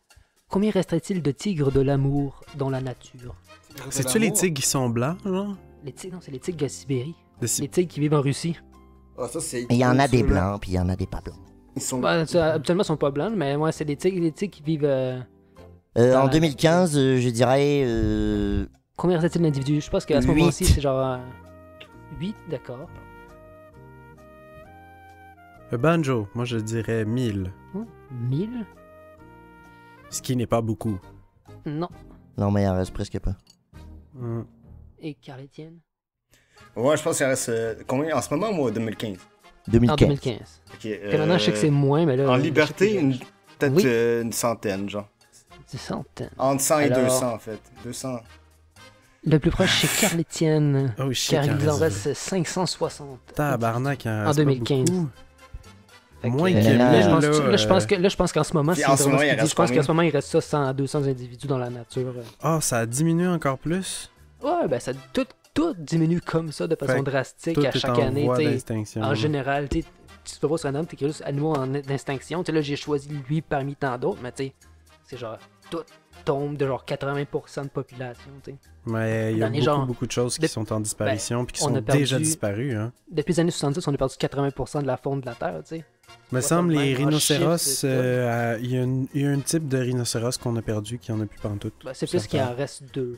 combien resterait-il de tigres de l'amour dans la nature? C'est-tu les tigres qui sont blancs, genre? Les tigres, non, c'est les tigres de Sibérie. De Les tigres qui vivent en Russie. Ah, ça, c'est. Il y en a des blancs, puis il y en a des pas blancs. Ils sont. Habituellement, ils sont pas blancs, mais ouais, c'est des tigres qui vivent. En 2015, je dirais. Combien restait-il d'individus? Je pense qu'à ce 8. moment-ci, c'est genre. 8, d'accord. Banjo, moi je dirais 1000. 1000? Ce qui n'est pas beaucoup. Non. Non, mais il en reste presque pas. Et Carl Étienne? Ouais, je pense qu'il reste. Combien en ce moment, moi, 2015? 2015. En 2015. Ok. Et maintenant, je sais que c'est moins, mais là. En liberté, peut-être Oui. une centaine, genre. Une centaine. Entre 100 et Alors, 200, en fait. 200. Le plus proche, c'est Carl Étienne. Oh shit, car il en Carl. reste 560. Tabarnak, il en En reste pas 2015. beaucoup. Fait que, Moins que là, je pense qu'en ce moment, Puis c'est en ce moment, vraiment ce il qu'il dit. reste Je pense combien? qu'en ce moment, il reste ça 100 à 200 individus dans la nature. Ah, ça a diminué encore plus? Ouais, ben ça tout diminue comme ça de façon Fait que drastique tout à est chaque en année. voie t'sais. d'extinction. En général, tu peux voir sur un homme, t'es juste animaux d'extinction. Là, j'ai choisi lui parmi tant d'autres, mais tu sais, c'est genre tout tombe de genre 80% de population. T'sais. Mais il y a Dans les beaucoup de choses qui sont en disparition puis qui on sont a perdu- déjà disparues. Hein. Depuis les années 70, on a perdu 80% de la faune de la Terre. Tu sais. Me Ouais, semble ça, les même en rhinocéros, chiffres, c'est il y a un type de rhinocéros qu'on a perdu qui en a plus pantoute. Ben, c'est plus qu'il en reste 2.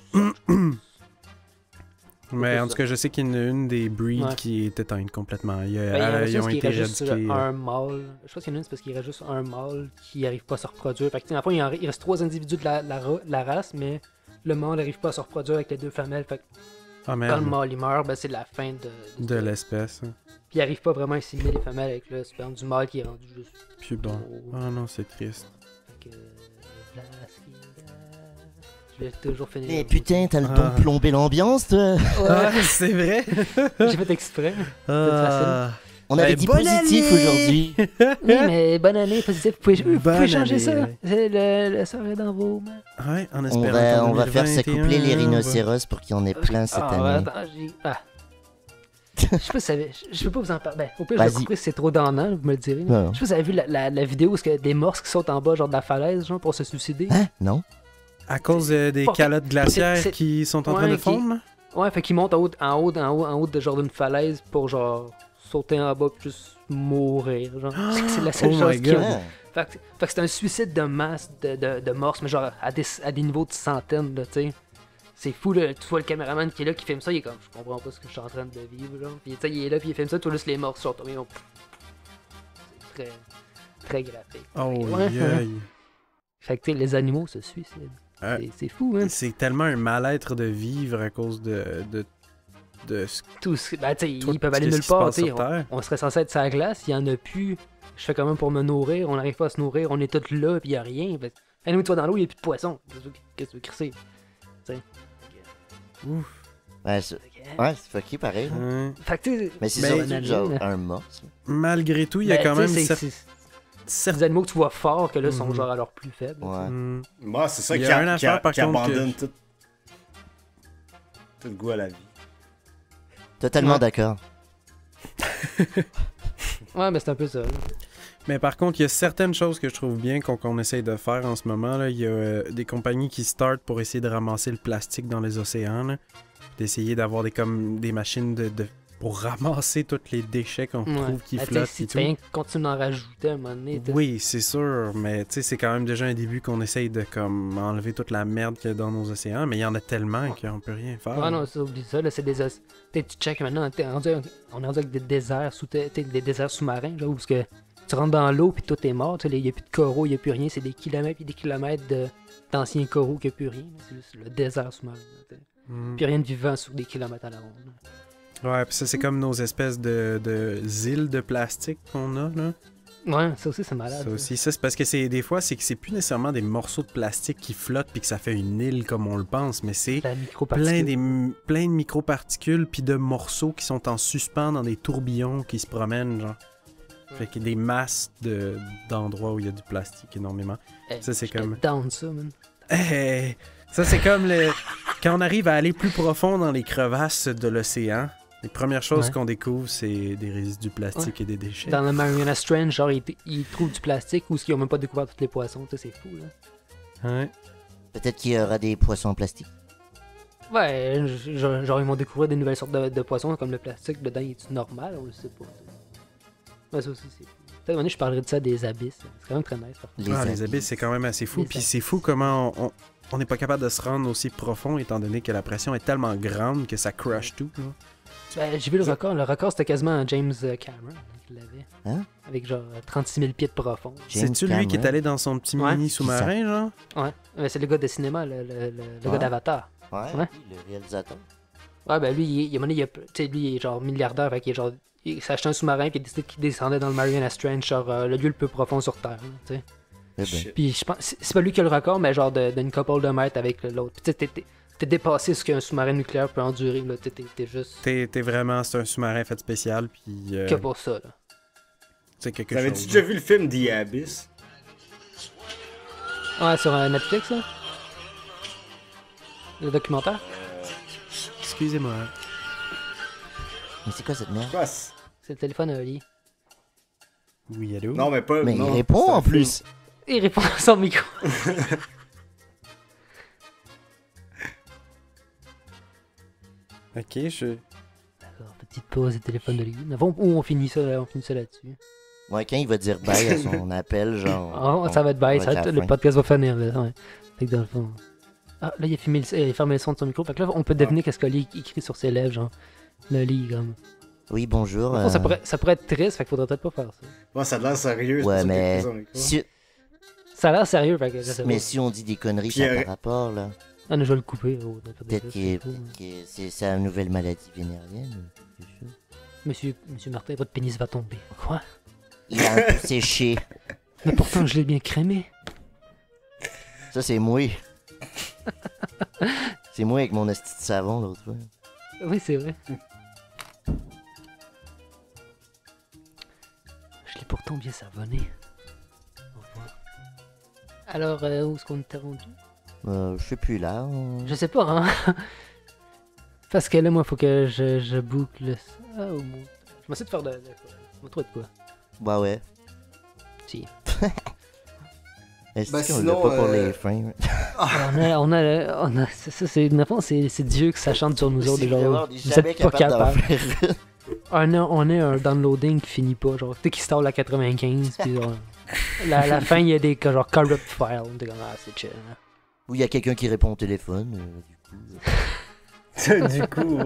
Mais en tout cas, je sais qu'il y en a une des breeds Ouais. qui est éteinte complètement. Ben, il y en a Ils ont qui été reste juste éradiqués. un mâle. Je pense qu'il y en a une, c'est parce qu'il reste juste un mâle qui n'arrive pas à se reproduire. Fait que, dans le fond, il reste 3 individus de la race, mais le mâle n'arrive pas à se reproduire avec les 2 femelles. Fait que Ah quand merde. le mâle il meurt, ben, c'est la fin De l'espèce. hein. Puis il n'arrive pas vraiment à assimiler les femelles avec le sperme du mâle qui est rendu juste. Puis bon. Ah non, c'est triste. Fait que. Je vais toujours finir. Eh putain, t'as le ton de plomber l'ambiance, toi. Ah, c'est vrai. J'ai fait exprès. C'est facile. On avait dit positif aujourd'hui. Oui, mais bonne année, positif. Vous pouvez changer année. ça. Le sort est dans vos mains. Ouais, en On espérant. va faire 2021, s'accoupler les on va- rhinocéros pour qu'il y en ait plein cette Ah, année. attends, je sais pas si ça avait- je peux pas vous en parler. Ben, au pire, je vais Vas-y. couper si c'est trop donnant, vous me le direz. Non, non. Je sais pas si vous avez vu la vidéo où il y a des morses qui sautent en bas, genre de la falaise, genre pour se suicider. Hein? Non? À cause des Pas- calottes glaciaires c'est- qui sont en Ouais, train de qui- fondre. Ouais, fait qu'ils montent en haut de genre d'une falaise pour genre sauter en bas puis juste mourir. Genre. C'est la seule Oh chose my qu'ils God. ont. Fait que c'est un suicide de masse de morses, mais genre à des niveaux de centaines, là, tu sais. C'est fou, là. Tu vois le caméraman qui est là, qui filme ça, il est comme, je comprends pas ce que je suis en train de vivre, genre. Puis tu sais, il est là, puis il filme ça, tu vois juste les morses sont tombés. C'est très, très graphique. Oh, Ouais. aïe. Fait que tu sais, les animaux se suicident. C'est fou, hein. C'est tellement un mal-être de vivre à cause de Tout ben, tu sais, tout ils peuvent ce aller qui nulle se part, passe tu sais, sur Terre. on serait censé être sur la glace, il y en a plus. Je fais comment pour me nourrir, on n'arrive pas à se nourrir, on est tous là, puis il y a rien. Ben, anyway, tu vas dans l'eau, il n'y a plus de poissons. Qu'est-ce que tu veux crisser? Tu sais. Ouf. Ouais, c'est fucké pareil. hein. Fait que tu sais, Mais c'est ben, surtout genre un morse. Malgré tout, il y a ben, quand tu même sais, c'est des animaux que tu vois forts, que là, sont Mhm. genre à leur plus faible. Ouais. Moi, c'est ça Il y qui, a une affaire, par qui contre, abandonne que- tout le goût à la vie. Totalement Ouais. d'accord. Ouais, mais c'est un peu ça. là. Mais par contre, il y a certaines choses que je trouve bien qu'on essaye de faire en ce moment. Là. Il y a des compagnies qui startent pour essayer de ramasser le plastique dans les océans. là. D'essayer d'avoir des machines pour ramasser tous les déchets qu'on Ouais. trouve qui Ben, tu sais, flottent si et tu tout. fais rien que continuer d'en rajouter à un moment donné. t'sais. Oui, c'est sûr, mais tu sais, c'est quand même déjà un début qu'on essaye de comme enlever toute la merde qu'il y a dans nos océans, mais il y en a tellement qu'on peut rien faire. Ouais, non, ça, oublie ça, là, c'est des... Tu check maintenant, on est rendu avec des déserts des déserts sous-marins, là, où ce que tu rentres dans l'eau puis tout est mort, il n'y a plus de coraux, il n'y a plus rien, c'est des kilomètres et des kilomètres d'anciens coraux qu'il n'y a plus rien, là, c'est juste le désert sous-marin. Là, Mm. puis rien de vivant sur des kilomètres à la ronde. là. Ouais, puis ça, c'est comme nos espèces de îles de plastique qu'on a, là. Ouais, ça aussi, c'est malade. Ça aussi, ça, c'est parce que des fois, c'est que c'est plus nécessairement des morceaux de plastique qui flottent puis que ça fait une île comme on le pense, mais c'est plein de microparticules puis de morceaux qui sont en suspens dans des tourbillons qui se promènent, genre. Fait qu'il y a des masses d'endroits où il y a du plastique énormément. Hey, ça, c'est j'étais comme... down ça, man. Hey, ça, c'est comme quand on arrive à aller plus profond dans les crevasses de l'océan, les premières choses Ouais. qu'on découvre, c'est des résidus plastiques Ouais. et des déchets. Dans le Mariana Trench, genre, ils trouvent du plastique ou ils ont même pas découvert tous les poissons, tu sais, c'est fou, là. Ouais. Peut-être qu'il y aura des poissons en plastique. Ouais, genre ils vont découvrir des nouvelles sortes de poissons comme le plastique dedans, il est normal, on le sait pas. Ouais, ça aussi c'est. Peut-être un moment donné, je parlerai de ça des abysses. C'est quand même très nice. Les abysses, c'est quand même assez fou. Puis c'est fou comment on n'est pas capable de se rendre aussi profond étant donné que la pression est tellement grande que ça crush tout. Là. Ben, j'ai vu le record. Le record, c'était quasiment James Cameron qui l'avait. Hein? Avec genre 36 000 pieds de profond. C'est-tu lui qui est allé dans son petit mini sous-marin, genre? Ouais, c'est le gars de cinéma, le gars d'Avatar. Ouais, le réalisateur. Ouais, ben lui, il est genre milliardaire, fait qu'il est genre. Il s'est acheté un sous-marin puis il a décidé qu'il descendait dans le Mariana Trench, genre le lieu le plus profond sur Terre, tu sais. Puis je pense, c'est pas lui qui a le record, mais genre d'une couple de mètres avec l'autre. Puis tu sais, t'es dépassé ce qu'un sous-marin nucléaire peut endurer, là. T'es juste. T'es vraiment, c'est un sous-marin fait spécial, puis. Que pour ça, là. C'est quelque chose. T'avais-tu déjà vu le film The Abyss? Ouais, sur Netflix, là. Le documentaire. Excusez-moi. Mais c'est quoi cette merde? C'est le téléphone à Oli. Oui, allô? Non, mais pas. Mais non, il répond en plus. Il répond à son micro. Ok, D'accord, petite pause et téléphone de Oli. On finit ça là-dessus. Ouais, quand il va dire bye à son appel, genre. Ça va être bye, le podcast va finir, là. Ouais. Fait que dans le fond. Ah, là, il a fermé le son de son micro. Fait que là, on peut deviner qu'est-ce qu'Oli écrit sur ses lèvres, genre. Le lit, comme. Oui, bonjour. Ça pourrait être triste, fait qu'il faudrait peut-être pas faire ça. Ouais, ça a l'air sérieux. Ouais, mais. Ça a l'air sérieux, fait que. Mais si on dit des conneries, ça par rapport, là. Ah, je vais le couper. Peut-être que c'est sa nouvelle maladie vénérienne ou quelque chose. Monsieur Martin, votre pénis va tomber. Quoi? Il a un peu séché. Mais pourtant, je l'ai bien crémé. Ça, c'est moi. C'est moi avec mon esti de savon l'autre fois. Oui, c'est vrai. Je l'ai pourtant bien savonné. Au revoir. Alors, où est-ce qu'on était rendu? Je sais plus là. Je sais pas, hein. Parce que là, moi, faut que je boucle ça au moins. Je m'essaie de faire de quoi? Je me trouve de quoi? Bah ouais. Si. Est-ce qu'on l'a pas pour les fins? On a ça, c'est Dieu que ça chante sur nous autres. Genre, vous êtes pas capable. On est un downloading qui finit pas, genre, tu sais, qui start à 95, puis genre, la fin, il y a des genre corrupt files. T'es comme, c'est chill. Hein. Ou il y a quelqu'un qui répond au téléphone, du coup.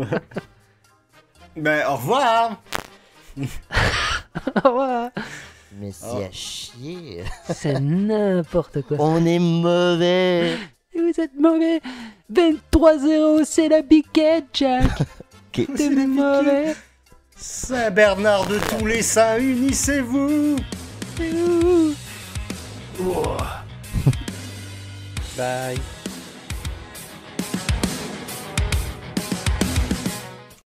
Ben, au revoir! Au revoir! Mais c'est à chier. C'est n'importe quoi. On est mauvais. Vous êtes mauvais. 23-0, c'est la biquette, Jack. Okay. T'es mauvais. Saint-Bernard de tous les saints, unissez-vous. Wow. Bye.